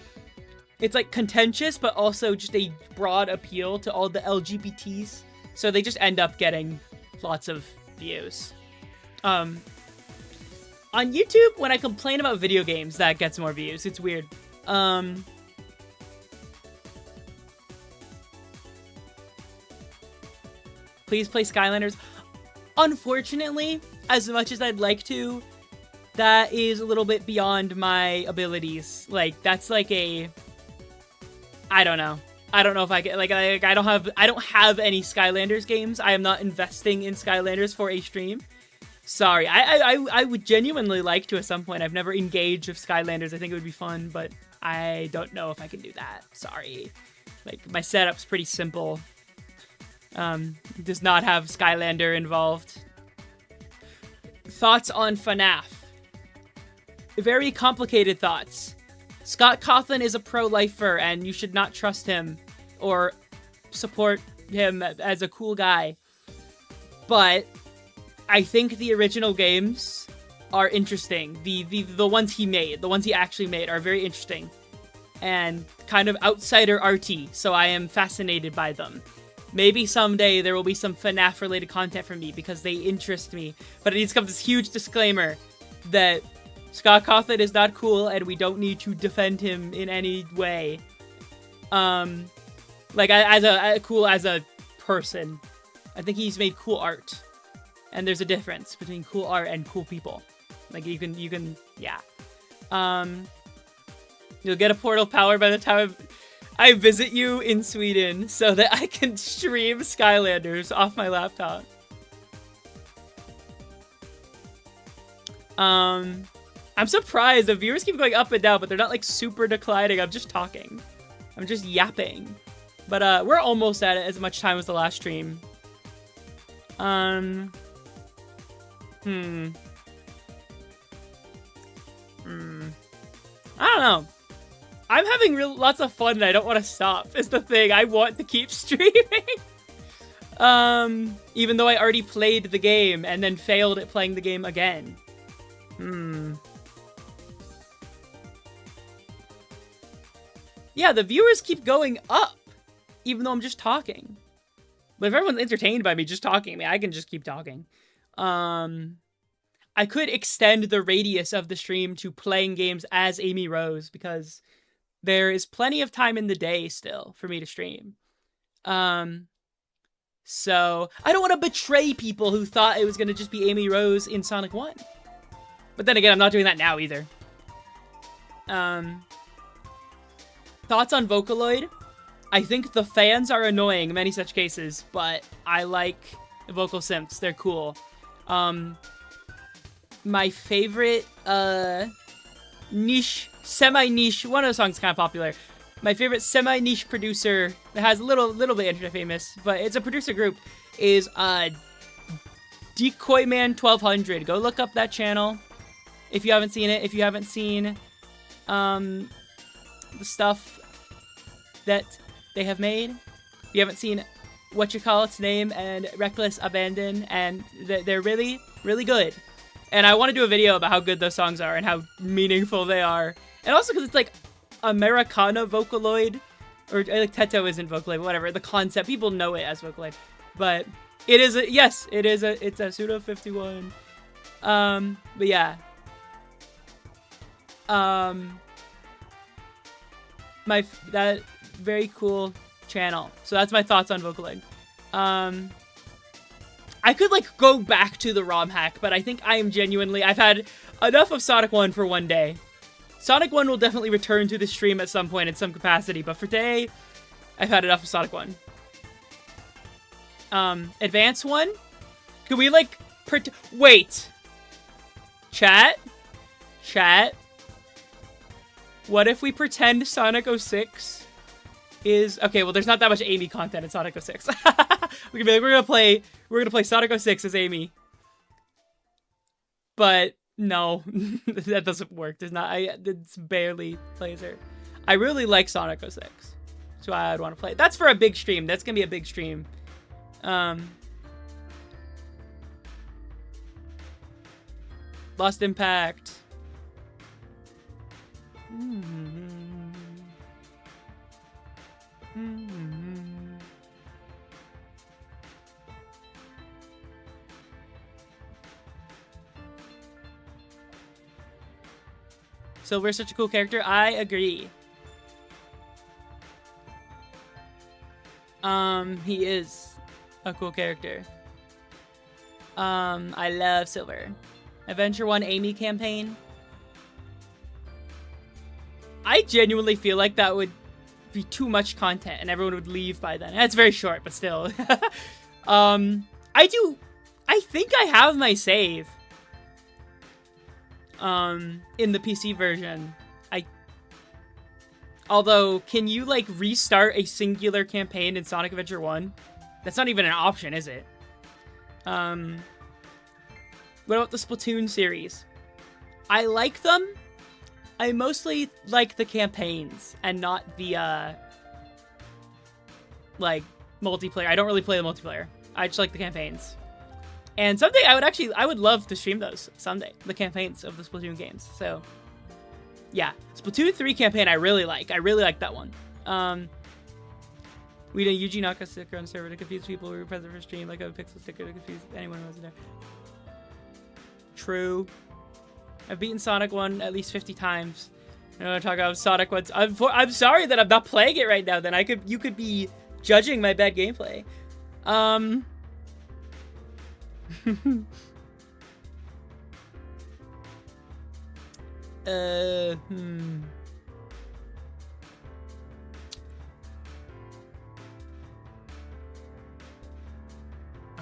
it's like contentious, but also just a broad appeal to all the LGBTs. So they just end up getting lots of views. On YouTube, when I complain about video games, that gets more views. It's weird. Please play Skylanders. Unfortunately, as much as I'd like to, that is a little bit beyond my abilities. Like, that's like a... I don't know. I don't know if I can... Like, I don't have any Skylanders games. I am not investing in Skylanders for a stream. Sorry. I would genuinely like to at some point. I've never engaged with Skylanders. I think it would be fun, but I don't know if I can do that. Sorry. Like, my setup's pretty simple. Does not have Skylander involved. Thoughts on FNAF? Very complicated thoughts. Scott Cawthon is a pro-lifer, and you should not trust him or support him as a cool guy. But I think the original games are interesting. The ones he made, the ones he actually made, are very interesting and kind of outsider arty, so I am fascinated by them. Maybe someday there will be some FNAF-related content from me because they interest me. But it needs to come this huge disclaimer that Scott Cawthon is not cool and we don't need to defend him in any way. Like, cool as a person. I think he's made cool art. And there's a difference between cool art and cool people. Like, you can, yeah. You'll get a portal power by the time I visit you in Sweden so that I can stream Skylanders off my laptop. I'm surprised. The viewers keep going up and down, but they're not like super declining. I'm just talking. I'm just yapping. But we're almost at it as much time as the last stream. I don't know. I'm having lots of fun and I don't want to stop, is the thing. I want to keep streaming. Even though I already played the game and then failed at playing the game again. Yeah, the viewers keep going up, even though I'm just talking. But if everyone's entertained by me just talking, I can just keep talking. I could extend the radius of the stream to playing games as Amy Rose, because there is plenty of time in the day still for me to stream. So I don't want to betray people who thought it was going to just be Amy Rose in Sonic 1. But then again, I'm not doing that now either. Thoughts on Vocaloid? I think the fans are annoying in many such cases, but I like vocal synths. They're cool. My favorite niche, semi-niche, one of the songs is kind of popular. My favorite semi-niche producer that has a little bit internet famous, but it's a producer group, is Decoy Man 1200. Go look up that channel if you haven't seen it. If you haven't seen the stuff that they have made, if you haven't seen Whatchacallit's Name and Reckless Abandon, and they're really, really good. And I want to do a video about how good those songs are and how meaningful they are. And also because it's like Americana Vocaloid, or like Teto isn't Vocaloid, but whatever. The concept, people know it as Vocaloid, but it is a, yes, it's a Suda 51. But yeah. That very cool channel. So that's my thoughts on Vocaloid. I could like go back to the ROM hack, but I think I am genuinely, I've had enough of Sonic 1 for one day. Sonic 1 will definitely return to the stream at some point in some capacity, but for today, I've had enough of Sonic 1. Advance 1? Could we like, wait. Chat? What if we pretend Sonic 06 is, okay, well there's not that much Amy content in Sonic 06. We can be like, we're gonna play Sonic 06 as Amy. But no, that doesn't work. There's not, it's barely plays her. I really like Sonic 06. That's why I'd want to play. That's for a big stream. That's gonna be a big stream. Lost Impact. Silver's such a cool character. I agree. He is a cool character. I love Silver. Adventure 1 Amy campaign. I genuinely feel like that would be too much content and everyone would leave by then. It's very short, but still. I think I have my save. In the PC version. Although, can you like restart a singular campaign in Sonic Adventure 1? That's not even an option, is it? What about the Splatoon series? I like them. I mostly like the campaigns and not the, like, multiplayer. I don't really play the multiplayer. I just like the campaigns. And someday I would love to stream those someday, the campaigns of the Splatoon games. So, yeah. Splatoon 3 campaign I really like. I really like that one. We did Yuji Naka sticker on the server to confuse people who were present for stream, like a pixel sticker to confuse anyone who wasn't there. True. I've beaten Sonic 1 at least 50 times. I don't want to talk about Sonic 1. I'm sorry that I'm not playing it right now, then. You could be judging my bad gameplay. I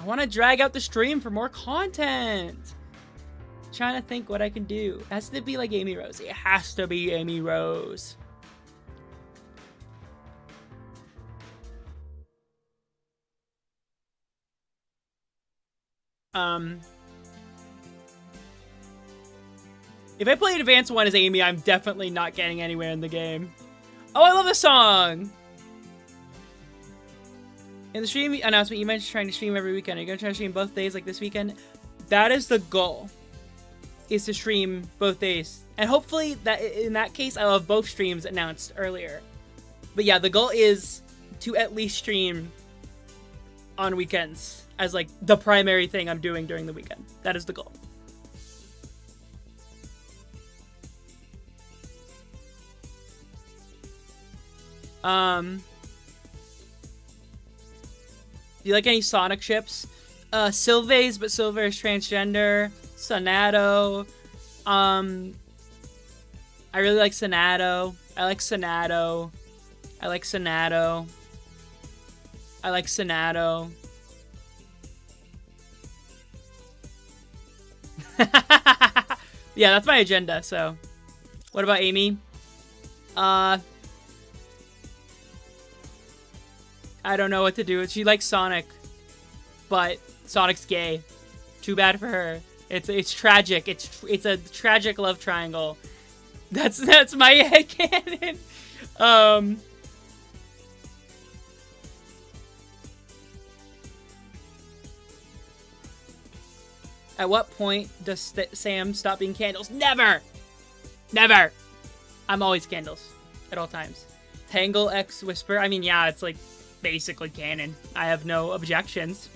want to drag out the stream for more content. Trying to think what I can do. It has to be like Amy Rose. It has to be Amy Rose. If I play Advance 1 as Amy, I'm definitely not getting anywhere in the game. Oh, I love this song! In the stream announcement, you mentioned trying to stream every weekend. Are you going to try to stream both days like this weekend? That is the goal. Is to stream both days. And hopefully, that in that case, I'll have both streams announced earlier. But yeah, the goal is to at least stream on weekends as like the primary thing I'm doing during the weekend. That is the goal. Do you like any Sonic ships? Sylvace, but Silver is transgender. Sonato. I really like Sonato. I like Sonato. I like Sonato. I like Sonato. Yeah, that's my agenda, so. What about Amy? I don't know what to do. She likes Sonic, but Sonic's gay. Too bad for her. It's tragic. It's a tragic love triangle. That's my headcanon. At what point does Sam stop being Candles? Never! Never! I'm always Candles. At all times. Tangle X Whisper. I mean, yeah, it's like basically canon. I have no objections.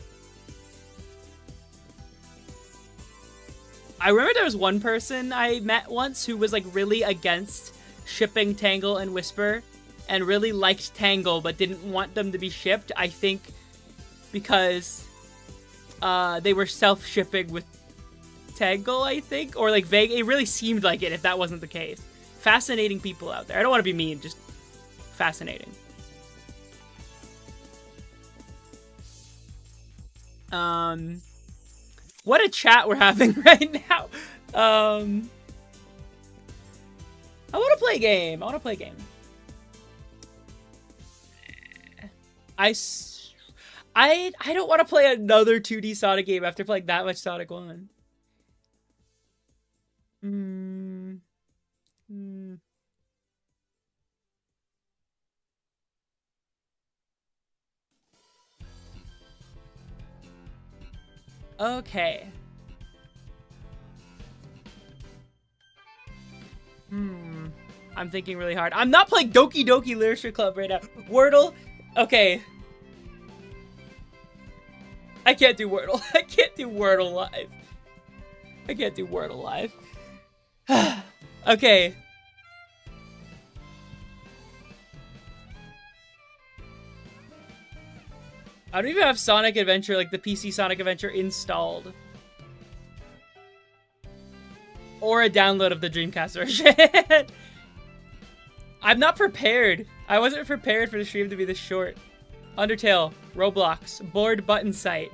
I remember there was one person I met once who was like really against shipping Tangle and Whisper and really liked Tangle but didn't want them to be shipped. I think because they were self-shipping with Tangle, I think, or like vague. It really seemed like it if that wasn't the case. Fascinating people out there. I don't want to be mean, just fascinating. What a chat we're having right now. I want to play a game. I don't want to play another 2D Sonic game after playing that much Sonic 1. Okay. I'm thinking really hard. I'm not playing Doki Doki Literature Club right now. Wordle? Okay. I can't do Wordle. I can't do Wordle live. Okay. I don't even have Sonic Adventure, like the PC Sonic Adventure, installed. Or a download of the Dreamcast version. I'm not prepared. I wasn't prepared for the stream to be this short. Undertale, Roblox, board button site.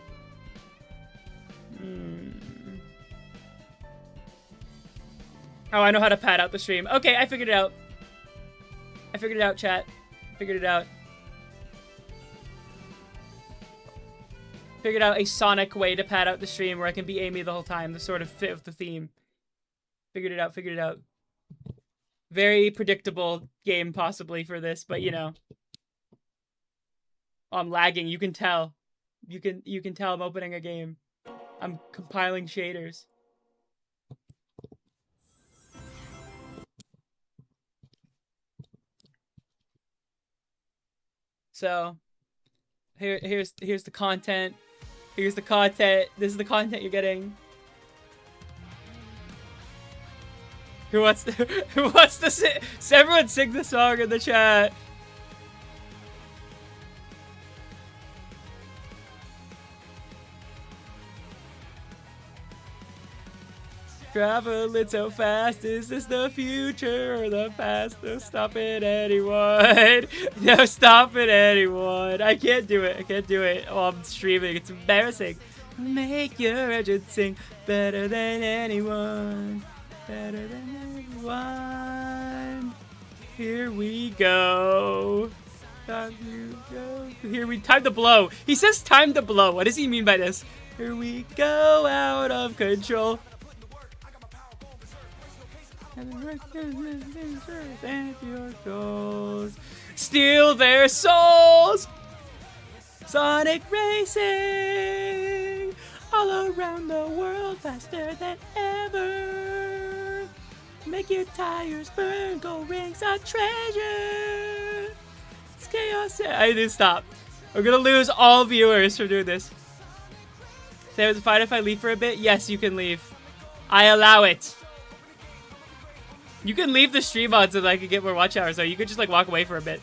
Oh, I know how to pad out the stream. Okay, I figured it out. Chat. Figured it out. Figured out a Sonic way to pad out the stream where I can be Amy the whole time to sort of fit with the theme. Figured it out. Very predictable game possibly for this, but you know. Oh, I'm lagging, you can tell. You can tell I'm opening a game. I'm compiling shaders. So here's the content. This is the content you're getting. Who wants to sing? Everyone sing the song in the chat. Traveling so fast, is this the future or the past? No stopping anyone. No stopping anyone. I can't do it. Oh, I'm streaming. It's embarrassing. Make your engine sing better than anyone. Here we go. Time to blow. He says time to blow. What does he mean by this? Here we go, out of control. Steal their souls. Sonic racing all around the world, faster than ever. Make your tires burn, gold rings are treasure. It's chaos. I need to stop. We're gonna lose all viewers for doing this. Say, is it fine if I leave for a bit? Yes, you can leave. I allow it. You can leave the stream on so that I can get more watch hours, so you could just like walk away for a bit.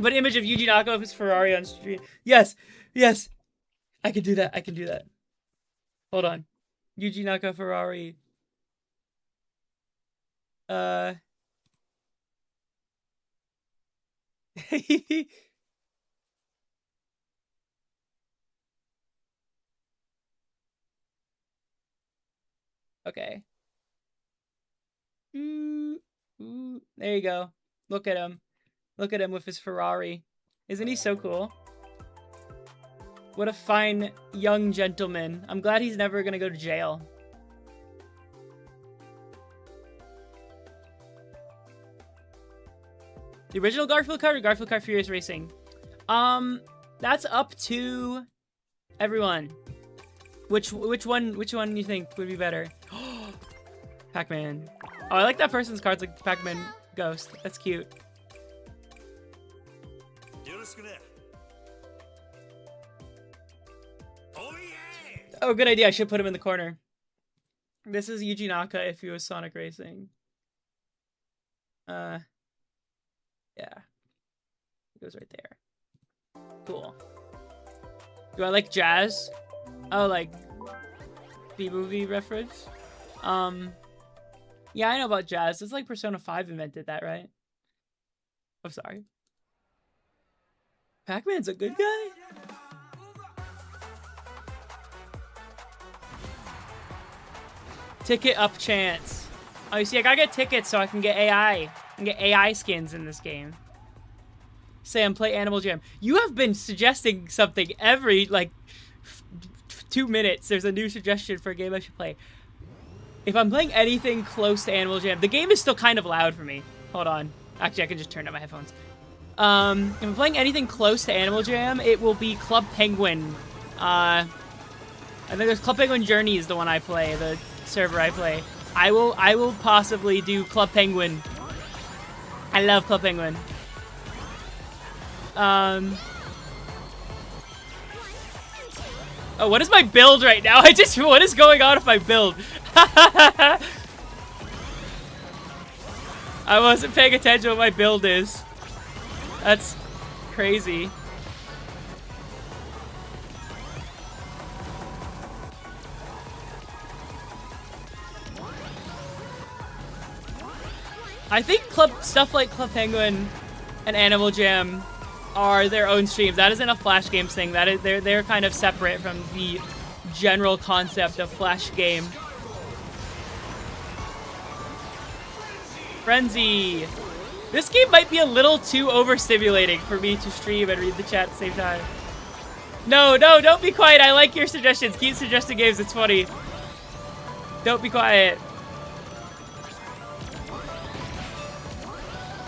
Put an image of Yuji Naka of his Ferrari on stream. Yes, yes. I can do that. I can do that. Hold on. Yuji Naka Ferrari. Okay. There you go. Look at him. Look at him with his Ferrari. Isn't he so cool? What a fine young gentleman. I'm glad he's never gonna go to jail. The original Garfield card or Garfield card Furious Racing? That's up to everyone. Which one do you think would be better? Pac-Man. Oh, I like that person's cards, like Pac-Man Ghost. That's cute. Oh, good idea. I should put him in the corner. This is Yuji Naka if he was Sonic Racing. Yeah. It goes right there. Cool. Do I like jazz? Oh, like B-movie reference? Yeah, I know about jazz. It's like Persona 5 invented that, right? I'm sorry. Pac-Man's a good guy? Ticket up chance. Oh, you see, I gotta get tickets so I can get AI. And get AI skins in this game. Sam, play Animal Jam. You have been suggesting something every, like, 2 minutes. There's a new suggestion for a game I should play. If I'm playing anything close to Animal Jam, the game is still kind of loud for me. Hold on. Actually, I can just turn down my headphones. If I'm playing anything close to Animal Jam, it will be Club Penguin. I think there's Club Penguin Journey is the one I play, the server I play. I will possibly do Club Penguin. I love Club Penguin. Oh, what is my build right now? What is going on with my build? I wasn't paying attention to what my build is. That's crazy. I think stuff like Club Penguin and Animal Jam are their own streams. That isn't a Flash Games thing. That is they're kind of separate from the general concept of Flash game. Frenzy. This game might be a little too overstimulating for me to stream and read the chat at the same time. No, don't be quiet. I like your suggestions. Keep suggesting games. It's funny. Don't be quiet.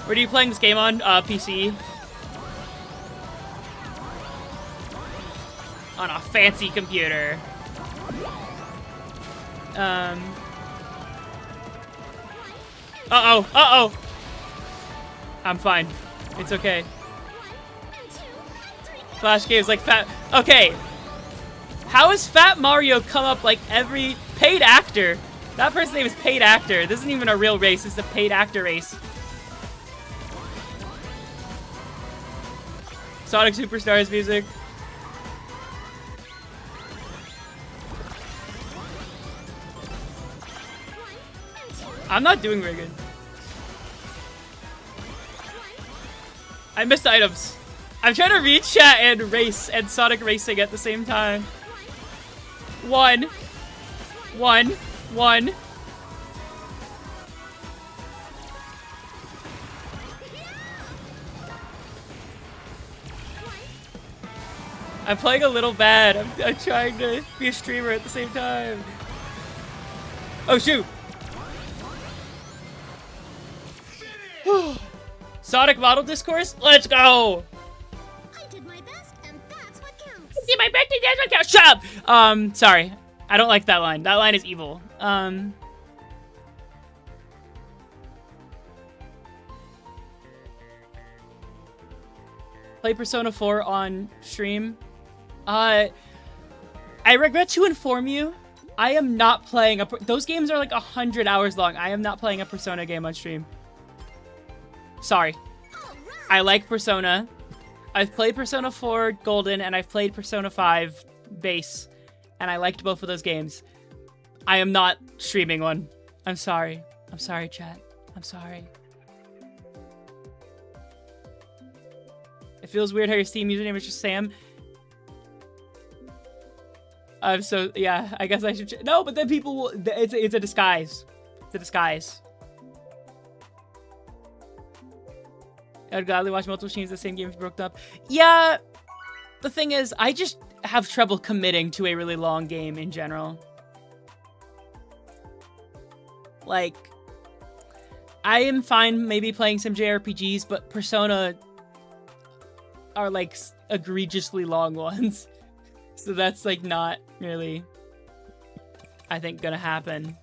Where are you playing this game on? PC. On a fancy computer. Uh-oh. I'm fine. It's okay. Flash games like Fat... Okay. How has Fat Mario come up like every... Paid actor. That person's name is Paid Actor. This isn't even a real race. It's a paid actor race. Sonic Superstars music. I'm not doing very good. I missed items. I'm trying to read chat and race and Sonic Racing at the same time. One. I'm playing a little bad. I'm trying to be a streamer at the same time. Oh, shoot. Sonic Model Discourse? Let's go! I did my best, and that's what counts. I did my best, and that's what counts. Shut up! Sorry. I don't like that line. That line is evil. Play Persona 4 on stream. I regret to inform you, I am not playing those games are like 100 hours long. I am not playing a Persona game on stream. Sorry. I like Persona. I've played Persona 4 Golden and I've played Persona 5 Base, and I liked both of those games. I am not streaming one. I'm sorry. I'm sorry, chat. I'm sorry. It feels weird how your Steam username is just Sam. Yeah, I guess I should. No, but then people will. It's a disguise. It's a disguise. I'd gladly watch multiple streams of the same game if it broke up. Yeah, the thing is, I just have trouble committing to a really long game in general. Like, I am fine maybe playing some JRPGs, but Persona are like egregiously long ones. So that's like not really, I think, gonna happen.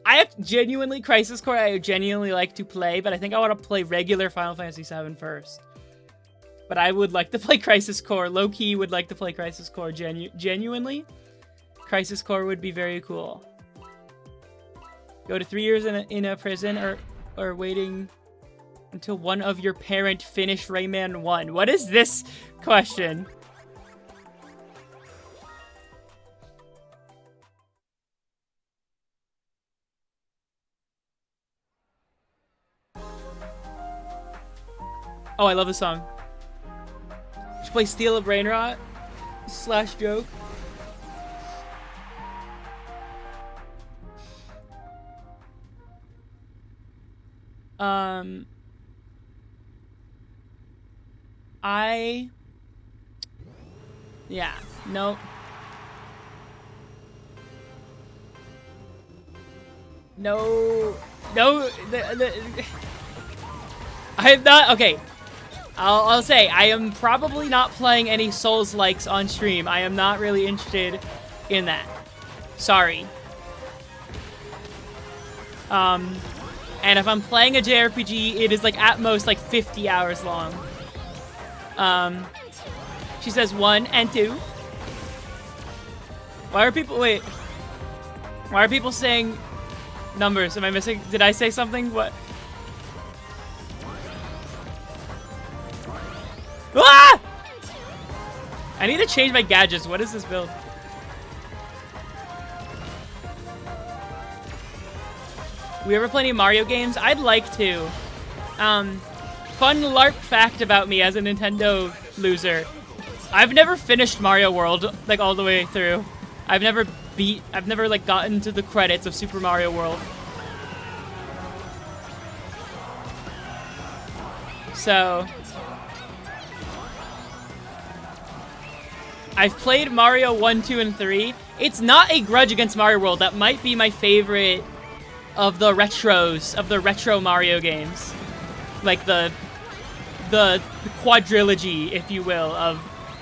I have genuinely Crisis Core I genuinely like to play, but I think I want to play regular Final Fantasy VII first. But I would like to play Crisis Core. Low-key would like to play Crisis Core genuinely. Crisis Core would be very cool. Go to 3 years in a prison or waiting until one of your parent finish Rayman 1. What is this question? Oh, I love this song. Should play Steal a Brain Rot / joke. Yeah, no. No, I am not, okay. I'll say, I am probably not playing any Souls-likes on stream. I am not really interested in that. Sorry. And if I'm playing a JRPG, it is like at most like 50 hours long. She says 1 and 2. Why are people, wait. Why are people saying numbers? Am I missing? Did I say something? What? Ah! I need to change my gadgets. What is this build? We ever play any Mario games? I'd like to. Fun LARP fact about me as a Nintendo loser. I've never finished Mario World, like, all the way through. I've never like, gotten to the credits of Super Mario World. So... I've played Mario 1, 2, and 3. It's not a grudge against Mario World. That might be my favorite of the retros, of the retro Mario games. Like the quadrilogy, if you will, of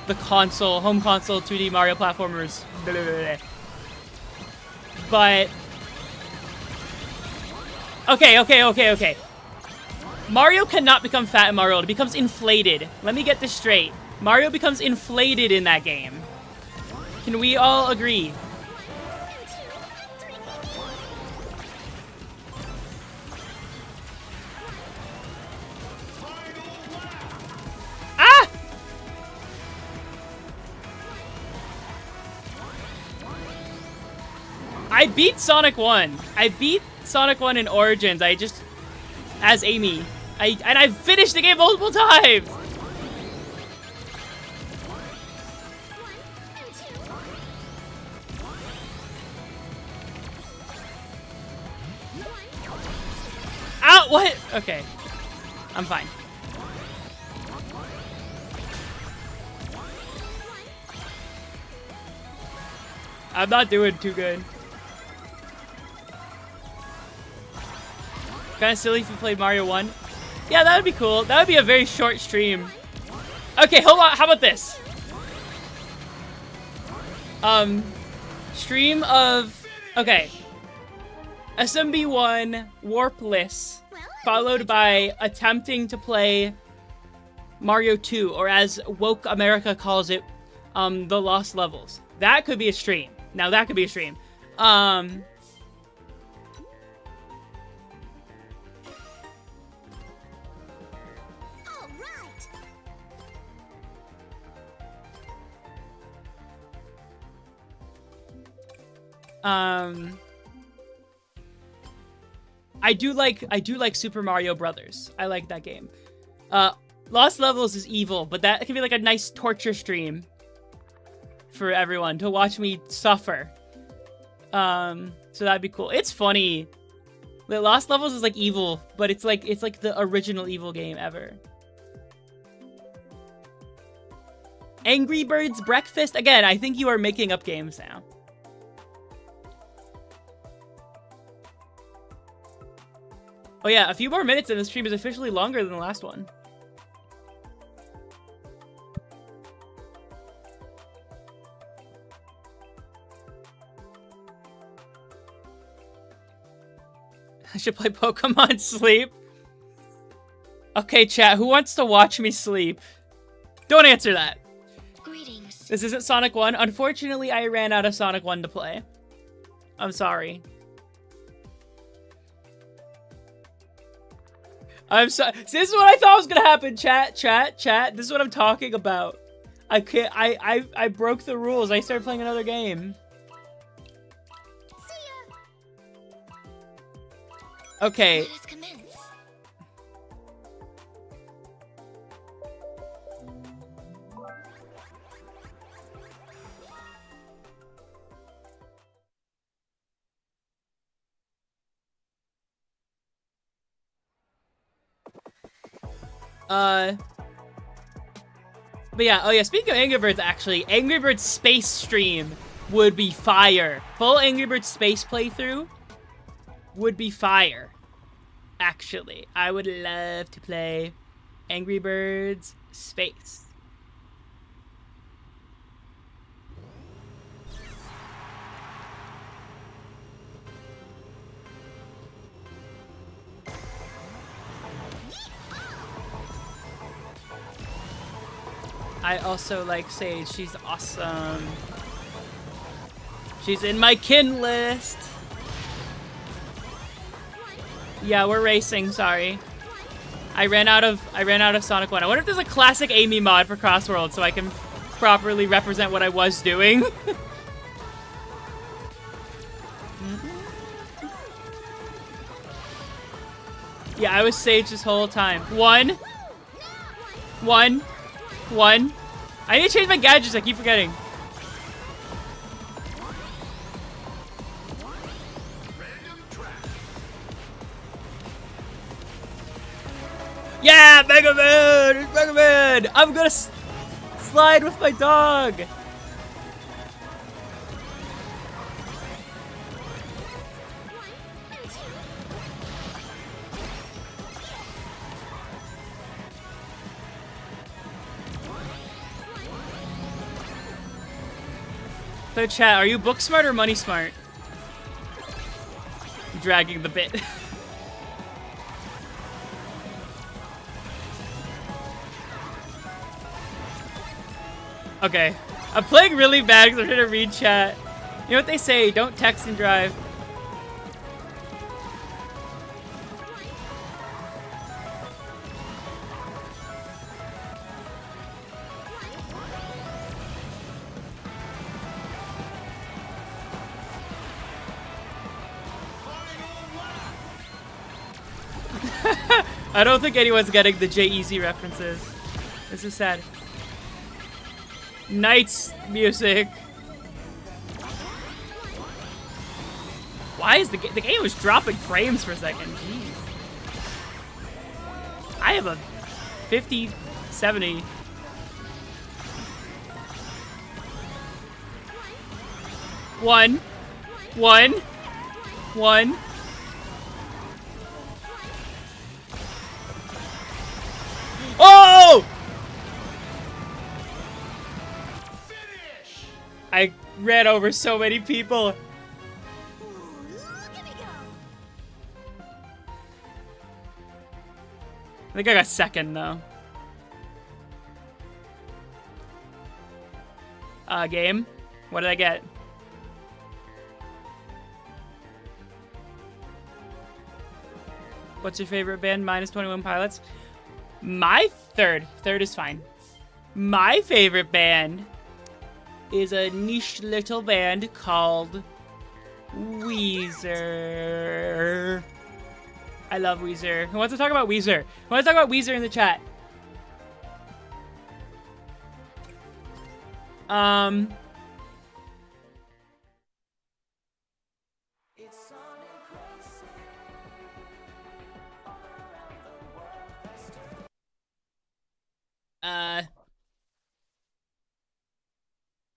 the console, home console 2D Mario platformers. Blah, blah, blah. But... Okay. Mario cannot become fat in Mario World. It becomes inflated. Let me get this straight. Mario becomes inflated in that game. Can we all agree? Ah! I beat Sonic 1. I beat Sonic 1 in Origins. I just... as Amy. And I've finished the game multiple times! Ow! What? Okay. I'm fine. I'm not doing too good. Kind of silly if you played Mario 1. Yeah, that would be cool. That would be a very short stream. Okay, hold on. How about this? Stream of... Okay. SMB1 Warpless, followed by attempting to play Mario 2, or as Woke America calls it, the Lost Levels. That could be a stream. Now that could be a stream. Um. All right. I do like Super Mario Brothers. I like that game. Lost Levels is evil, but that can be like a nice torture stream for everyone to watch me suffer. So that'd be cool. It's funny. The Lost Levels is like evil, but it's like the original evil game ever. Angry Birds Breakfast? Again, I think you are making up games now. Oh yeah, a few more minutes and the stream is officially longer than the last one. I should play Pokemon Sleep. Okay, chat, who wants to watch me sleep? Don't answer that. Greetings. This isn't Sonic 1. Unfortunately, I ran out of Sonic 1 to play. I'm sorry. I'm sorry. This is what I thought was gonna happen, chat. This is what I'm talking about. I can't. I broke the rules. I started playing another game. See ya. Okay. Let us commence. But yeah, oh yeah, speaking of Angry Birds, actually, Angry Birds Space stream would be fire. Full Angry Birds Space playthrough would be fire. Actually, I would love to play Angry Birds Space. I also like Sage. She's awesome. She's in my kin list. Yeah, we're racing. Sorry. I ran out of Sonic 1. I wonder if there's a classic Amy mod for Crossworld so I can properly represent what I was doing. Yeah, I was Sage this whole time. One. I need to change my gadgets, I keep forgetting. Yeah, Mega Man! It's Mega Man! I'm gonna slide with my dog! So chat, are you book smart or money smart? Dragging the bit. Okay. I'm playing really bad because I'm trying to read chat. You know what they say, don't text and drive. I don't think anyone's getting the J-Eazy references. This is sad. Knight's music. Why is the game was dropping frames for a second? Jeez. I have a 50, 70. One. Oh! I ran over so many people. Ooh, look at me go. I think I got second though. Game. What did I get? What's your favorite band? Minus 21 Pilots. My third is fine. My favorite band is a niche little band called Weezer. I love Weezer. Who wants to talk about Weezer? Who wants to talk about Weezer in the chat?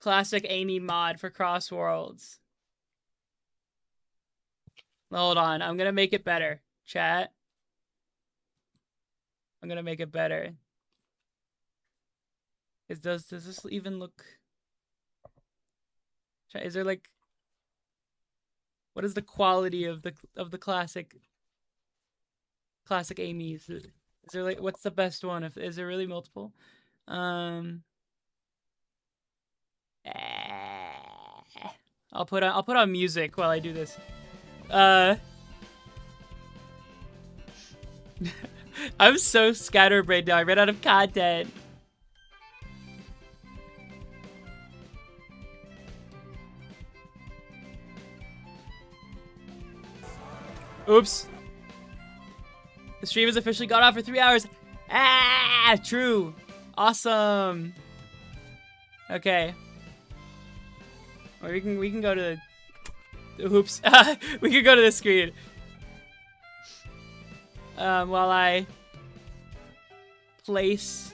Classic Amy mod for Cross Worlds. Hold on, I'm gonna make it better. Chat. I'm gonna make it better. Does this even look? Is there like? What is the quality of the classic Amy's? Is there like what's the best one? Is there really multiple? I'll put on music while I do this. I'm so scatterbrained now. I ran out of content. Oops. The stream has officially gone off for 3 hours. Ah, true. Awesome. Okay. Or we can go to the oops. We can go to the screen. While I place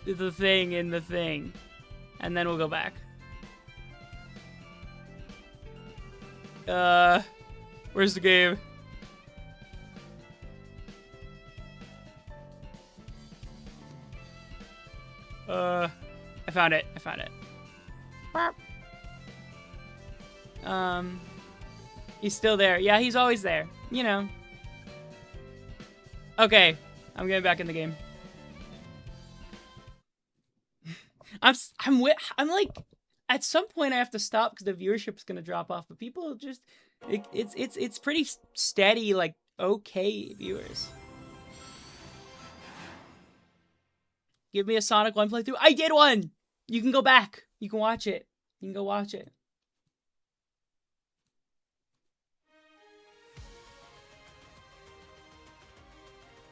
the thing in the thing, and then we'll go back. Where's the game? I found it. He's still there. Yeah, he's always there. You know. Okay, I'm getting back in the game. I'm like, at some point I have to stop because the viewership's gonna drop off. But people just, it's pretty steady, like okay viewers. Give me a Sonic 1 playthrough. I did one. You can go back. You can watch it. You can go watch it.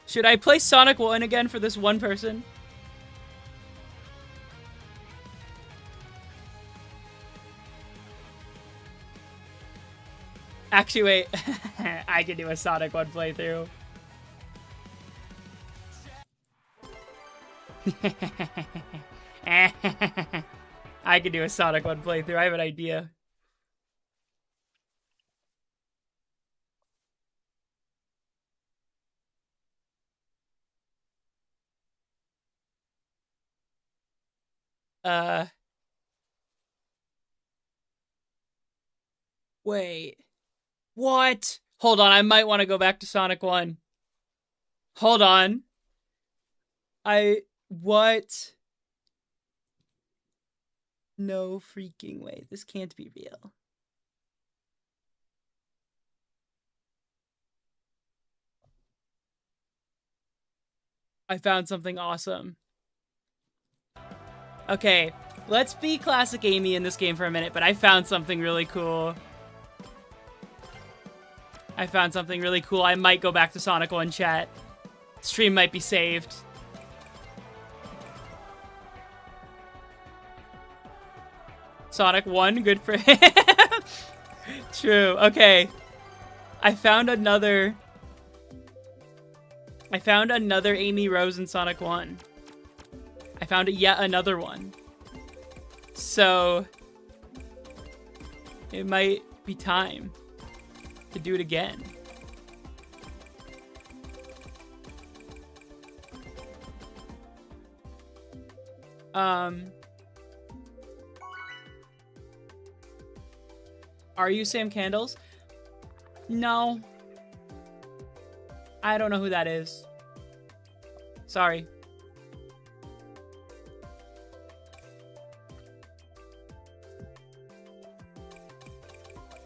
Should I play Sonic 1 again for this one person? Actually, wait. I can do a Sonic 1 playthrough. I can do a Sonic 1 playthrough. I have an idea. Wait. What? Hold on, I might want to go back to Sonic 1. Hold on. What? No freaking way. This can't be real. I found something awesome. Okay, let's be classic Amy in this game for a minute, but I found something really cool. I might go back to Sonic 1 chat. Stream might be saved. Sonic 1, good for him. True, okay. I found another Amy Rose in Sonic 1. I found yet another one. So, it might be time to do it again. Are you Sam Candles? No. I don't know who that is. Sorry.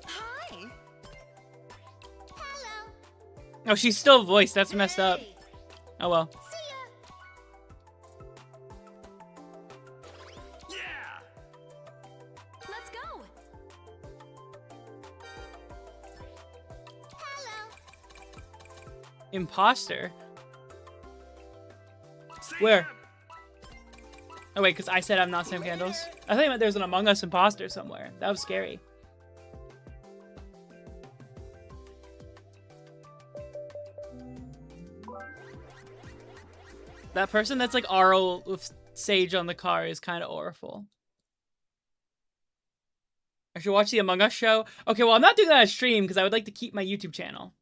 Hi. Hello. Oh, she's still voiced. That's messed up. Hey, Oh well. see ya. Let's go. Hello. Imposter? Where? Oh wait, because I said I'm not Sam Candles. I thought you meant there's an Among Us imposter somewhere. That was scary. That person that's like Arl with Sage on the car is kind of awful. I should watch the Among Us show. Okay, well, I'm not doing that on stream because I would like to keep my YouTube channel.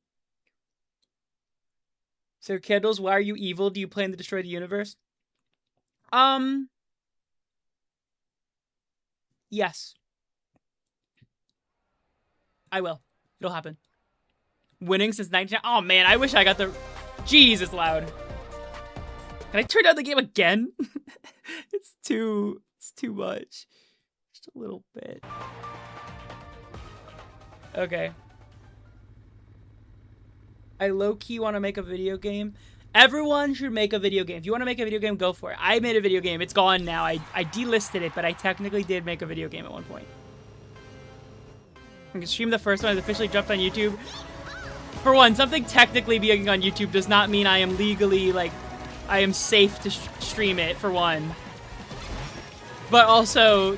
So, Candles, why are you evil? Do you plan to destroy the universe? Yes. I will. It'll happen. Winning since 19... Oh, man, I wish I got the... Jeez, it's loud. Can I turn down the game again? It's too much. Just a little bit. Okay. I low-key want to make a video game. Everyone should make a video game. If you want to make a video game, go for it. I made a video game. It's gone now. I delisted it, but I technically did make a video game at one point. I can stream the first one. It's officially jumped on YouTube. For one, something technically being on YouTube does not mean I am legally, like, I am safe to stream it, for one. But also,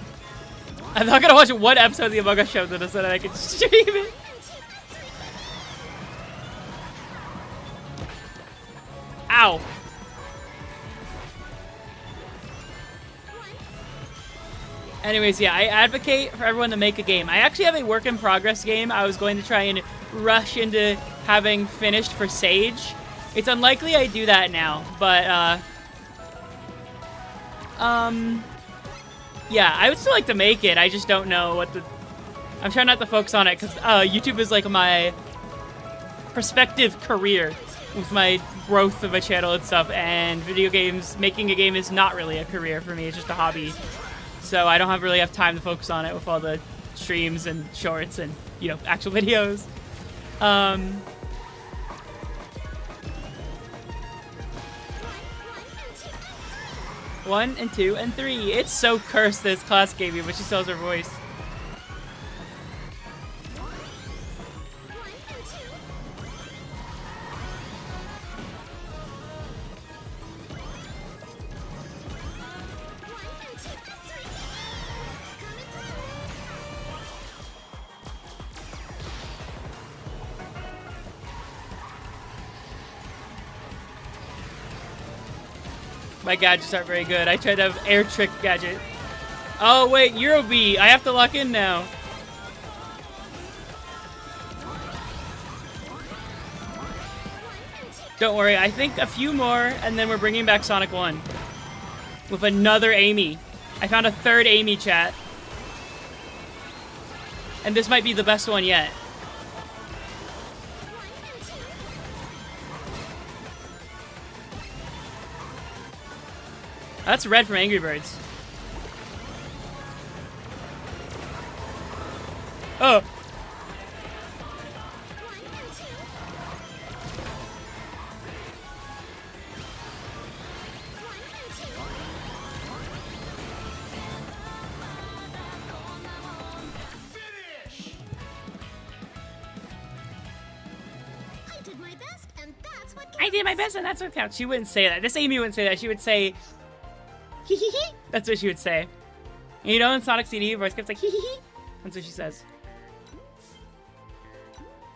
I'm not gonna watch one episode of the Among Us show so that I can stream it. Ow. Anyways, yeah, I advocate for everyone to make a game. I actually have a work in progress game I was going to try and rush into having finished for Sage. It's unlikely I do that now, but, yeah, I would still like to make it. I just don't know what the... I'm trying not to focus on it, because YouTube is, like, my prospective career with my growth of my channel and stuff, and video games, making a game is not really a career for me. It's just a hobby. So I don't really have time to focus on it with all the streams and shorts and, you know, actual videos. 1 and 2 and 3. It's so cursed this class gave you, but she still has her voice. My gadgets aren't very good. I tried to have air trick gadget. Oh wait, Euro B. I have to lock in now. Don't worry, I think a few more, and then we're bringing back Sonic 1. With another Amy. I found a third Amy chat. And this might be the best one yet. That's Red from Angry Birds. Oh. I did my best and that's what counts. She wouldn't say that. This Amy wouldn't say that. She would say, hee hee hee. That's what she would say. And you know in Sonic CD, voice gets like hee hee hee. That's what she says.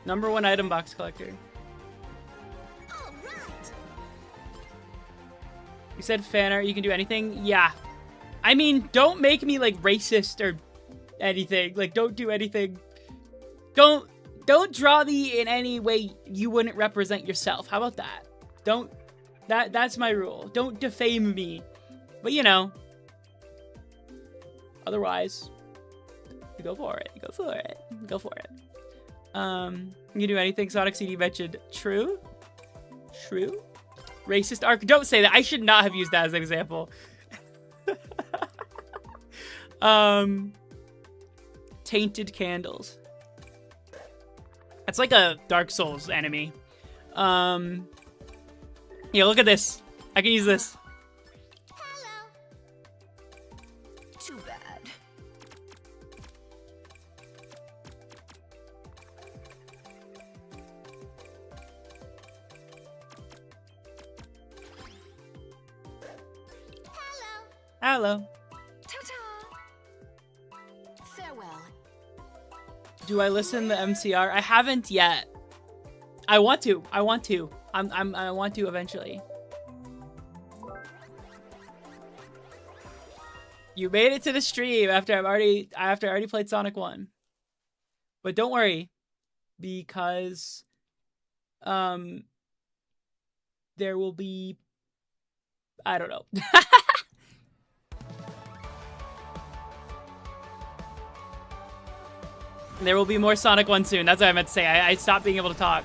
#1 item box collector. All right. You said fan art, you can do anything? Yeah. I mean, don't make me like racist or anything. Like, don't do anything. Don't draw me in any way you wouldn't represent yourself. How about that? That's my rule. Don't defame me. But you know, otherwise, you go for it. Go for it. Go for it. You can do anything Sonic CD mentioned. True? True? Racist arc. Don't say that. I should not have used that as an example. Tainted Candles. That's like a Dark Souls enemy. Yeah, look at this. I can use this. Hello. Too bad. Hello. Hello. Ta-ta. Farewell. Do I listen to MCR? I haven't yet. I want to. I want to. I want to eventually. You made it to the stream after I already played Sonic 1. But don't worry, because there will be, I don't know. There will be more Sonic 1 soon. That's what I meant to say. I stopped being able to talk.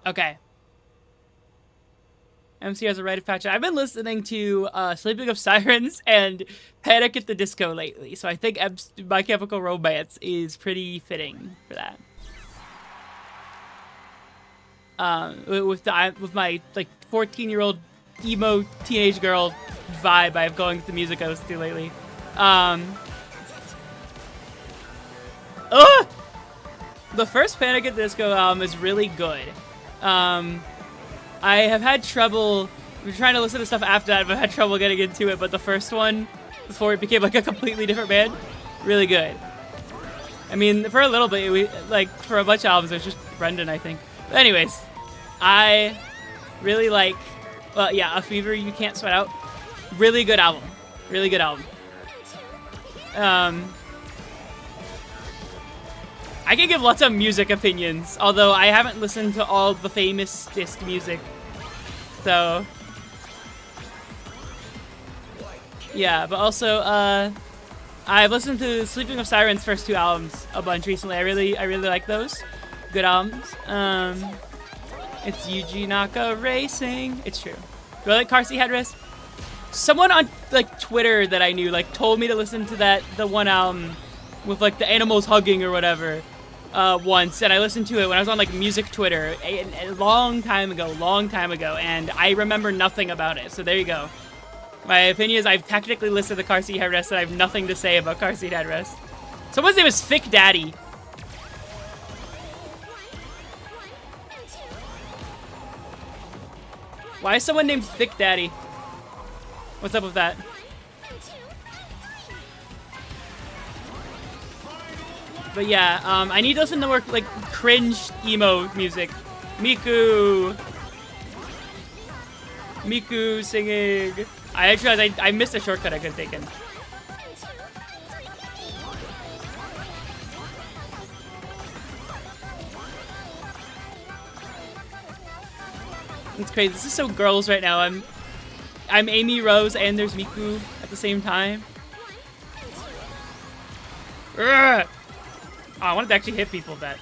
Okay. MC has a rite of passage. I've been listening to Sleeping of Sirens and Panic at the Disco lately, so I think My Chemical Romance is pretty fitting for that. With my like 14-year-old emo teenage girl vibe I'm going with the music I listen to lately. The first Panic at the Disco album is really good. I have had trouble trying to listen to stuff after that, but I've had trouble getting into it. But the first one, before it became like a completely different band, really good. I mean, for a little bit, for a bunch of albums, it was just Brendan, I think. But anyways, I really like, well, yeah, A Fever You Can't Sweat Out. Really good album. Really good album. I can give lots of music opinions, although I haven't listened to all the famous disc music. So, yeah, but also, I've listened to Sleeping of Sirens' first 2 albums a bunch recently. I really like those. Good albums. It's Yuji Naka Racing. It's true. Do I like Car Seat Headrest? Someone on like Twitter that I knew told me to listen to the one album with like the animals hugging or whatever once, and I listened to it when I was on like music Twitter a long time ago, and I remember nothing about it. So there you go. My opinion is I've technically listened to Car Seat Headrest and I have nothing to say about Car Seat Headrest. Someone's name is Thick Daddy. Why is someone named Thick Daddy? What's up with that? But yeah, I need to listen to more like cringe emo music. Miku singing. I missed a shortcut I could have taken. It's crazy. This is so girls right now. I'm Amy Rose and there's Miku at the same time. Urgh! Oh, I wanted to actually hit people with that.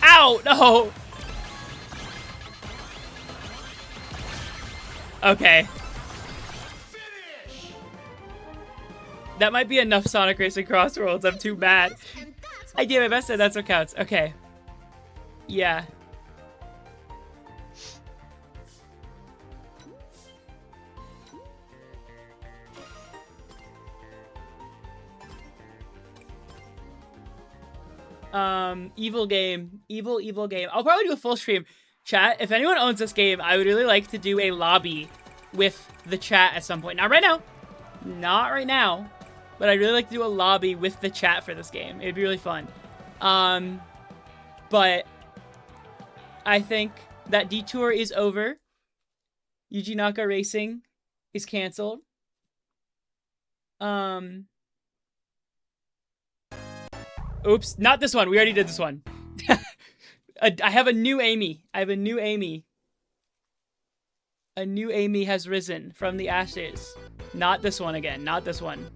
Ow! No! Okay. That might be enough Sonic Racing Crossroads. I'm too mad. I did my best and that's what counts. Okay. Yeah. Evil game. Evil game. I'll probably do a full stream. Chat, if anyone owns this game, I would really like to do a lobby with the chat at some point. Not right now. Not right now. But I'd really like to do a lobby with the chat for this game. It'd be really fun. But I think that Detour is over. Yuji Naka Racing is canceled. Oops, not this one. We already did this one. I have a new Amy. I have a new Amy. A new Amy has risen from the ashes. Not this one again. Not this one.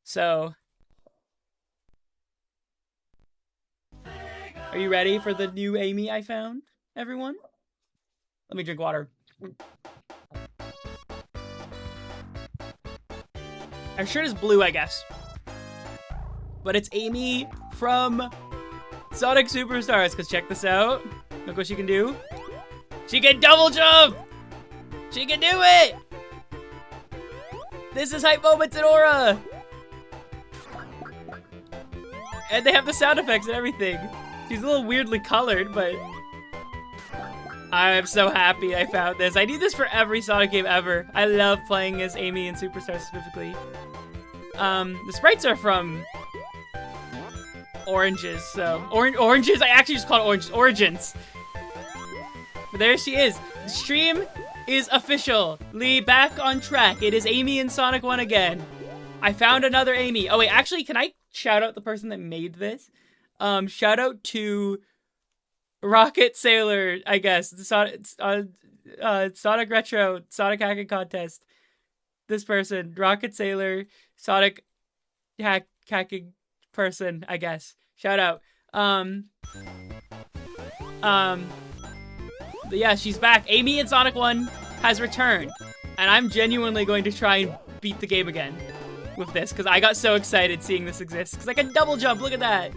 So, are you ready for the new Amy I found, everyone? Let me drink water. Her shirt is blue, I guess. But it's Amy from Sonic Superstars, because check this out. Look what she can do. She can double jump! She can do it! This is hype moments in Aura! And they have the sound effects and everything. She's a little weirdly colored, but I'm so happy I found this. I need this for every Sonic game ever. I love playing as Amy in Superstars specifically. The sprites are from Oranges, so Oranges. I actually just call it Oranges. Origins. But there she is. The stream is officially back on track. It is Amy in Sonic 1 again. I found another Amy. Oh wait, actually, can I shout out the person that made this? Shout out to Rocket Sailor, I guess. The Sonic Retro Sonic Hacking Contest. This person, Rocket Sailor, Sonic hacking person, I guess. Shout out. But yeah, she's back. Amy in Sonic 1 has returned. And I'm genuinely going to try and beat the game again with this, because I got so excited seeing this exist. Because I can double jump, look at that.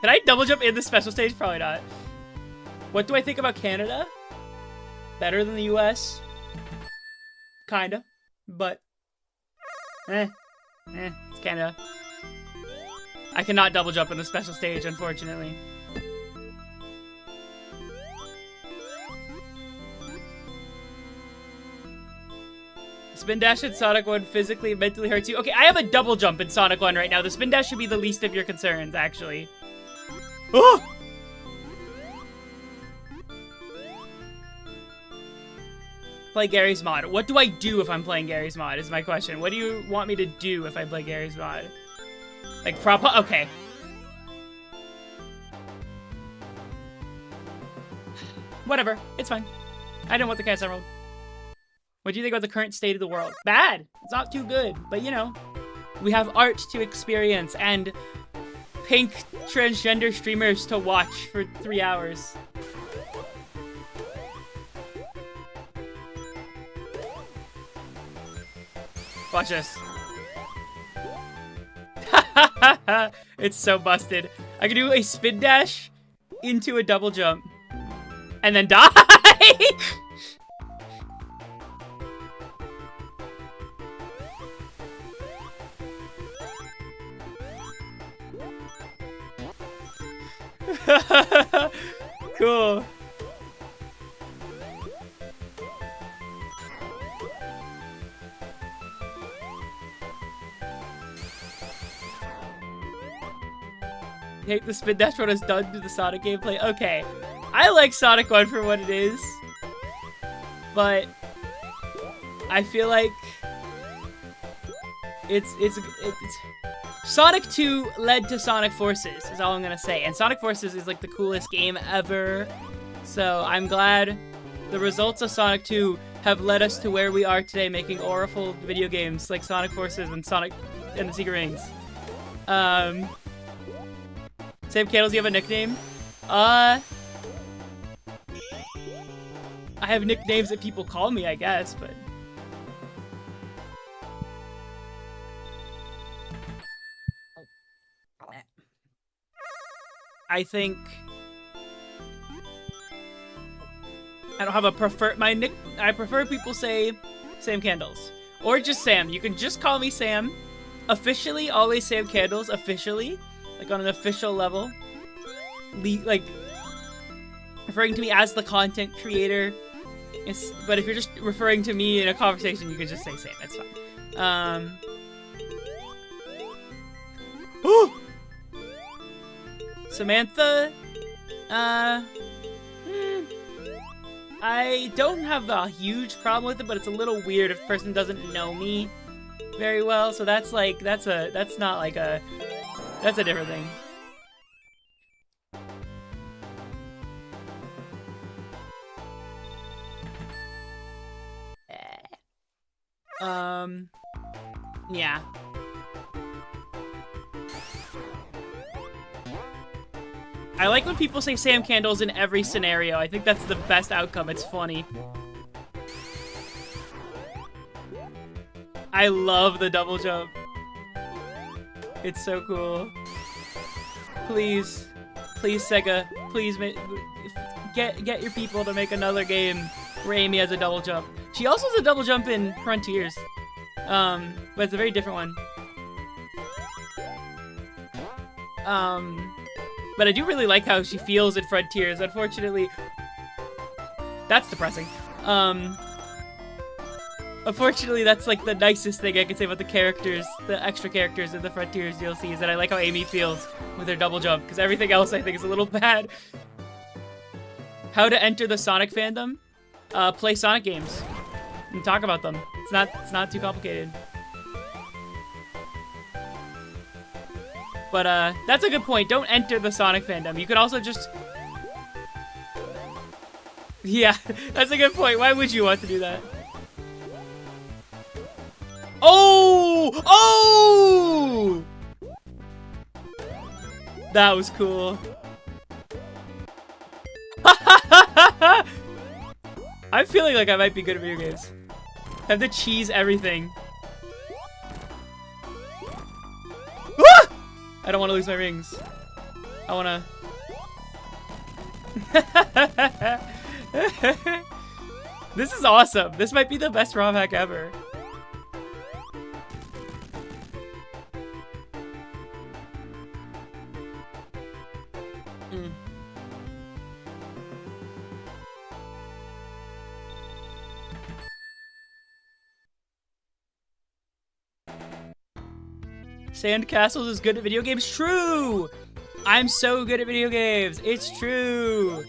Can I double jump in the special stage? Probably not. What do I think about Canada? Better than the US? Kinda. But it's Canada. I cannot double jump in the special stage, unfortunately. Spin dash in Sonic 1 physically and mentally hurts you. Okay, I have a double jump in Sonic 1 right now. The spin dash should be the least of your concerns, actually. Oh! Play Gary's mod. What do I do if I'm playing Gary's mod is my question. What do you want me to do if I play Gary's mod? Like okay. Whatever. It's fine. I didn't want the cast emerald. What do you think about the current state of the world? Bad. It's not too good. But you know, we have art to experience and pink transgender streamers to watch for 3 hours. Watch this. It's so busted. I can do a spin dash into a double jump and then die. Cool. Hate the spin dash what has done to the Sonic gameplay. Okay, I like Sonic 1 for what it is, but I feel like it's Sonic 2 led to Sonic Forces is all I'm gonna say, and Sonic Forces is like the coolest game ever. So I'm glad the results of Sonic 2 have led us to where we are today, making auraful video games like Sonic Forces and Sonic and the Secret Rings. Sam Candles, do you have a nickname? I have nicknames that people call me, I guess, but... I think... I don't have a I prefer people say Sam Candles. Or just Sam. You can just call me Sam. Officially, always Sam Candles. Officially. Like on an official level. Like, referring to me as the content creator. But if you're just referring to me in a conversation, you can just say Sam. It's fine. Samantha? I don't have a huge problem with it, but it's a little weird if the person doesn't know me very well. So that's like, that's a different thing. Yeah. I like when people say Sam Candles in every scenario. I think that's the best outcome. It's funny. I love the double jump. It's so cool. Please. Please, Sega. Please get your people to make another game where Amy has a double jump. She also has a double jump in Frontiers. But it's a very different one. But I do really like how she feels at Frontiers. Unfortunately, that's depressing. Unfortunately, that's like the nicest thing I can say about the characters, the extra characters in the Frontiers DLC, is that I like how Amy feels with her double jump, because everything else I think is a little bad. How to enter the Sonic fandom? Play Sonic games and talk about them. It's not too complicated. But that's a good point. Don't enter the Sonic fandom. You could also just... Yeah, that's a good point. Why would you want to do that? Oh! Oh! That was cool. I'm feeling like I might be good at video games. I have to cheese everything. Ah! I don't want to lose my rings. I want to... This is awesome. This might be the best ROM hack ever. Sandcastles is good at video games. True! I'm so good at video games. It's true.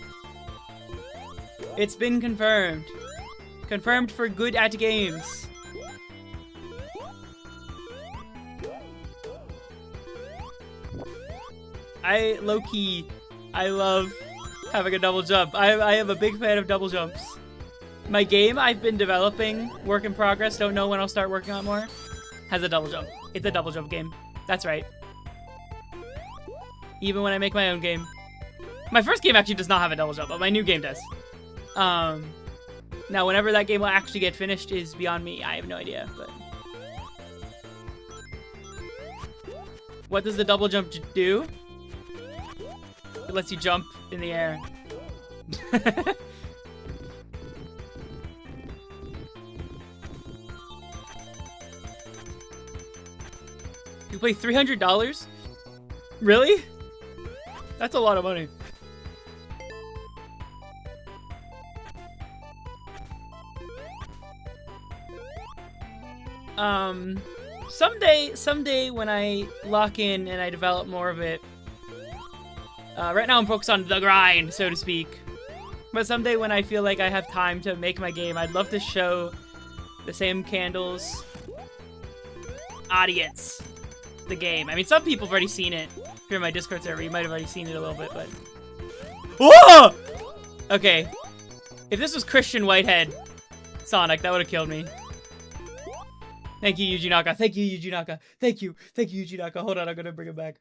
It's been confirmed. Confirmed for good at games. Low-key, I love having a double jump. I am a big fan of double jumps. My game I've been developing, work in progress, don't know when I'll start working on it more, has a double jump. It's a double jump game. That's right. Even when I make my own game. My first game actually does not have a double jump, but my new game does. Now, whenever that game will actually get finished is beyond me. I have no idea, but... What does the double jump do? It lets you jump in the air. You play $300? Really? That's a lot of money. Someday when I lock in and I develop more of it. Right now I'm focused on the grind, so to speak. But someday when I feel like I have time to make my game, I'd love to show the Sam Candles audience the game. I mean, some people have already seen it. If you're in my Discord server, you might have already seen it a little bit, but... Whoa! Okay. If this was Christian Whitehead Sonic, that would have killed me. Thank you, Yuji Naka. Thank you, Yuji Naka. Thank you. Thank you, Yuji Naka. Hold on, I'm gonna bring him back.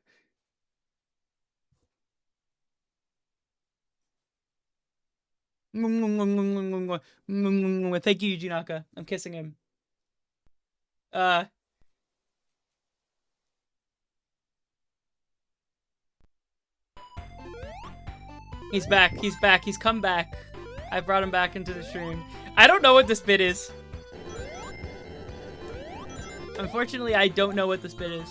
Thank you, Yuji Naka. I'm kissing him. He's back. He's back. He's come back. I brought him back into the stream. I don't know what this bit is. Unfortunately, I don't know what this bit is.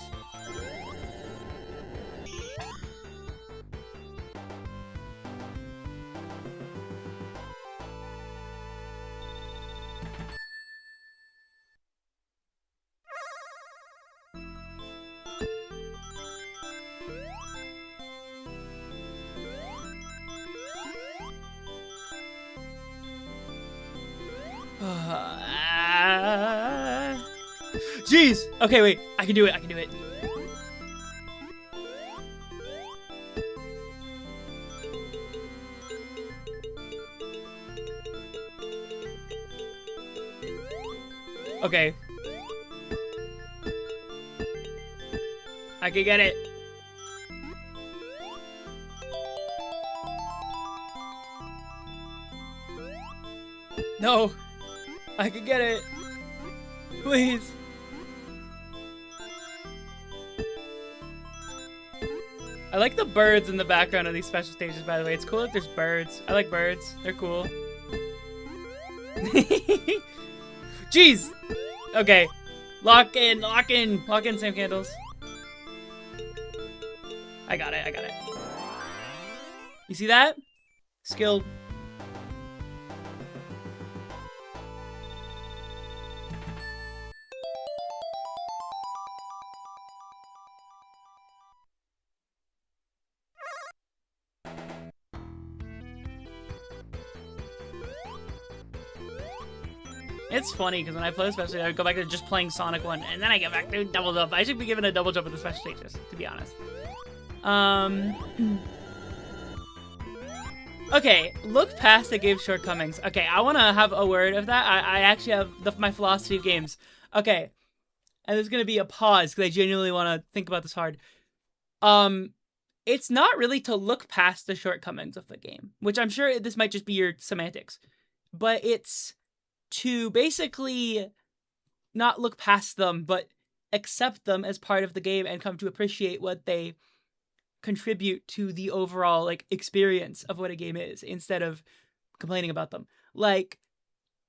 Jeez! Okay, wait. I can do it. I can do it. Okay. I can get it. No. I can get it. Please. I like the birds in the background of these special stages, by the way. It's cool that there's birds. I like birds. They're cool. Jeez! Okay. Lock in, lock in. Lock in, Sam Candles. I got it, I got it. You see that? Skilled. It's funny because when I play especially, I go back to just playing Sonic 1 and then I get back to double jump. I should be given a double jump with the special stages, to be honest. Okay, look past the game's shortcomings. Okay, I want to have a word of that. I actually have my philosophy of games. Okay, and there's going to be a pause because I genuinely want to think about this hard. It's not really to look past the shortcomings of the game, which I'm sure this might just be your semantics, but it's to basically not look past them, but accept them as part of the game and come to appreciate what they contribute to the overall like experience of what a game is, instead of complaining about them. Like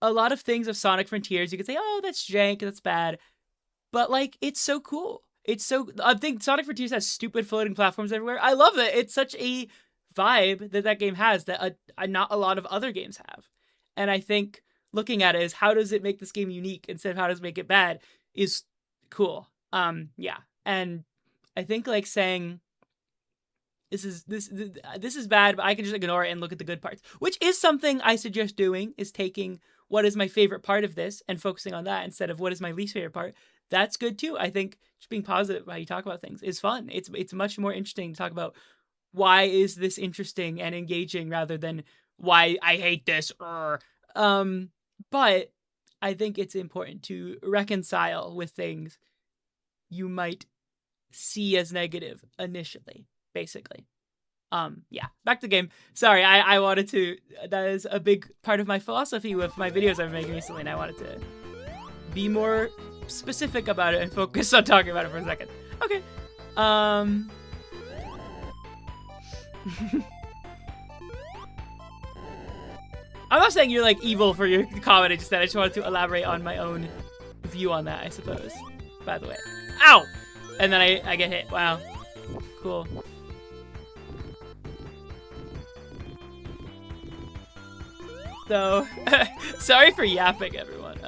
a lot of things of Sonic Frontiers, you could say, "Oh, that's jank, that's bad," but like it's so cool. It's so I think Sonic Frontiers has stupid floating platforms everywhere. I love it. It's such a vibe that game has that not a lot of other games have, and I think looking at it is how does it make this game unique instead of how does it make it bad is cool. Yeah, and I think like saying this is bad, but I can just ignore it and look at the good parts, which is something I suggest doing, is taking what is my favorite part of this and focusing on that instead of what is my least favorite part. That's good too. I think just being positive how you talk about things is fun. It's much more interesting to talk about why is this interesting and engaging rather than why I hate this. But I think it's important to reconcile with things you might see as negative initially, basically. Yeah, back to the game. Sorry, I wanted to, that is a big part of my philosophy with my videos I've been making recently, and I wanted to be more specific about it and focus on talking about it for a second. Okay. I'm not saying you're like evil for your comment, I just wanted to elaborate on my own view on that, I suppose. By the way. Ow! And then I get hit. Wow. Cool. So, sorry for yapping, everyone.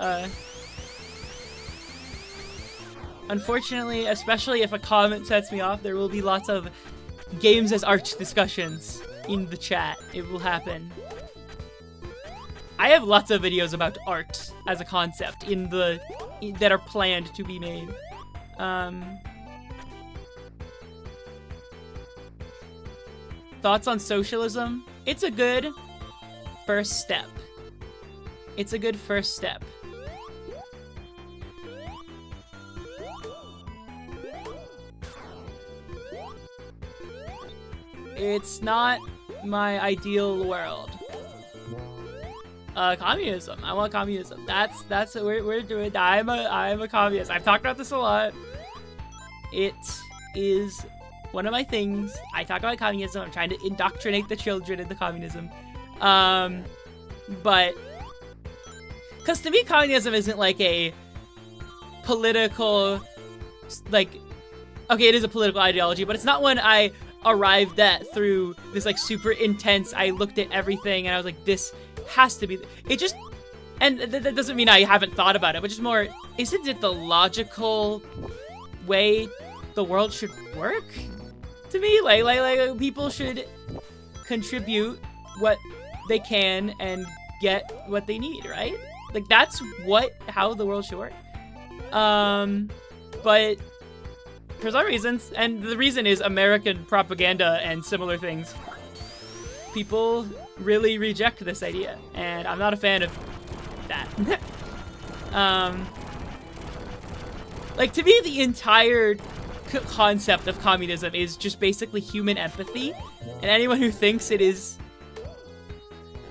Unfortunately, especially if a comment sets me off, there will be lots of games as art discussions in the chat. It will happen. I have lots of videos about art as a concept that are planned to be made. Thoughts on socialism? It's a good first step. It's a good first step. It's not my ideal world. Communism. I want communism. That's what we're doing. I'm a communist. I've talked about this a lot. It is one of my things. I talk about communism. I'm trying to indoctrinate the children into communism. But because to me, communism isn't like a political, like, okay, it is a political ideology, but it's not one I arrived at through this like super intense, I looked at everything and I was like, this has to be, it just, and that doesn't mean I haven't thought about it, but just more, isn't it the logical way the world should work? To me, like people should contribute what they can and get what they need, right? Like that's how the world should work. But for some reasons, and the reason is American propaganda and similar things, people really reject this idea, and I'm not a fan of that. Like to me, the entire concept of communism is just basically human empathy, and anyone who thinks it is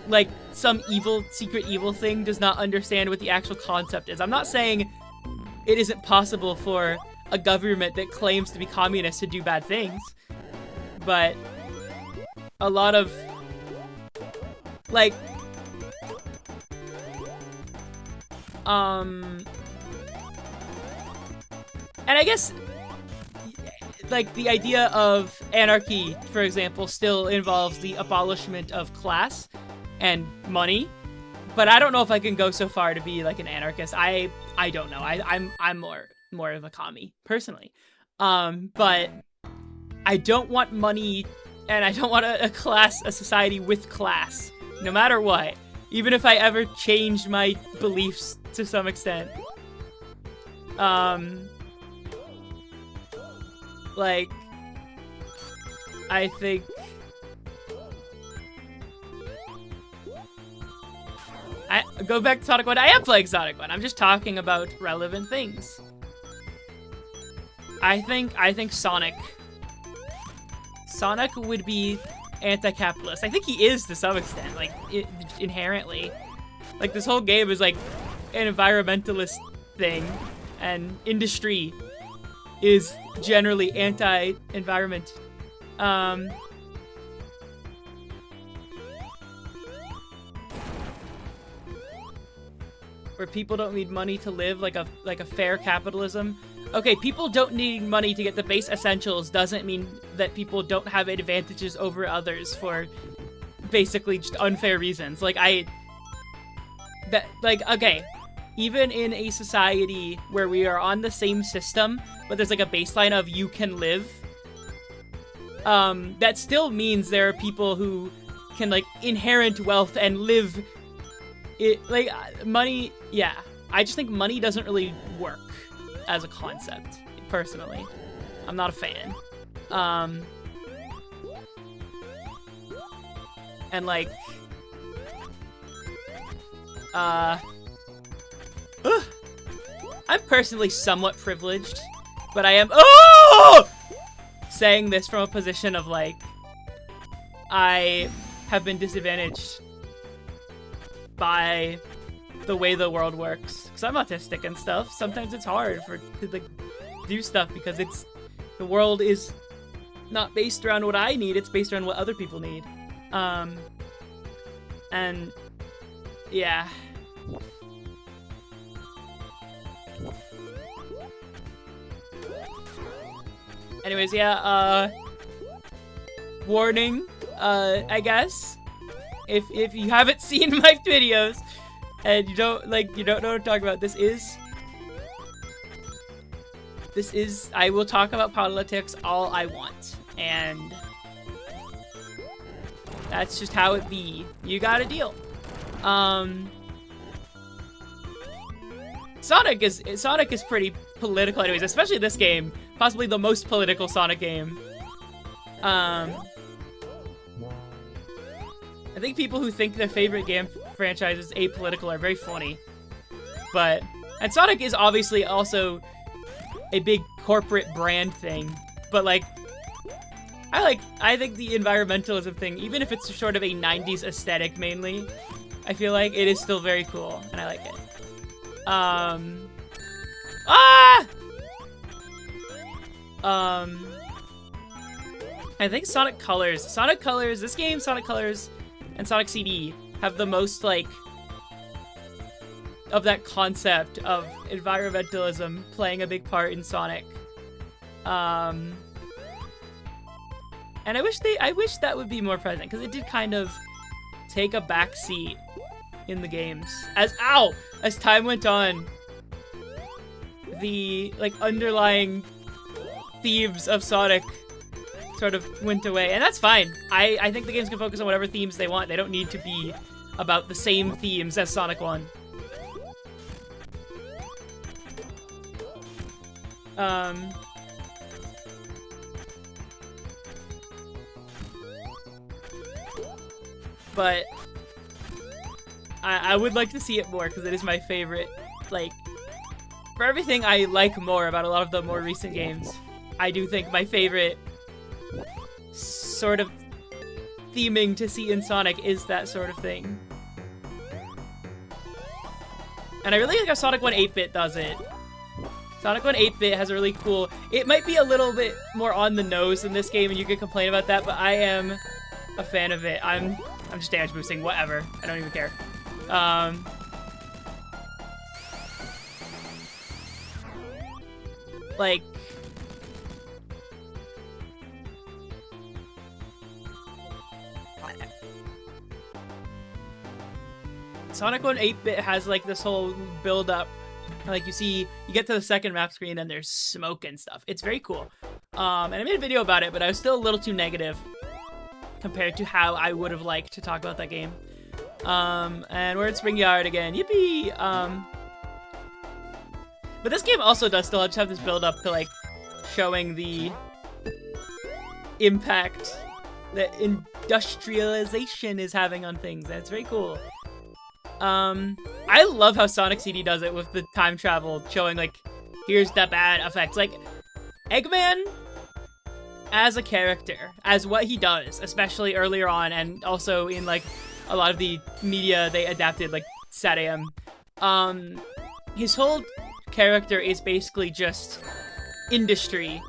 like some evil, secret evil thing does not understand what the actual concept is. I'm not saying it isn't possible for a government that claims to be communist to do bad things, but a lot of, like, and I guess, like, the idea of anarchy, for example, still involves the abolishment of class and money, but I don't know if I can go so far to be like an anarchist. I don't know. I'm more of a commie personally, but I don't want money, and I don't want a society with class, no matter what, even if I ever change my beliefs to some extent. Like, I think I go back to Sonic 1. I am playing Sonic 1. I'm just talking about relevant things. I think Sonic would be anti-capitalist. I think he is to some extent, like, inherently. Like, this whole game is like an environmentalist thing, and industry is generally anti-environment. Where people don't need money to live, like a fair capitalism. Okay, people don't need money to get the base essentials doesn't mean that people don't have advantages over others for basically just unfair reasons. Like, okay, even in a society where we are on the same system, but there's like a baseline of you can live, that still means there are people who can, like, inherit wealth and live like, money. Yeah, I just think money doesn't really work as a concept, personally. I'm not a fan. And, like, I'm personally somewhat privileged, but I am saying this from a position of, like, I have been disadvantaged by the way the world works, because I'm autistic and stuff. Sometimes it's hard to like do stuff because the world is not based around what I need, it's based around what other people need. And yeah. Anyways, yeah, warning, I guess. If you haven't seen my videos and you don't know what I'm talking about, this is I will talk about politics all I want, and that's just how it be. You gotta deal. Sonic is pretty political anyways, especially this game, possibly the most political Sonic game. I think people who think their favorite game franchise is apolitical are very funny. And Sonic is obviously also a big corporate brand thing, but like, I think the environmentalism thing, even if it's sort of a 90s aesthetic mainly, I feel like it is still very cool, and I like it. I think Sonic Colors, this game, Sonic Colors, and Sonic CD have the most, like, of that concept of environmentalism playing a big part in Sonic. And I wish that would be more present, because it did kind of take a back seat in the games. As time went on, the, like, underlying themes of Sonic sort of went away, and that's fine. I think the games can focus on whatever themes they want. They don't need to be about the same themes as Sonic 1. But I would like to see it more, because it is my favorite, like, for everything I like more about a lot of the more recent games. I do think my favorite sort of theming to see in Sonic is that sort of thing. And I really like how Sonic 1 8-bit does it. Sonic 1 8-bit has a really cool... It might be a little bit more on the nose in this game, and you could complain about that, but I am a fan of it. I'm just damage boosting, whatever. I don't even care. Like... Sonic 1 8-bit has like this whole build up. Like you get to the second map screen and there's smoke and stuff. It's very cool. And I made a video about it, but I was still a little too negative compared to how I would have liked to talk about that game. And we're in Spring Yard again. Yippee! But this game also does still just have this build up to like showing the impact that industrialization is having on things. And it's very cool. I love how Sonic CD does it with the time travel, showing, like, here's the bad effects. Like, Eggman, as a character, as what he does, especially earlier on, and also in, like, a lot of the media they adapted, like, SatAM, his whole character is basically just industry.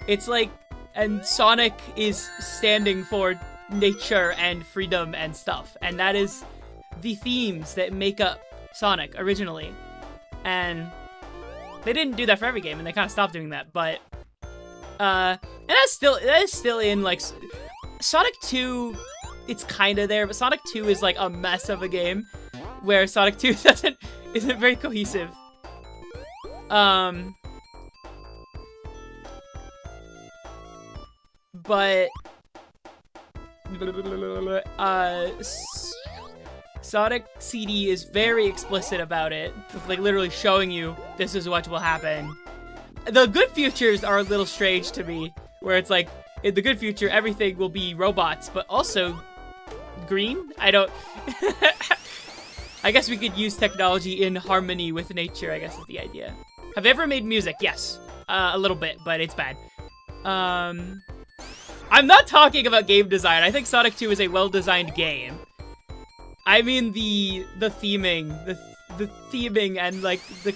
It's like, and Sonic is standing for nature and freedom and stuff, and that is the themes that make up Sonic originally. And they didn't do that for every game, and they kind of stopped doing that, but and that is still in like Sonic 2. It's kind of there, but Sonic 2 is like a mess of a game where Sonic 2 isn't very cohesive. But Sonic CD is very explicit about it, with like literally showing you this is what will happen. The good futures are a little strange to me, where it's like, in the good future, everything will be robots, but also green? I don't... I guess we could use technology in harmony with nature, I guess is the idea. Have you ever made music? Yes. A little bit, but it's bad. I'm not talking about game design. I think Sonic 2 is a well-designed game. I mean the theming, the theming and like the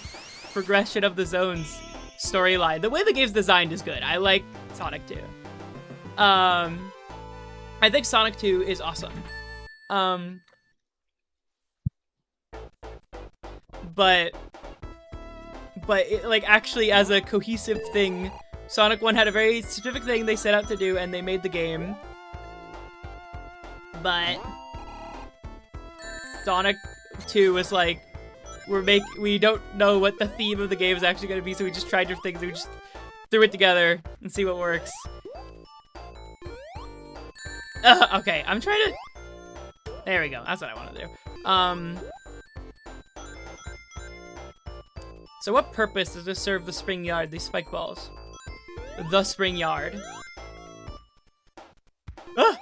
progression of the zones storyline. The way the game's designed is good. I like Sonic 2. I think Sonic 2 is awesome. But it, like actually as a cohesive thing, Sonic 1 had a very specific thing they set out to do and they made the game. But Sonic 2 was like, we don't know what the theme of the game is actually going to be, so we just tried different things, and we just threw it together and see what works. Okay, I'm trying to... There we go, that's what I want to do. So what purpose does this serve the Spring Yard, these spike balls? The Spring Yard. Ah!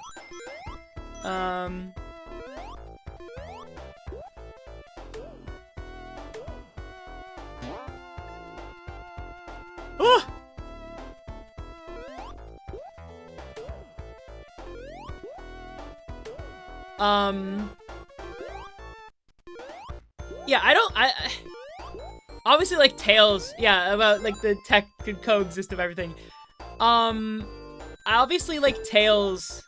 Yeah, I obviously like Tails, yeah, about like the tech could coexist of everything. I obviously like Tails.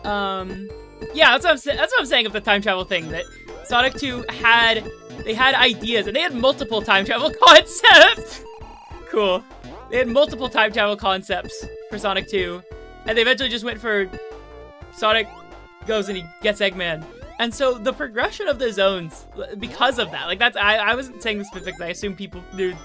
Yeah, that's what I'm saying of the time travel thing, that Sonic 2 had ideas, and they had multiple time travel concepts. Cool. They had multiple time travel concepts for Sonic 2, and they eventually just went for Sonic goes and he gets Eggman. And so the progression of the zones, because of that, like that's, I wasn't saying this specifically, I assume people knew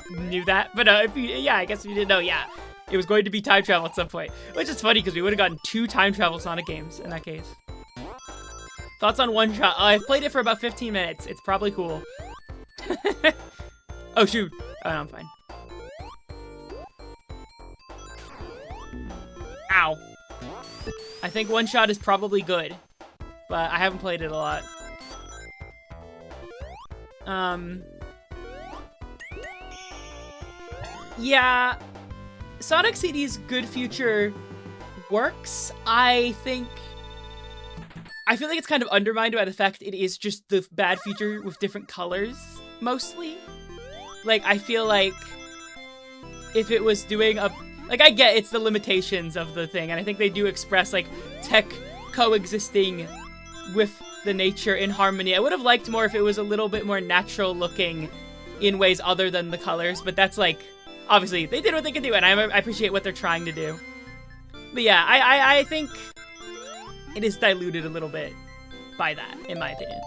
that, but yeah, I guess if you didn't know, yeah, it was going to be time travel at some point, which is funny because we would have gotten 2 time travel Sonic games in that case. Thoughts on One Shot? I've played it for about 15 minutes. It's probably cool. Oh shoot. Oh, no, I'm fine. Ow. I think One Shot is probably good, but I haven't played it a lot. Yeah, Sonic CD's Good Future works. I feel like it's kind of undermined by the fact it is just the bad future with different colors, mostly. Like, I feel like if it was doing a... Like, I get it's the limitations of the thing, and I think they do express, like, tech coexisting with the nature in harmony. I would have liked more if it was a little bit more natural looking in ways other than the colors, but that's, like, obviously, they did what they could do, and I appreciate what they're trying to do. But yeah, I think it is diluted a little bit by that, in my opinion.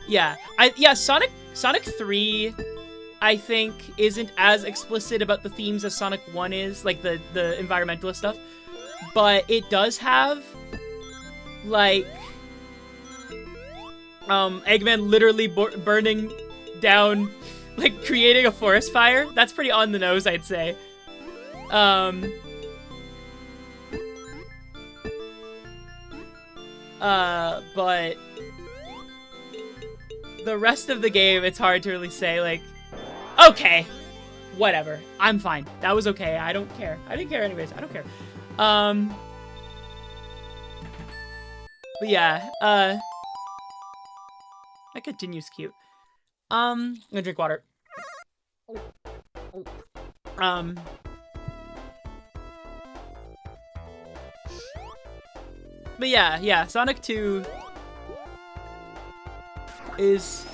Yeah, Sonic 3, I think, isn't as explicit about the themes as Sonic 1 is, like the environmentalist stuff. But it does have, like, Eggman literally burning down, like, creating a forest fire. That's pretty on the nose, I'd say. But the rest of the game, it's hard to really say, like, okay, whatever, I'm fine. That was okay, I don't care. I didn't care anyways, I don't care. But yeah, that continues cute. I'm gonna drink water. But yeah, Sonic 2 is...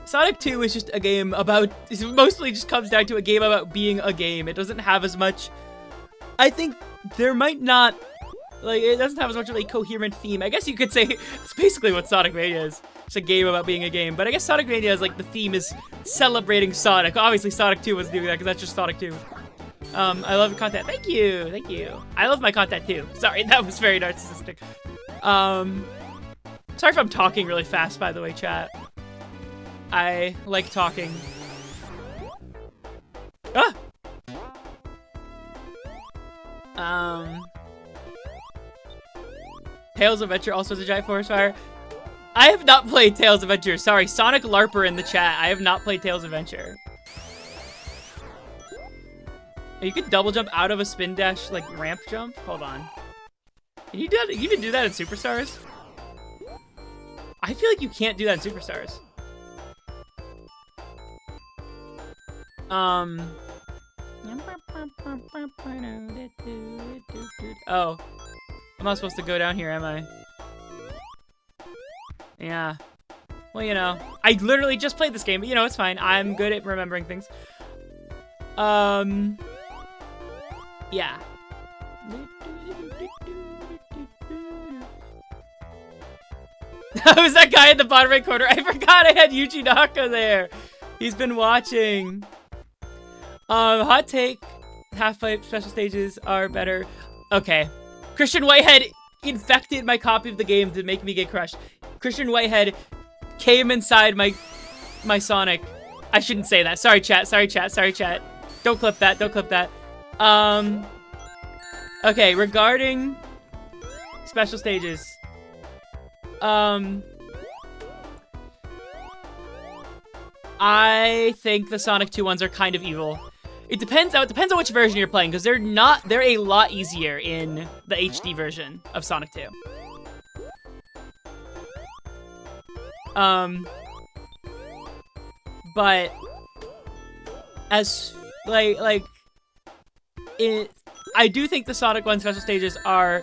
Sonic 2 is just a game about... It mostly just comes down to a game about being a game. It doesn't have as much... I think there might not... Like, it doesn't have as much of a coherent theme. I guess you could say it's basically what Sonic Mania is. It's a game about being a game. But I guess Sonic Mania is, like, the theme is celebrating Sonic. Obviously, Sonic 2 was doing that because that's just Sonic 2. I love the content. Thank you. I love my content too. Sorry, that was very narcissistic. Sorry if I'm talking really fast, by the way, chat. I like talking. Ah! Tails Adventure also has a giant forest fire. I have not played Tails Adventure. Sorry, Sonic LARPer in the chat. I have not played Tails Adventure. You could double jump out of a spin dash, like, ramp jump? Hold on. Can you do that? You even do that in Superstars? I feel like you can't do that in Superstars. Oh. I'm not supposed to go down here, am I? Yeah. Well, you know. I literally just played this game, but, you know, it's fine. I'm good at remembering things. Yeah. Who's that guy in the bottom right corner? I forgot I had Yuji Naka there. He's been watching. Hot take. Half-Pipe special stages are better. Okay. Christian Whitehead infected my copy of the game to make me get crushed. Christian Whitehead came inside my Sonic. I shouldn't say that. Sorry, chat. Don't clip that. Okay, regarding special stages. I think the Sonic 2 ones are kind of evil. It depends on which version you're playing, because they're a lot easier in the HD version of Sonic 2. But as I do think the Sonic 1 special stages are,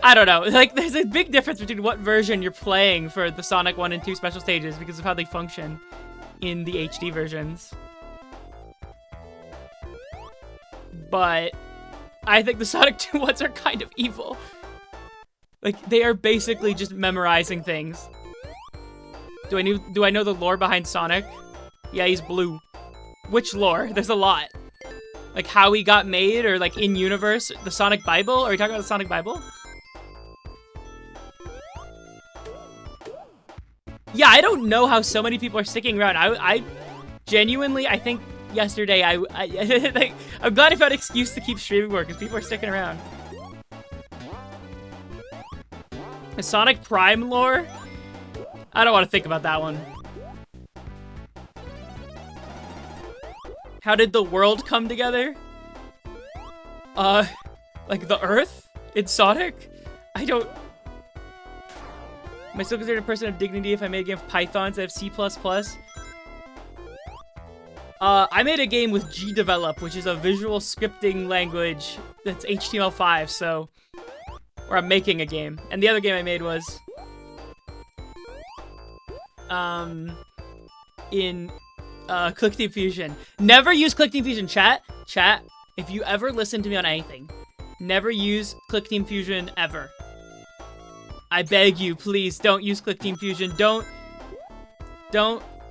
I don't know, like, there's a big difference between what version you're playing for the Sonic 1 and 2 special stages because of how they function in the HD versions. But I think the Sonic 2 ones are kind of evil. Like, they are basically just memorizing things. Do I know the lore behind Sonic? Yeah, he's blue. Which lore? There's a lot. Like, how he got made, or, like, in-universe, the Sonic Bible? Are you talking about the Sonic Bible? Yeah, I don't know how so many people are sticking around. I genuinely, I think yesterday, like, I'm glad I found an excuse to keep streaming more, because people are sticking around. The Sonic Prime lore? I don't want to think about that one. How did the world come together? Like the Earth in Sonic? I don't... Am I still considered a person of dignity if I made a game of Python instead of C++? I made a game with GDevelop, which is a visual scripting language that's HTML5, so... Or I'm making a game. And the other game I made was... in ClickTeam Fusion. Never use ClickTeam Fusion. Chat, if you ever listen to me on anything, never use ClickTeam Fusion ever. I beg you, please don't use ClickTeam Fusion. Don't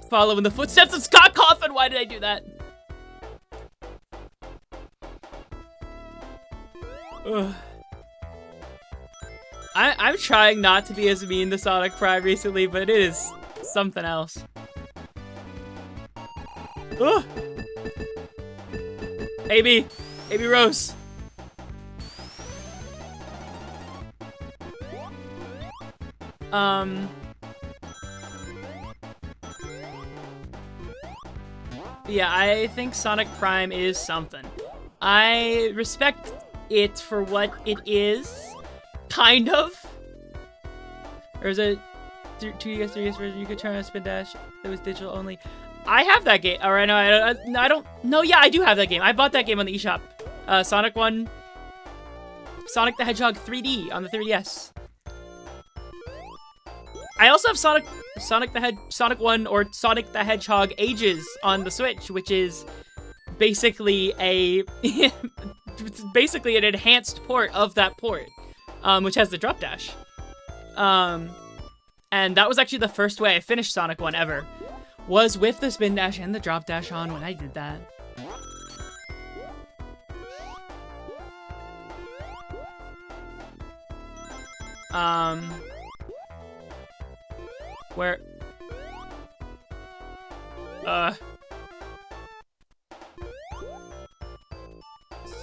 follow in the footsteps of Scott Cawthon. Why did I do that? Ugh. I'm trying not to be as mean to Sonic Prime recently, but it is something else. Ugh. AB Rose. Yeah, I think Sonic Prime is something. I respect it for what it is, kind of. There's a 2DS, 3DS version you could turn on a spin dash that was digital only. I have that game. All right, no, I don't. No, yeah, I do have that game. I bought that game on the eShop. Sonic the Hedgehog 3D on the 3DS. I also have Sonic 1 or Sonic the Hedgehog Ages on the Switch, which is basically basically an enhanced port of that port, which has the drop dash. And that was actually the first way I finished Sonic 1 ever, was with the spin dash and the drop dash on when I did that. Where?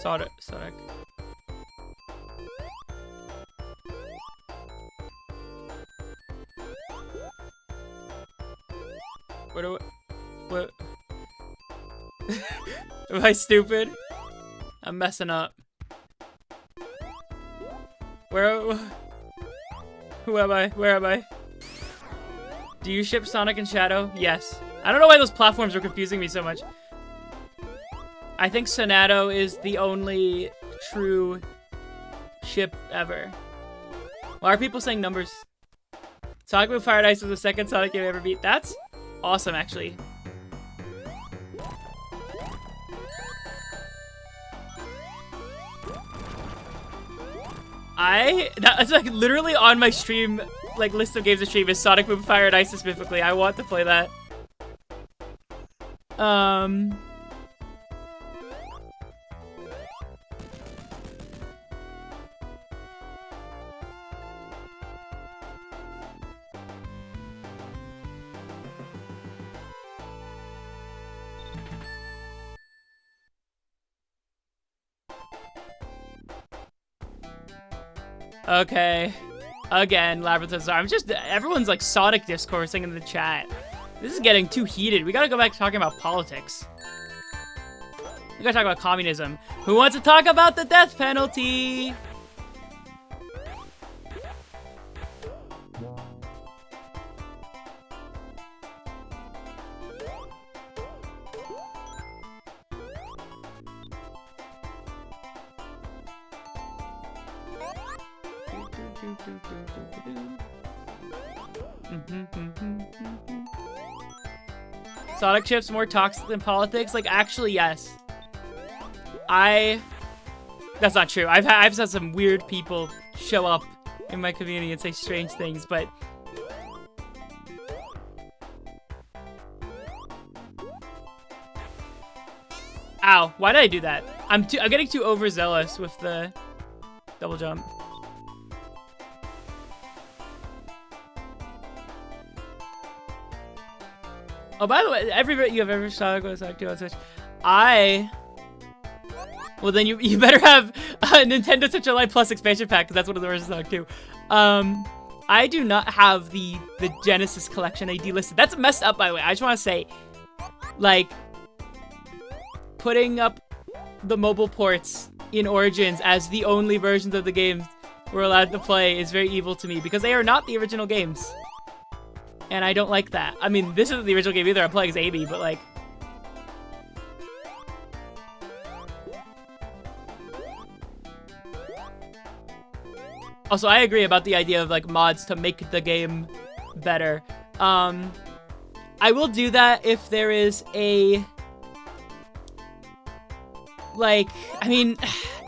Sonic. What? Am I stupid? I'm messing up. Who am I? Where am I? Do you ship Sonic and Shadow? Yes. I don't know why those platforms are confusing me so much. I think Sonato is the only true ship ever. Why are people saying numbers? Sonic Boom Fire and Ice was the second Sonic game I ever beat. That's awesome, actually. That's like literally on my stream, like list of games to stream is Sonic Boom Fire and Ice specifically. I want to play that. Okay. Again, Labyrinth of Desire. Everyone's like Sonic discoursing in the chat. This is getting too heated. We gotta go back to talking about politics. We gotta talk about communism. Who wants to talk about the death penalty? Sonic chips more toxic than politics? Like, actually, yes. That's not true. I've had some weird people show up in my community and say strange things, but... Ow, why did I do that? I'm getting too overzealous with the double jump. Oh, by the way, every bit you have ever Sonic 1, Sonic 2 on Switch, well, then you better have a Nintendo Switch Online Plus expansion pack, because that's one of the versions of Sonic 2. I do not have the Genesis collection they delisted. That's messed up, by the way. I just want to say, like, putting up the mobile ports in Origins as the only versions of the games we're allowed to play is very evil to me, because they are not the original games. And I don't like that. I mean, this isn't the original game either. I'm playing as Amy, but like... Also, I agree about the idea of like mods to make the game better. I will do that if there is a... Like, I mean,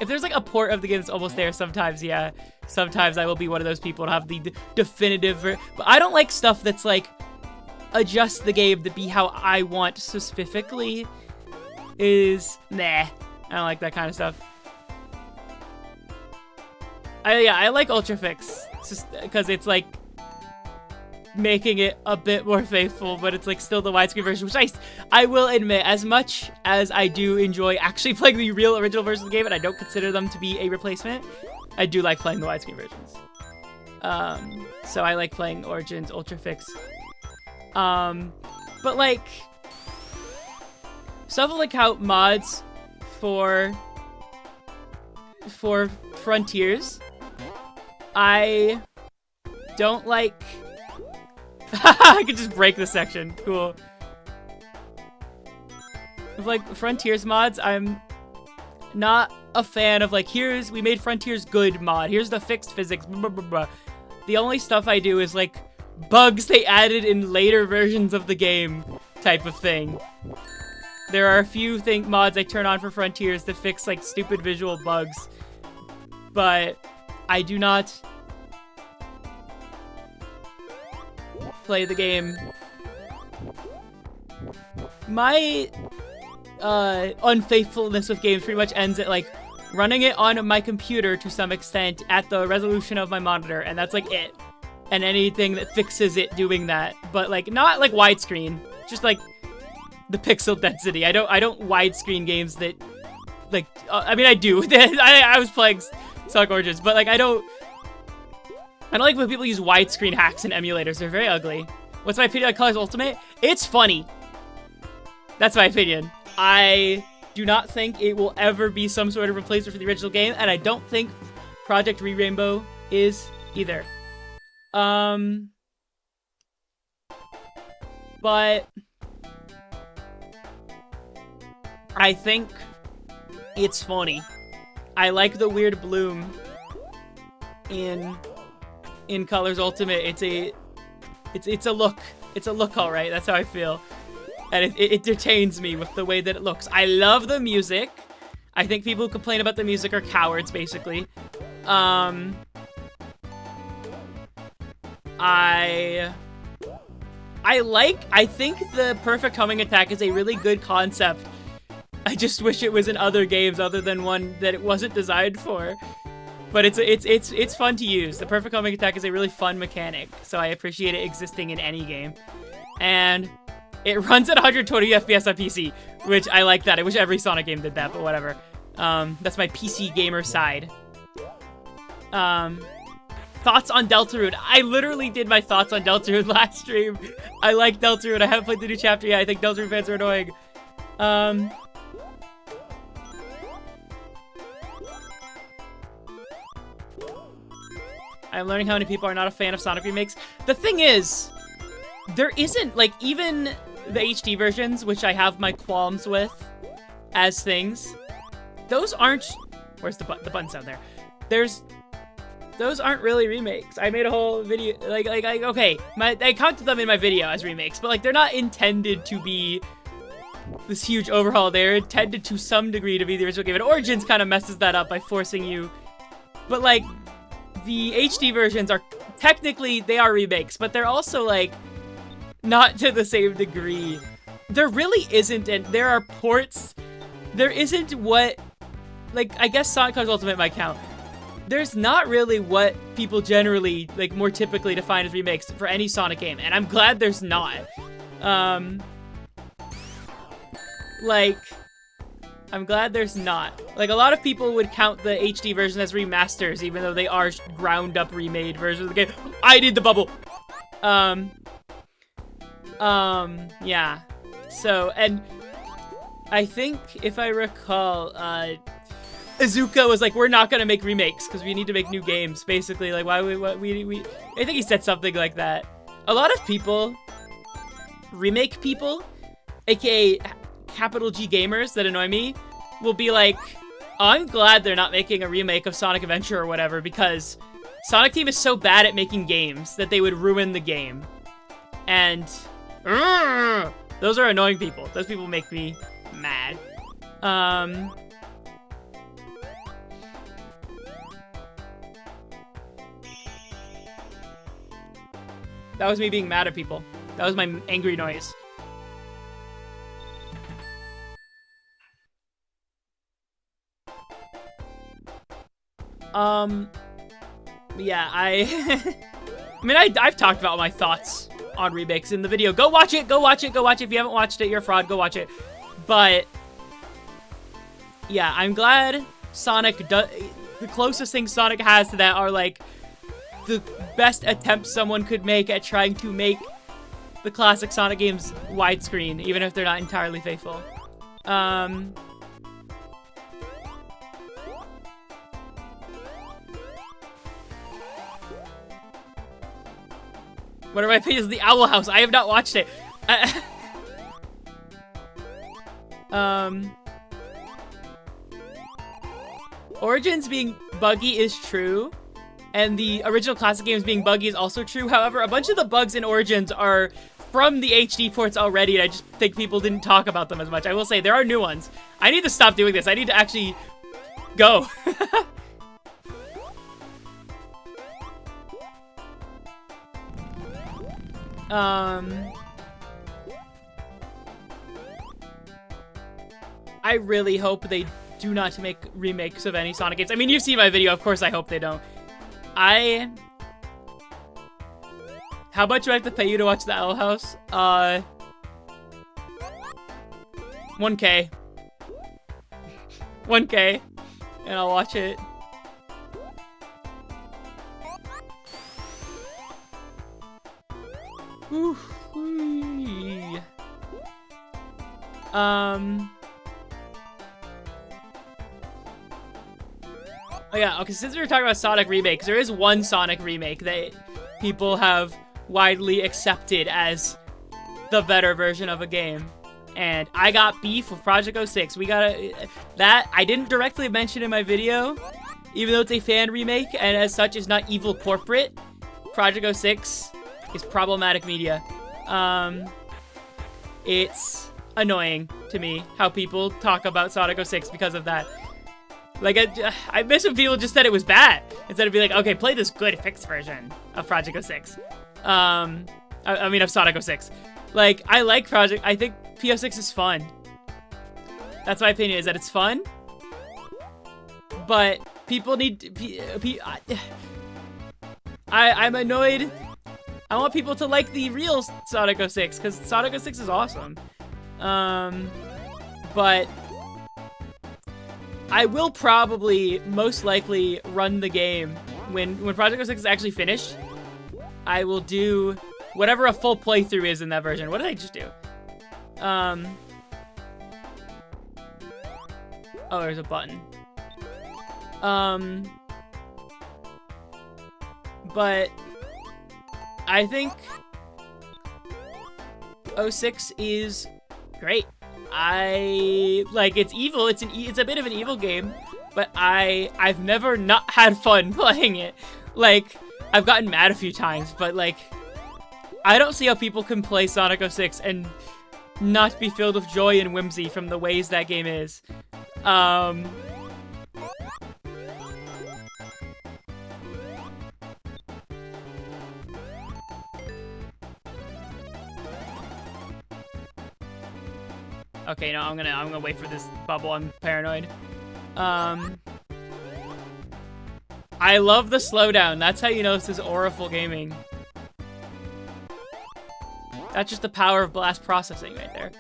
if there's like a port of the game that's almost there, sometimes, yeah. Sometimes I will be one of those people and have the definitive... But I don't like stuff that's like, adjust the game to be how I want specifically. Nah, I don't like that kind of stuff. I like Ultrafix, just because it's like making it a bit more faithful, but it's like still the widescreen version, which I will admit, as much as I do enjoy actually playing the real original version of the game, and I don't consider them to be a replacement, I do like playing the widescreen versions. So I like playing Origins, Ultrafix. But like, stuff like how mods for Frontiers, I don't like... I could just break this section. Cool. With like Frontiers mods, I'm not a fan of like, we made Frontiers good mod. Here's the fixed physics. Blah, blah, blah. The only stuff I do is like bugs they added in later versions of the game type of thing. There are a few mods I turn on for Frontiers that fix like stupid visual bugs, but I do not play the game. My unfaithfulness with games pretty much ends at like running it on my computer to some extent at the resolution of my monitor, and that's like it. And anything that fixes it doing that, but like not like widescreen, just like the pixel density. I don't widescreen games that like I mean I do. I was playing Sonic Origins, but like I don't like when people use widescreen hacks and emulators. They're very ugly. What's my opinion on Colors Ultimate? It's funny. That's my opinion. I do not think it will ever be some sort of replacement for the original game, and I don't think Project Re-Rainbow is either. But I think it's funny. I like the weird bloom in Colors Ultimate. It's a look. It's a look, all right. That's how I feel. And it entertains me with the way that it looks. I love the music. I think people who complain about the music are cowards, basically. I think the perfect homing attack is a really good concept. I just wish it was in other games other than one that it wasn't designed for. But it's fun to use. The perfect homing attack is a really fun mechanic, so I appreciate it existing in any game. And it runs at 120 FPS on PC, which I like that. I wish every Sonic game did that, but whatever. That's my PC gamer side. Thoughts on Deltarune. I literally did my thoughts on Deltarune last stream. I like Deltarune. I haven't played the new chapter yet. I think Deltarune fans are annoying. I'm learning how many people are not a fan of Sonic remakes. The thing is, there isn't, like, even the HD versions, which I have my qualms with as things, those aren't... Where's the button sound there? Those aren't really remakes. I made a whole video, like okay, I counted them in my video as remakes, but like they're not intended to be this huge overhaul. They're intended to some degree to be the original game, and Origins kind of messes that up by forcing you. But like, the HD versions are technically, they are remakes, but they're also like not to the same degree. There really isn't, and there are ports. There isn't what, like, I guess Sonic Colors Ultimate might count. There's not really what people generally, like, more typically define as remakes for any Sonic game, and I'm glad there's not. Like, I'm glad there's not. Like, a lot of people would count the HD version as remasters, even though they are ground-up remade versions of the game. I did the bubble! Yeah. So, and I think if I recall, Izuka was like, we're not gonna make remakes because we need to make new games. Basically, like, why we I think he said something like that. A lot of people, remake people, aka capital G gamers that annoy me, will be like, oh, I'm glad they're not making a remake of Sonic Adventure or whatever because Sonic Team is so bad at making games that they would ruin the game. And those are annoying people. Those people make me mad. That was me being mad at people. That was my angry noise. Yeah, I mean, I've talked about my thoughts on remakes in the video. Go watch it, go watch it, go watch it. If you haven't watched it, you're a fraud, go watch it. But, yeah, I'm glad Sonic does... The closest things Sonic has to that are, like, the best attempts someone could make at trying to make the classic Sonic games widescreen, even if they're not entirely faithful. What are my opinions of the Owl House? I have not watched it. Origins being buggy is true, and the original classic games being buggy is also true. However, a bunch of the bugs in Origins are from the HD ports already, and I just think people didn't talk about them as much. I will say, there are new ones. I need to stop doing this. I need to actually go. I really hope they do not make remakes of any Sonic games. I mean, you've seen my video. Of course, I hope they don't. How much do I have to pay you to watch the Owl House? 1K. 1K. And I'll watch it. Ooh. Oh yeah, okay, since we were talking about Sonic remakes, there is one Sonic remake that people have widely accepted as the better version of a game. And I got beef with Project 06. We got that I didn't directly mention in my video, even though it's a fan remake and as such is not evil corporate. Project 06 is problematic media. It's annoying to me how people talk about Sonic 06 because of that. Like, I miss when people just said it was bad, instead of being like, okay, play this good fixed version of Project 06. I mean, of Sonic 06. Like, I like Project, I think P06 is fun. That's my opinion, is that it's fun. But people need, I'm annoyed. I want people to like the real Sonic 06, because Sonic 06 is awesome. But I will probably, most likely, run the game when Project 06 is actually finished. I will do whatever a full playthrough is in that version. What did I just do? Oh, there's a button. But I think 06 is great. It's evil. It's a bit of an evil game, but I've never not had fun playing it. Like, I've gotten mad a few times, but like, I don't see how people can play Sonic 06 and not be filled with joy and whimsy from the ways that game is. Okay, no, I'm gonna wait for this bubble. I'm paranoid. I love the slowdown. That's how you know this is Auriful Gaming. That's just the power of blast processing right there.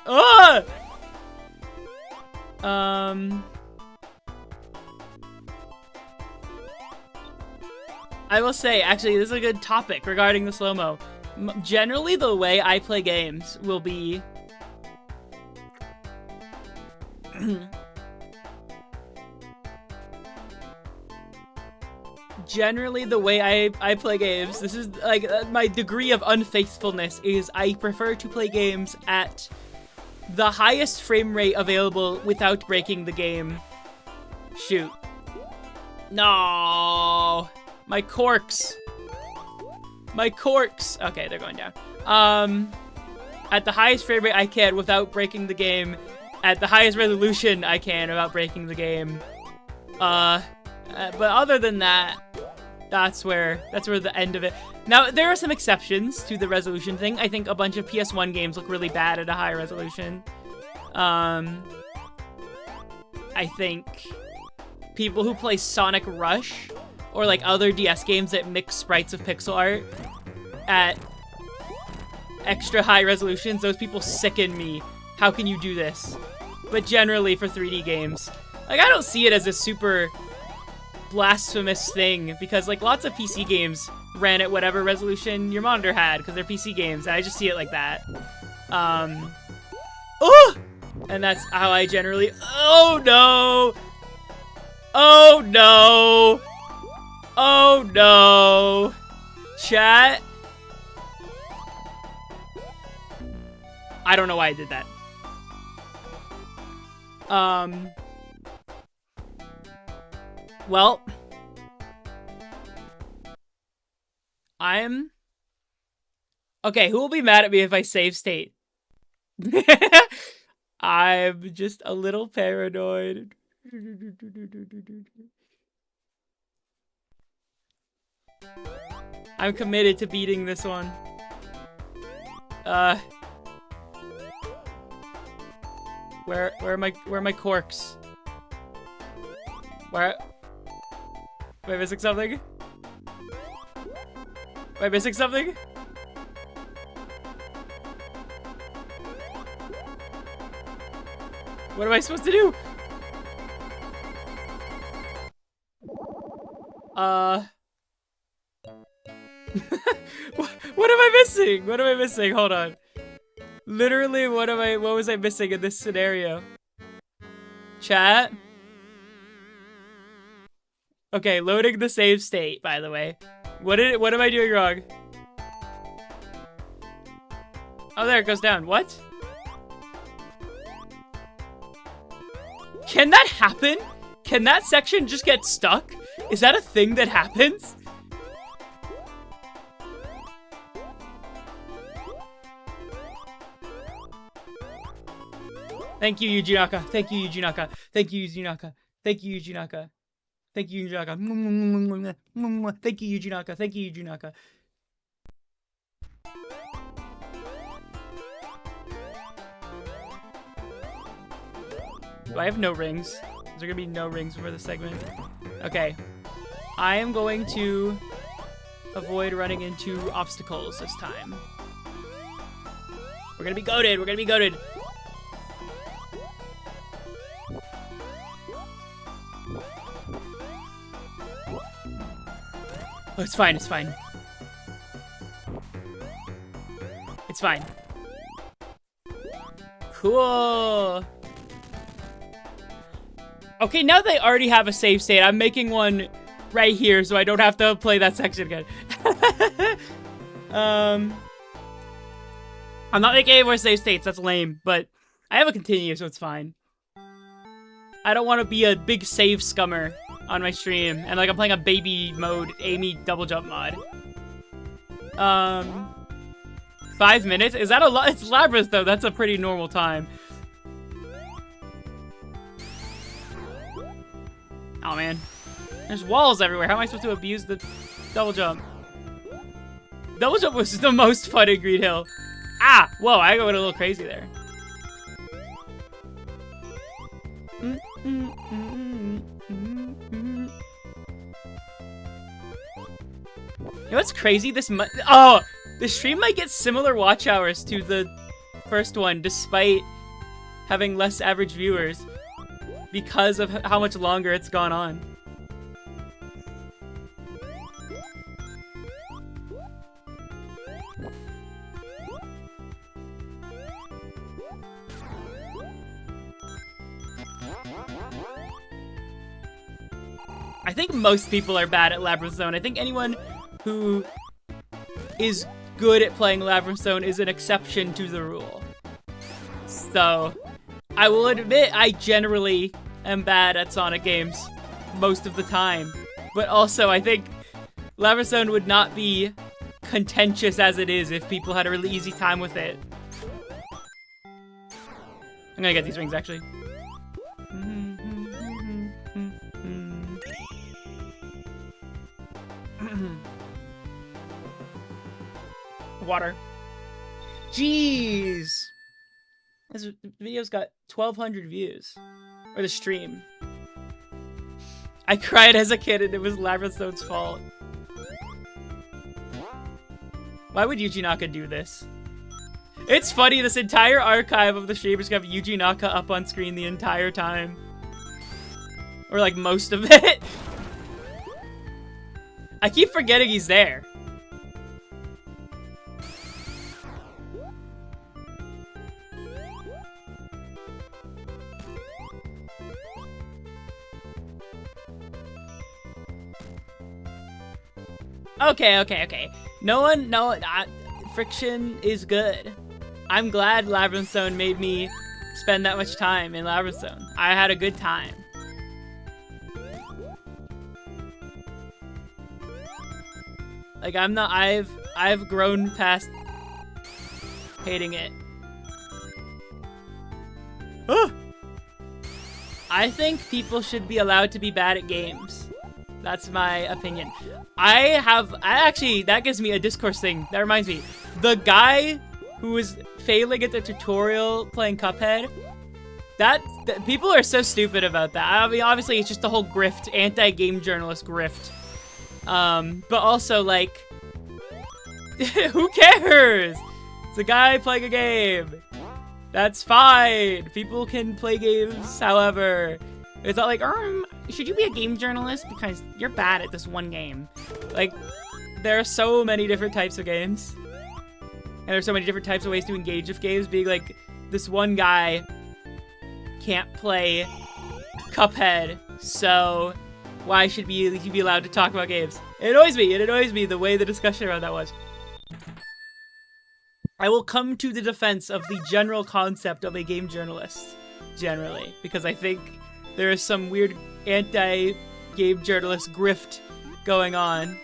Oh! I will say, actually, this is a good topic regarding the slow-mo. Generally, the way I play games will be... Generally, the way I play games, this is, like, my degree of unfaithfulness is I prefer to play games at the highest frame rate available without breaking the game. Shoot. No! My corks. My corks. Okay, they're going down. At the highest frame rate I can without breaking the game. At the highest resolution I can without breaking the game. But other than that, that's where the end of it. Now, there are some exceptions to the resolution thing. I think a bunch of PS1 games look really bad at a high resolution. I think people who play Sonic Rush or like other DS games that mix sprites of pixel art at extra high resolutions, those people sicken me. How can you do this? But generally for 3D games, like, I don't see it as a super blasphemous thing, because like lots of PC games ran at whatever resolution your monitor had because they're PC games, and I just see it like that. Oh! And that's how I generally... Oh no! Oh no! Oh no! Chat? I don't know why I did that. Well, okay, who will be mad at me if I save state? I'm just a little paranoid. I'm committed to beating this one. Where are my corks? Where? Am I missing something? Am I missing something? What am I supposed to do? What am I missing? What am I missing? Hold on. Literally, what was I missing in this scenario? Chat? Okay, loading the save state, by the way. What am I doing wrong? Oh, there, it goes down. What? Can that happen? Can that section just get stuck? Is that a thing that happens? Thank you, Yuji Naka. Thank you, Yuji Naka. Thank you, Yuji Naka. Thank you, Yuji Naka. Thank you, Yuji Naka. Thank you, Yuji Naka. Thank you, Yuji Naka. Do I have no rings? Is there gonna be no rings for this segment? Okay. I am going to avoid running into obstacles this time. We're gonna be goated. We're gonna be goated. Oh, it's fine, it's fine. It's fine. Cool. Okay, now that I already have a save state, I'm making one right here so I don't have to play that section again. I'm not making any more save states, that's lame, but I have a continue, so it's fine. I don't want to be a big save scummer on my stream, and like I'm playing a baby mode, Amy double jump mod. 5 minutes? Is that a lot? It's Labyrinth though, that's a pretty normal time. Oh man. There's walls everywhere. How am I supposed to abuse the double jump? Double jump was the most fun in Green Hill. Ah! Whoa, I went a little crazy there. You know what's crazy? Oh! The stream might get similar watch hours to the first one, despite having less average viewers, because of how much longer it's gone on. I think most people are bad at Labyrinth Zone. I think anyone who is good at playing Labyrinth Zone is an exception to the rule. So, I will admit I generally am bad at Sonic games most of the time. But also, I think Labyrinth Zone would not be contentious as it is if people had a really easy time with it. I'm gonna get these rings, actually. Water. Jeez! This video's got 1,200 views. Or the stream. I cried as a kid and it was Labyrinth Zone's fault. Why would Yuji Naka do this? It's funny, this entire archive of the stream is gonna have Yuji Naka up on screen the entire time. Or like most of it. I keep forgetting he's there. Okay. Friction is good. I'm glad Labyrinth Zone made me spend that much time in Labyrinth Zone. I had a good time. Like, I've grown past hating it. I think people should be allowed to be bad at games. That's my opinion. Actually, that gives me a discourse thing. That reminds me. The guy who was failing at the tutorial playing Cuphead, that people are so stupid about that. I mean, obviously, it's just the whole grift, anti-game journalist grift. But also, like, who cares? It's a guy playing a game. That's fine. People can play games, however. It's not like, should you be a game journalist? Because you're bad at this one game. Like, there are so many different types of games. And there's so many different types of ways to engage with games. Being like, this one guy can't play Cuphead, so why should he be allowed to talk about games? It annoys me the way the discussion around that was. I will come to the defense of the general concept of a game journalist, generally, because I think there is some weird anti-game journalist grift going on.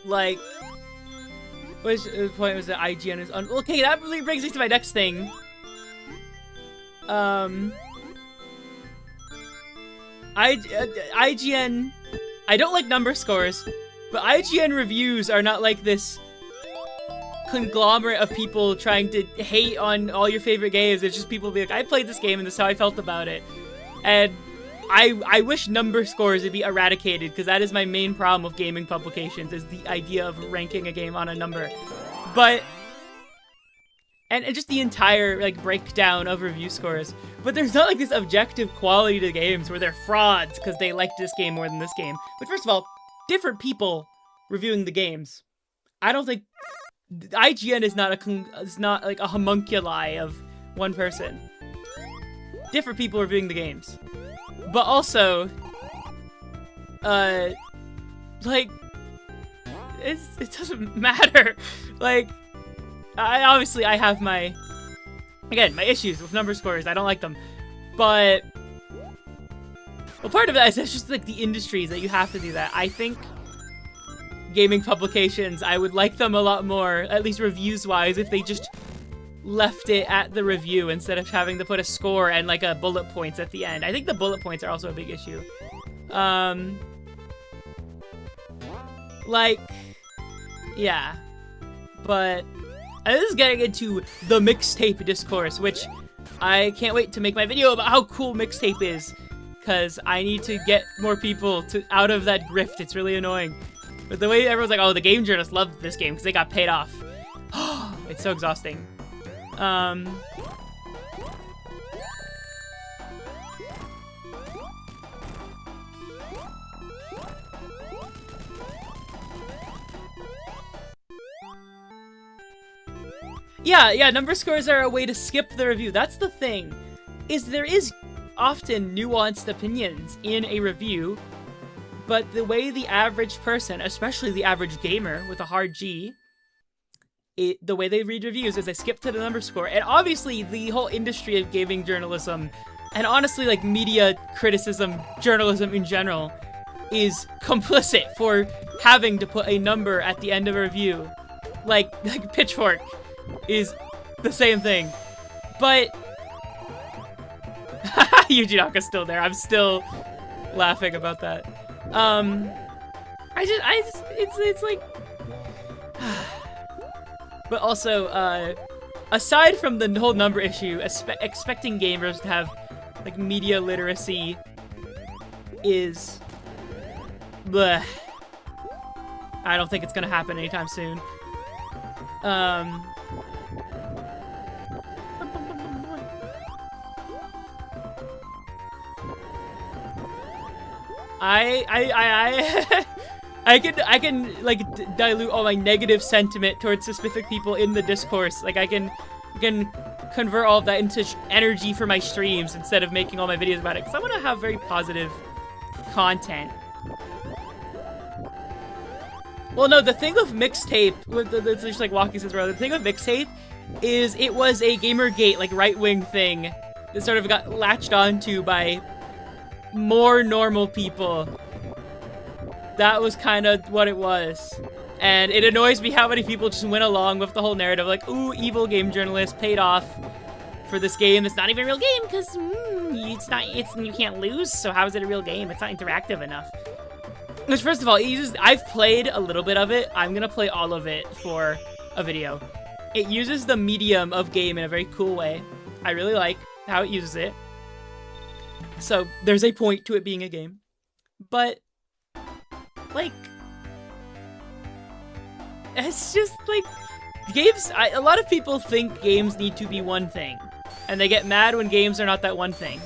Like, which point was that IGN is okay, that really brings me to my next thing. IGN, I don't like number scores, but IGN reviews are not like this conglomerate of people trying to hate on all your favorite games. It's just people be like, I played this game and this is how I felt about it. And I wish number scores would be eradicated, because that is my main problem with gaming publications, is the idea of ranking a game on a number. But, and just the entire, like, breakdown of review scores. But there's not, like, this objective quality to games where they're frauds because they liked this game more than this game. But first of all, different people reviewing the games. I don't think IGN is not like a homunculi of one person. Different people reviewing the games. But also, like, it doesn't matter. Like, I have my issues with number scores. I don't like them. But, well, part of that is it's just like the industries that you have to do that. I think gaming publications, I would like them a lot more, at least reviews-wise, if they just left it at the review instead of having to put a score and like a bullet points at the end. I think the bullet points are also a big issue. Like, yeah. But this is getting into the mixtape discourse, which I can't wait to make my video about how cool Mixtape is, because I need to get more people out of that grift. It's really annoying. But the way everyone's like, oh, the game journalists loved this game because they got paid off. It's so exhausting. Yeah, number scores are a way to skip the review. That's the thing, is there is often nuanced opinions in a review, but the way the average person, especially the average gamer with a hard G, the way they read reviews is they skip to the number score. And obviously the whole industry of gaming journalism, and honestly like media criticism, journalism in general, is complicit for having to put a number at the end of a review. Like Pitchfork is the same thing. But Yujinaka's still there. I'm still laughing about that. It's like but also, aside from the whole number issue, expecting gamers to have like media literacy is bleh. I don't think it's gonna happen anytime soon. I can like dilute all my negative sentiment towards specific people in the discourse. Like I can convert all of that into energy for my streams instead of making all my videos about it, because I want to have very positive content. Well, no, the thing with Mixtape, it's just like Walkie says, the thing with Mixtape is it was a Gamergate, like, right-wing thing that sort of got latched onto by more normal people. That was kind of what it was. And it annoys me how many people just went along with the whole narrative, like, ooh, evil game journalist paid off for this game that's not even a real game, because you can't lose, so how is it a real game? It's not interactive enough. Which, first of all, I've played a little bit of it. I'm gonna play all of it for a video. It uses the medium of game in a very cool way. I really like how it uses it. So, there's a point to it being a game. But, like, it's just, like, games, a lot of people think games need to be one thing. And they get mad when games are not that one thing.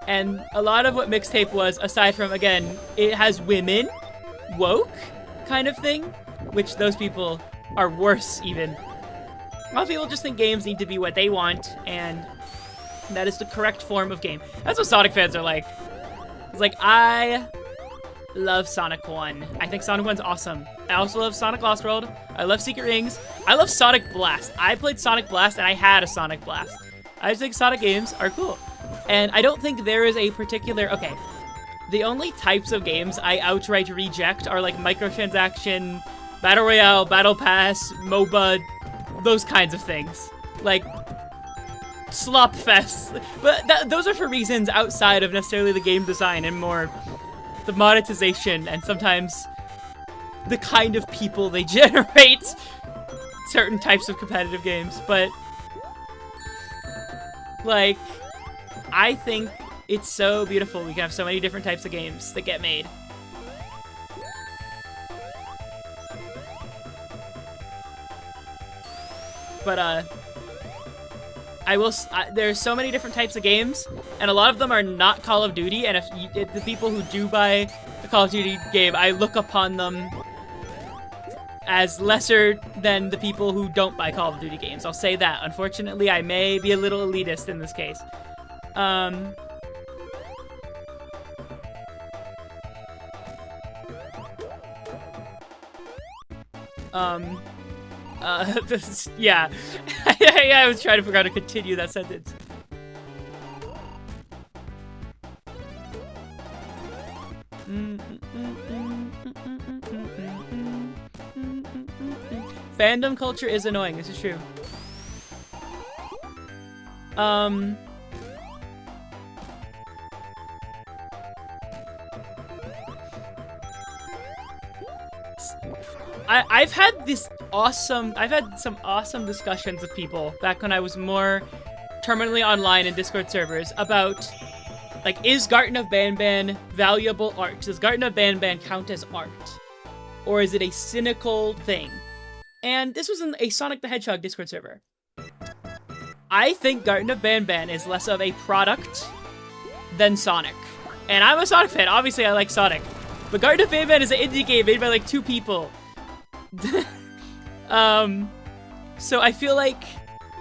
And a lot of what Mixtape was, aside from, again, it has women, woke kind of thing, which those people are worse, even. A lot of people just think games need to be what they want, and that is the correct form of game. That's what Sonic fans are like. It's like, I love Sonic 1. I think Sonic 1's awesome. I also love Sonic Lost World. I love Secret Rings. I love Sonic Blast. I played Sonic Blast, and I had a Sonic Blast. I just think Sonic games are cool. And I don't think there is a particular... Okay, the only types of games I outright reject are like microtransaction, Battle Royale, Battle Pass, MOBA, those kinds of things. Like, slop fests. But those are for reasons outside of necessarily the game design and more the monetization and sometimes the kind of people they generate certain types of competitive games. But, like... I think it's so beautiful we can have so many different types of games that get made. But, there's so many different types of games, and a lot of them are not Call of Duty, and if the people who do buy the Call of Duty game, I look upon them as lesser than the people who don't buy Call of Duty games. I'll say that. Unfortunately, I may be a little elitist in this case. Yeah. Yeah, I was trying to figure out how to continue that sentence. Fandom culture is annoying, this is true. I've had some awesome discussions with people back when I was more terminally online in Discord servers about, like, is Garten of Banban valuable art? Does Garten of Banban count as art? Or is it a cynical thing? And this was in a Sonic the Hedgehog Discord server. I think Garten of Banban is less of a product than Sonic. And I'm a Sonic fan. Obviously, I like Sonic. But Garten of Banban is an indie game made by, like, 2 people. So I feel like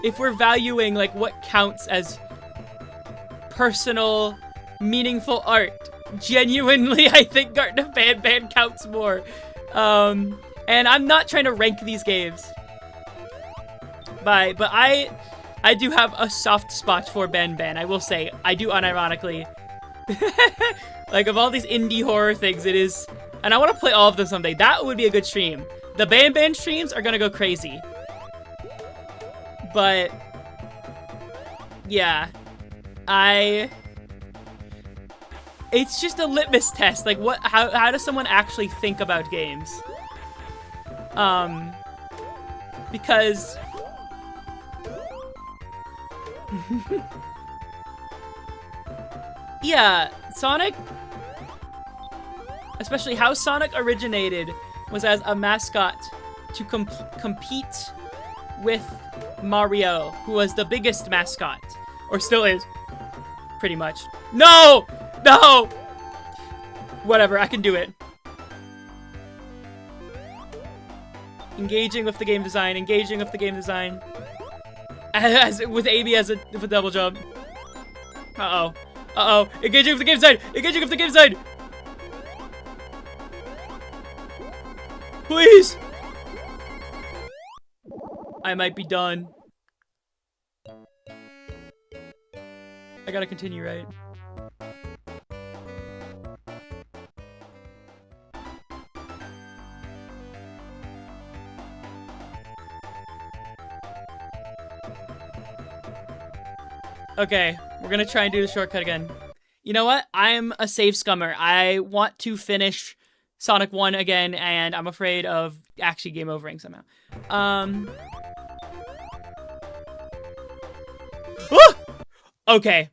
if we're valuing, like, what counts as personal, meaningful art, genuinely, I think Garten of Banban counts more. And I'm not trying to rank these games. But I do have a soft spot for Banban. I will say, I do unironically. Like, of all these indie horror things, it is... And I want to play all of them someday. That would be a good stream. The Banban streams are gonna go crazy. But... yeah. It's just a litmus test. Like, how does someone actually think about games? Because... yeah, Sonic... especially how Sonic originated was as a mascot to compete with Mario, who was the biggest mascot. Or still is. Pretty much. No! No! Whatever, I can do it. Engaging with the game design, engaging with the game design. With AB as a double jump. Uh-oh. Uh-oh. Engaging with the game design! Engaging with the game design! Please! I might be done. I gotta continue, right? Okay, we're gonna try and do the shortcut again. You know what? I'm a save scummer. I want to finish Sonic 1 again, and I'm afraid of actually game overing somehow. Okay.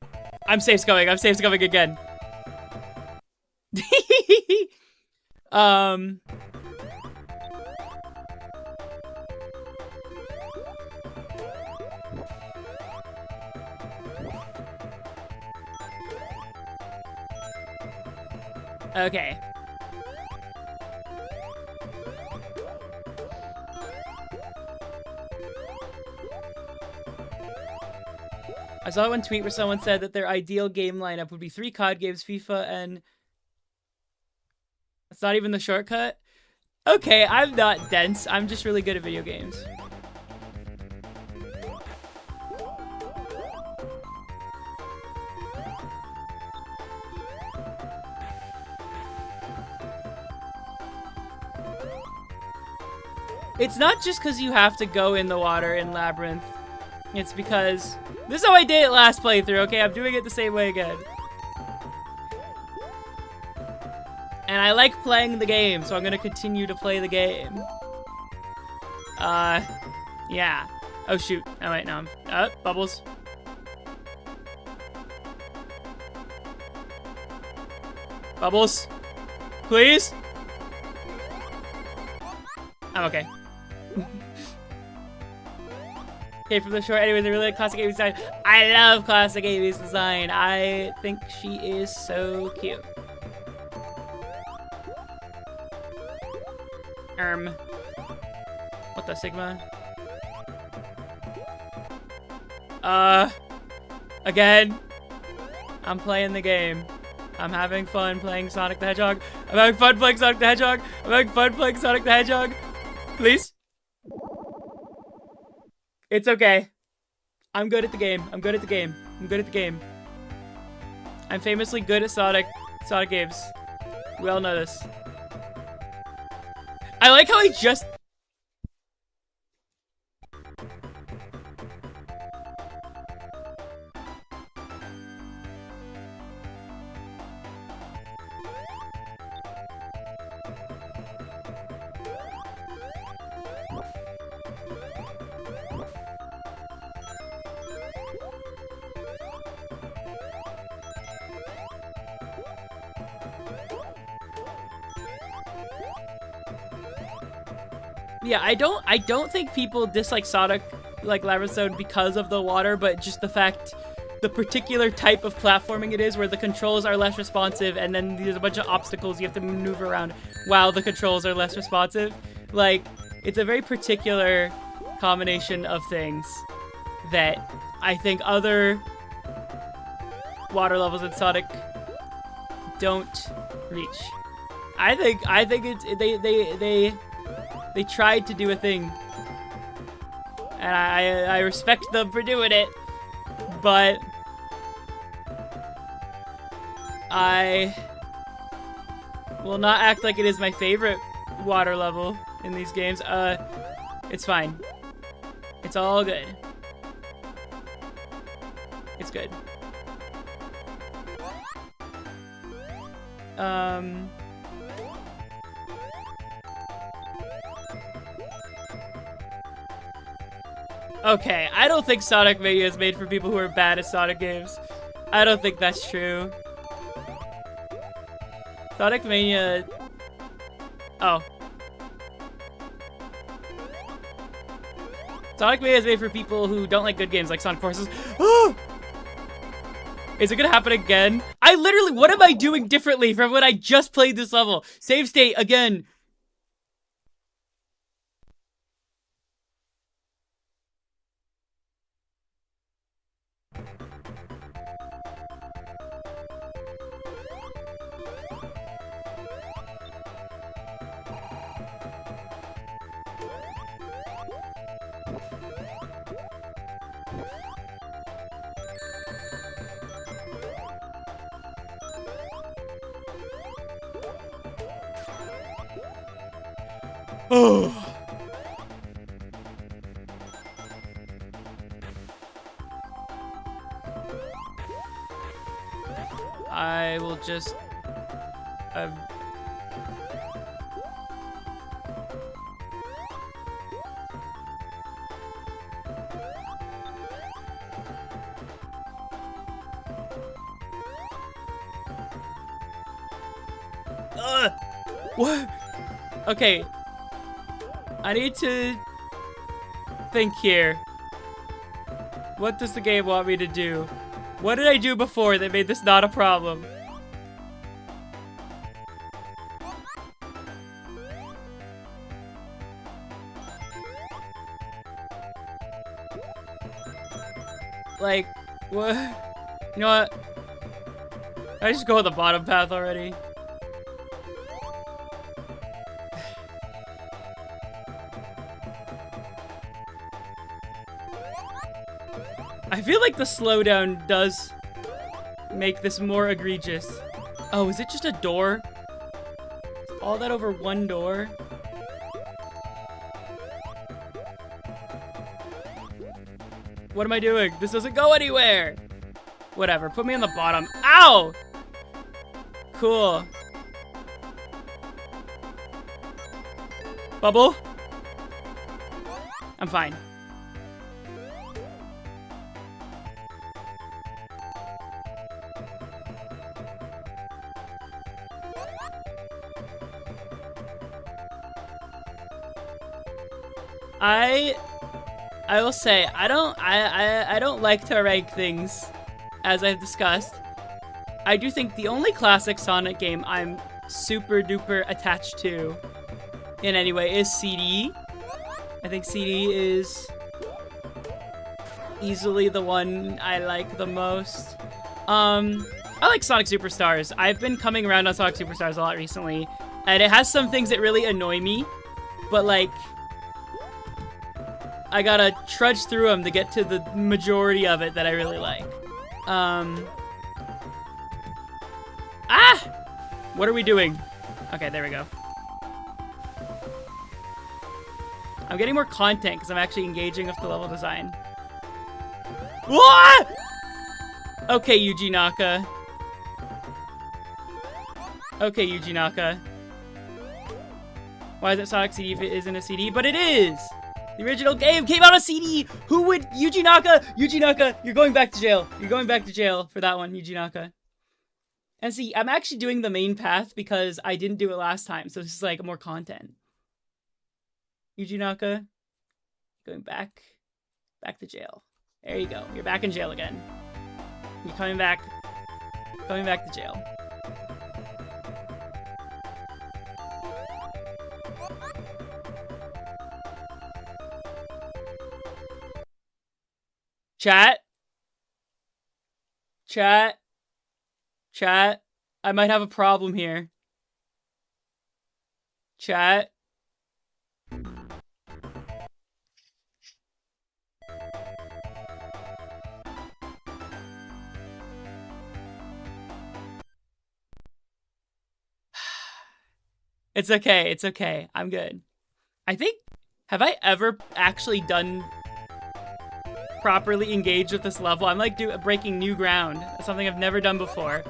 I'm safe scumming. I'm safe scumming again. Okay. I saw one tweet where someone said that their ideal game lineup would be 3 COD games, FIFA, and... That's not even the shortcut? Okay, I'm not dense. I'm just really good at video games. It's not just because you have to go in the water in Labyrinth. It's because... This is how I did it last playthrough, okay? I'm doing it the same way again. And I like playing the game, so I'm gonna continue to play the game. Yeah. Oh, shoot. Oh, wait, no. Bubbles. Bubbles. Please? I'm okay. Okay, from the short, anyways, I really like Classic Amy's design. I love Classic Amy's design. I think she is so cute. What the Sigma? Again. I'm playing the game. I'm having fun playing Sonic the Hedgehog. I'm having fun playing Sonic the Hedgehog. I'm having fun playing Sonic the Hedgehog. Please? It's okay. I'm good at the game. I'm good at the game. I'm good at the game. I'm famously good at Sonic games. We all know this. I like how I just... Yeah, I don't think people dislike Sonic like Lava Zone because of the water, but just the fact the particular type of platforming it is where the controls are less responsive and then there's a bunch of obstacles you have to maneuver around while the controls are less responsive. Like, it's a very particular combination of things that I think other water levels in Sonic don't reach. I think it's they tried to do a thing, and I respect them for doing it, but I will not act like it is my favorite water level in these games. It's fine. It's all good. It's good. Okay, I don't think Sonic Mania is made for people who are bad at Sonic games. I don't think that's true. Sonic Mania... Oh. Sonic Mania is made for people who don't like good games like Sonic Forces. Is it gonna happen again? I literally... What am I doing differently from when I just played this level? Save state again. Oh. I will just... What? Okay. I need to think here. What does the game want me to do? What did I do before that made this not a problem? Like, what? You know what? I just go on the bottom path already. I feel like the slowdown does make this more egregious. Oh, is it just a door? All that over one door? What am I doing? This doesn't go anywhere! Whatever, put me on the bottom. Ow! Cool. Bubble? I'm fine. I will say I don't like to rank things, as I've discussed. I do think the only classic Sonic game I'm super duper attached to in any way is CD. I think CD is easily the one I like the most. I like Sonic Superstars. I've been coming around on Sonic Superstars a lot recently, and it has some things that really annoy me, but like, I gotta trudge through them to get to the majority of it that I really like. What are we doing? Okay, there we go. I'm getting more content because I'm actually engaging with the level design. What? Okay, Yuji Naka. Okay, Yuji Naka. Why is it Sonic CD if it isn't a CD? But it is! The original game came out on CD! Who would... Yuji Naka! Yuji Naka, you're going back to jail. You're going back to jail for that one, Yuji Naka. And see, I'm actually doing the main path because I didn't do it last time, so this is like more content. Yuji Naka. Going back to jail. There you go. You're back in jail again. You're coming back to jail. Chat. I might have a problem here. Chat. It's okay. I'm good. I think, have I ever actually done properly engaged with this level? I'm like breaking new ground. That's something I've never done before.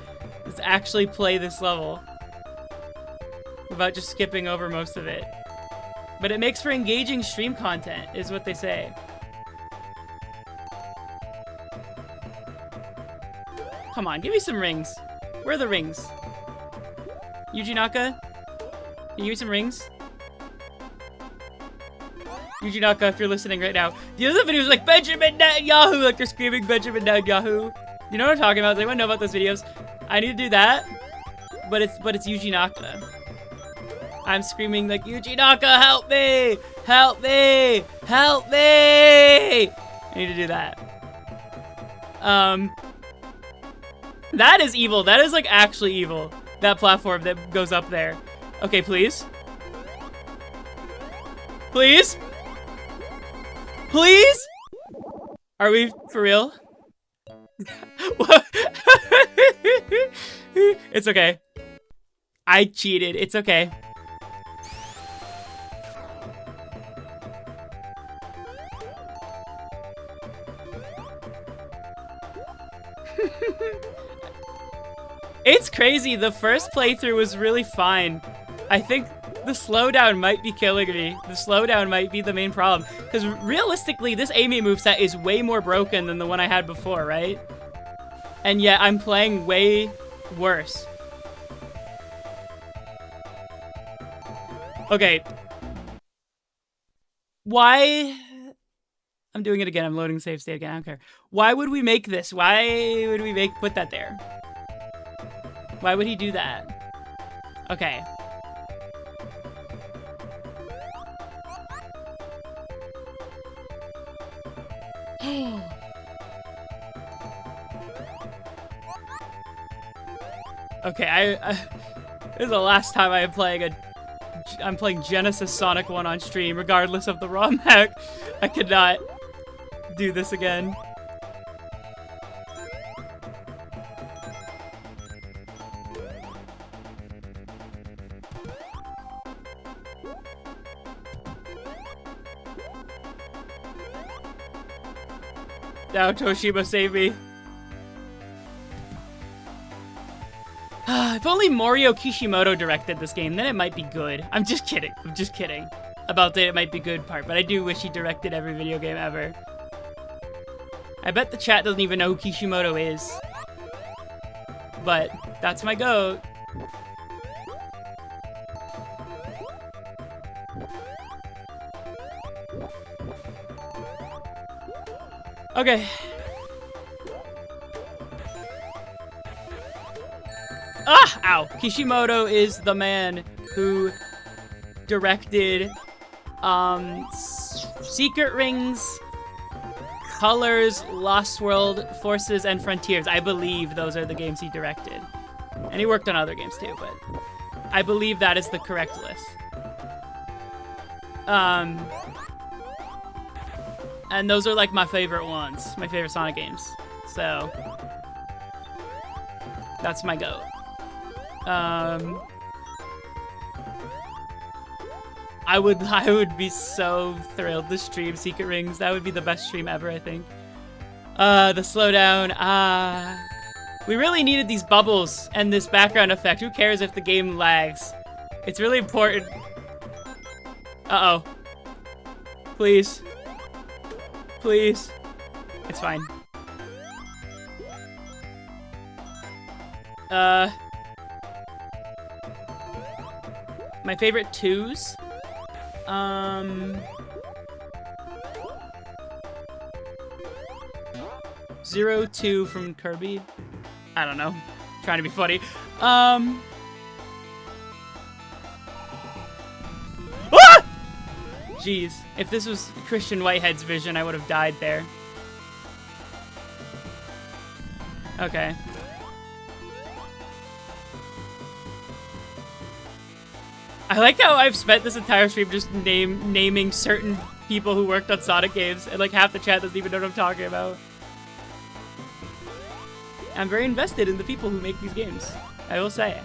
Is actually play this level without just skipping over most of it. But it makes for engaging stream content, is what they say. Come on, give me some rings. Where are the rings? Yuji Naka? Can you give me some rings? Yuji Naka, if you're listening right now. The other videos like Benjamin Netanyahu, like they're screaming Benjamin Netanyahu. You know what I'm talking about? Does anyone know about those videos? I need to do that, but it's Yuji Naka. I'm screaming like, Yuji Naka, help me! Help me! Help me! I need to do that. That is evil. That is like actually evil. That platform that goes up there. Okay, please. Please? Please? Are we for real? What? It's okay. I cheated. It's okay. It's crazy. The first playthrough was really fine. I think the slowdown might be killing me. The slowdown might be the main problem. Because realistically, this Amy moveset is way more broken than the one I had before, right? And yet I'm playing way worse. Okay. Why? I'm doing it again. I'm loading save state again. I don't care. Why would we make this? Why would we put that there? Why would he do that? Okay. Okay, this is the last time I'm playing Genesis Sonic 1 on stream, regardless of the ROM hack. I could not do this again. Now Toshiba save me. If only Morio Kishimoto directed this game, then it might be good. I'm just kidding. I'm just kidding about the it might be good part, but I do wish he directed every video game ever. I bet the chat doesn't even know who Kishimoto is. But that's my goat. Okay. Ah! Ow! Kishimoto is the man who directed, Secret Rings, Colors, Lost World, Forces, and Frontiers. I believe those are the games he directed. And he worked on other games too, but I believe that is the correct list. And those are like my favorite ones, my favorite Sonic games. So that's my goat. I would be so thrilled to stream Secret Rings. That would be the best stream ever, I think. The slowdown. We really needed these bubbles and this background effect. Who cares if the game lags? It's really important. Uh-oh. Please. Please. It's fine. My favorite twos? $0-2 from Kirby. I don't know. Trying to be funny. Ah! Jeez. If this was Christian Whitehead's vision, I would have died there. Okay. I like how I've spent this entire stream just naming certain people who worked on Sonic games, and like half the chat doesn't even know what I'm talking about. I'm very invested in the people who make these games, I will say.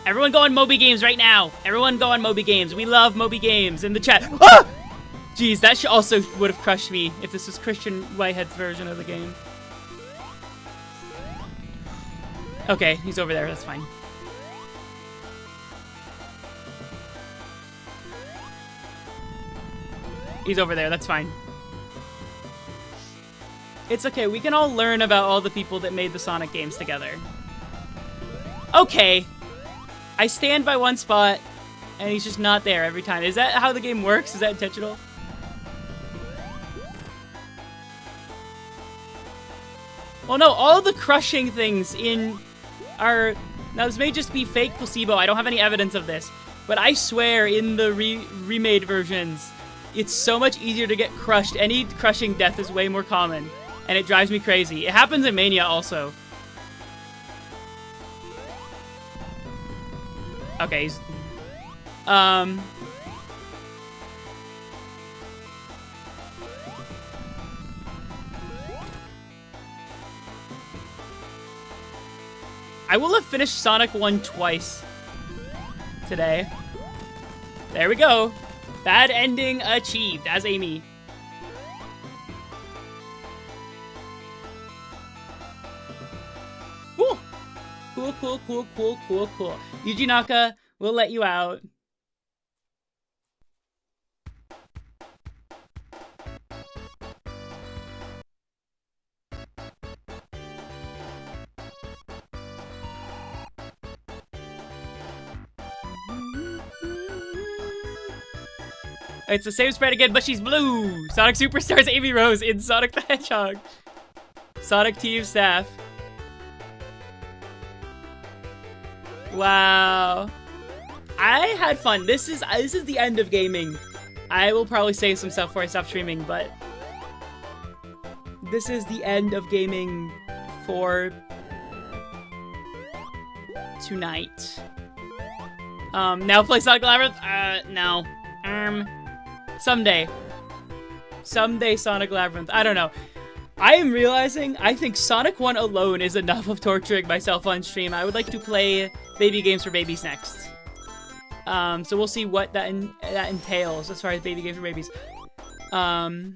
Everyone go on Moby Games right now! Everyone go on Moby Games. We love Moby Games in the chat. Ah! Jeez, that also would have crushed me if this was Christian Whitehead's version of the game. Okay, he's over there, that's fine. He's over there, that's fine. It's okay, we can all learn about all the people that made the Sonic games together. Okay. I stand by one spot, and he's just not there every time. Is that how the game works? Is that intentional? Well, no, all the crushing things in are... Now, this may just be fake placebo. I don't have any evidence of this. But I swear, in the remade versions, it's so much easier to get crushed. Any crushing death is way more common, and it drives me crazy. It happens in Mania also. Okay, he's... I will have finished Sonic 1 twice today. There we go. Bad ending achieved as Amy. Cool. Cool, cool, cool, cool, cool, cool. Yuji Naka, we'll let you out. It's the same spread again, but she's blue. Sonic Superstars Amy Rose in Sonic the Hedgehog. Sonic Team staff. Wow. I had fun. This is the end of gaming. I will probably save some stuff before I stop streaming, but this is the end of gaming for tonight. Now play Sonic Labyrinth? No. Someday. Someday Sonic Labyrinth. I don't know. I am realizing I think Sonic 1 alone is enough of torturing myself on stream. I would like to play baby games for babies next. So we'll see what that entails as far as baby games for babies. I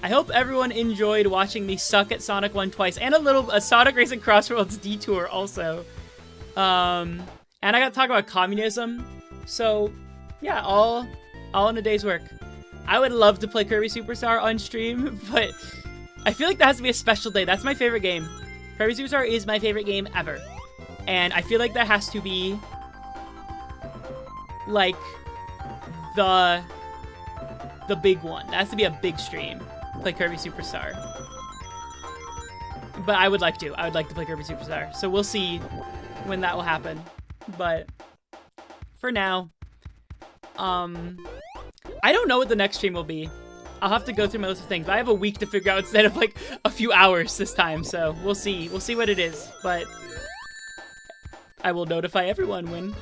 hope everyone enjoyed watching me suck at Sonic 1 twice, and a Sonic Racing Crossroads detour also. And I got to talk about communism. So, yeah, all in a day's work. I would love to play Kirby Superstar on stream, but I feel like that has to be a special day. That's my favorite game. Kirby Superstar is my favorite game ever. And I feel like that has to be, like, the big one. That has to be a big stream. Play Kirby Superstar. But I would like to. I would like to play Kirby Superstar. So we'll see when that will happen. But for now, I don't know what the next stream will be. I'll have to go through my list of things. But I have a week to figure out instead of like a few hours this time. So we'll see. We'll see what it is. But I will notify everyone when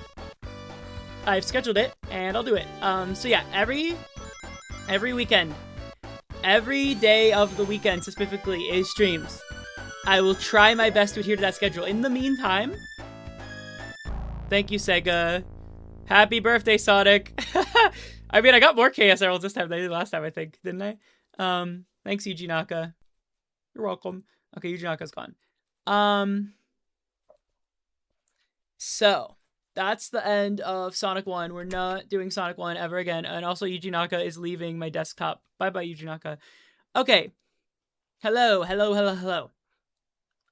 I've scheduled it, and I'll do it. So yeah, every weekend, every day of the weekend specifically is streams. I will try my best to adhere to that schedule. In the meantime, thank you, Sega. Happy birthday, Sonic. I mean, I got more Chaos Emeralds this time than I did last time, I think, didn't I? Thanks, Yuji Naka. You're welcome. Okay, Yuji Naka's gone. So that's the end of Sonic 1. We're not doing Sonic 1 ever again. And also, Yuji Naka is leaving my desktop. Bye-bye, Yuji Naka. Okay. Hello, hello, hello, hello.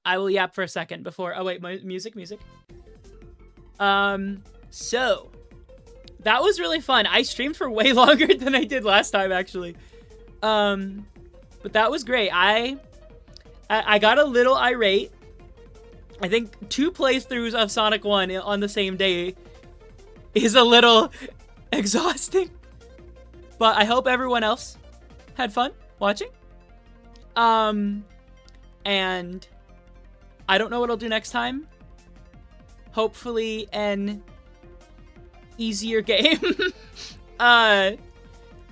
I will yap for a second before. Oh wait, my music. So that was really fun. I streamed for way longer than I did last time, actually. But that was great. I got a little irate. I think 2 playthroughs of Sonic 1 on the same day is a little exhausting. But I hope everyone else had fun watching. And I don't know what I'll do next time. Hopefully an easier game. But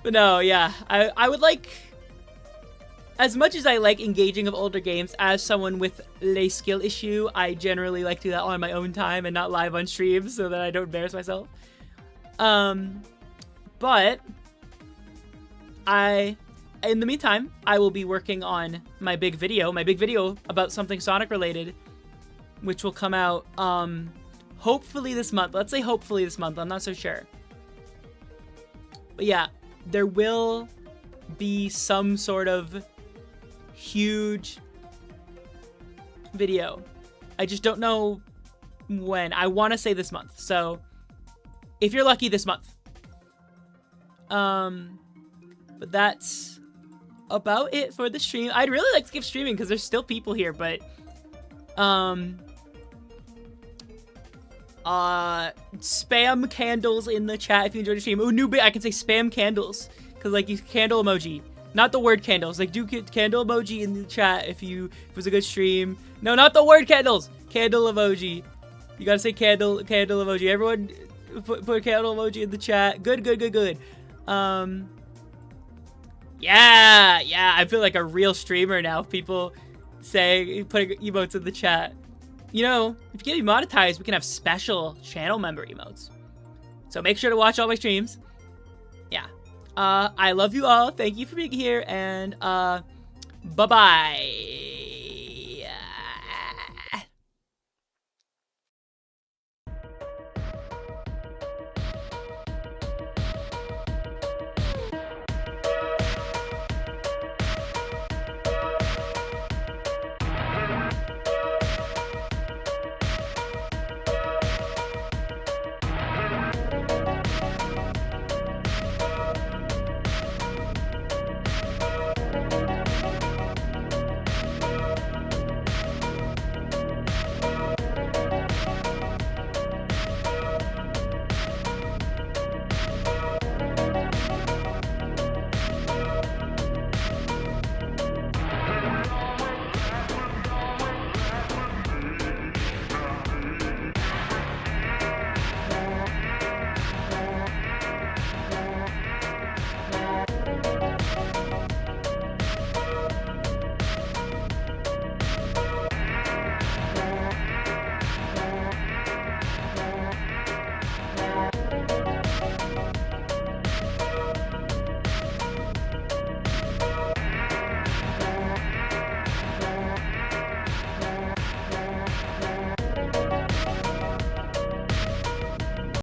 no, yeah. I would like, as much as I like engaging of older games, as someone with a skill issue, I generally like to do that on my own time and not live on stream so that I don't embarrass myself. But in the meantime, I will be working on my big video about something Sonic related, which will come out, hopefully this month. Let's say hopefully this month. I'm not so sure. But yeah, there will be some sort of huge video. I just don't know when. I want to say this month. So if you're lucky, this month. But that's about it for the stream. I'd really like to keep streaming because there's still people here, but spam candles in the chat if you enjoyed the stream. Oh, new bit. I can say spam candles because like you candle emoji, not the word candles. Like do candle emoji in the chat if it was a good stream. No, not the word candles. Candle emoji. You gotta say candle emoji. Everyone put a candle emoji in the chat. Good. Yeah, I feel like a real streamer now. People putting emotes in the chat. You know, if you get monetized, we can have special channel member emotes. So make sure to watch all my streams. Yeah. I love you all. Thank you for being here, and bye-bye.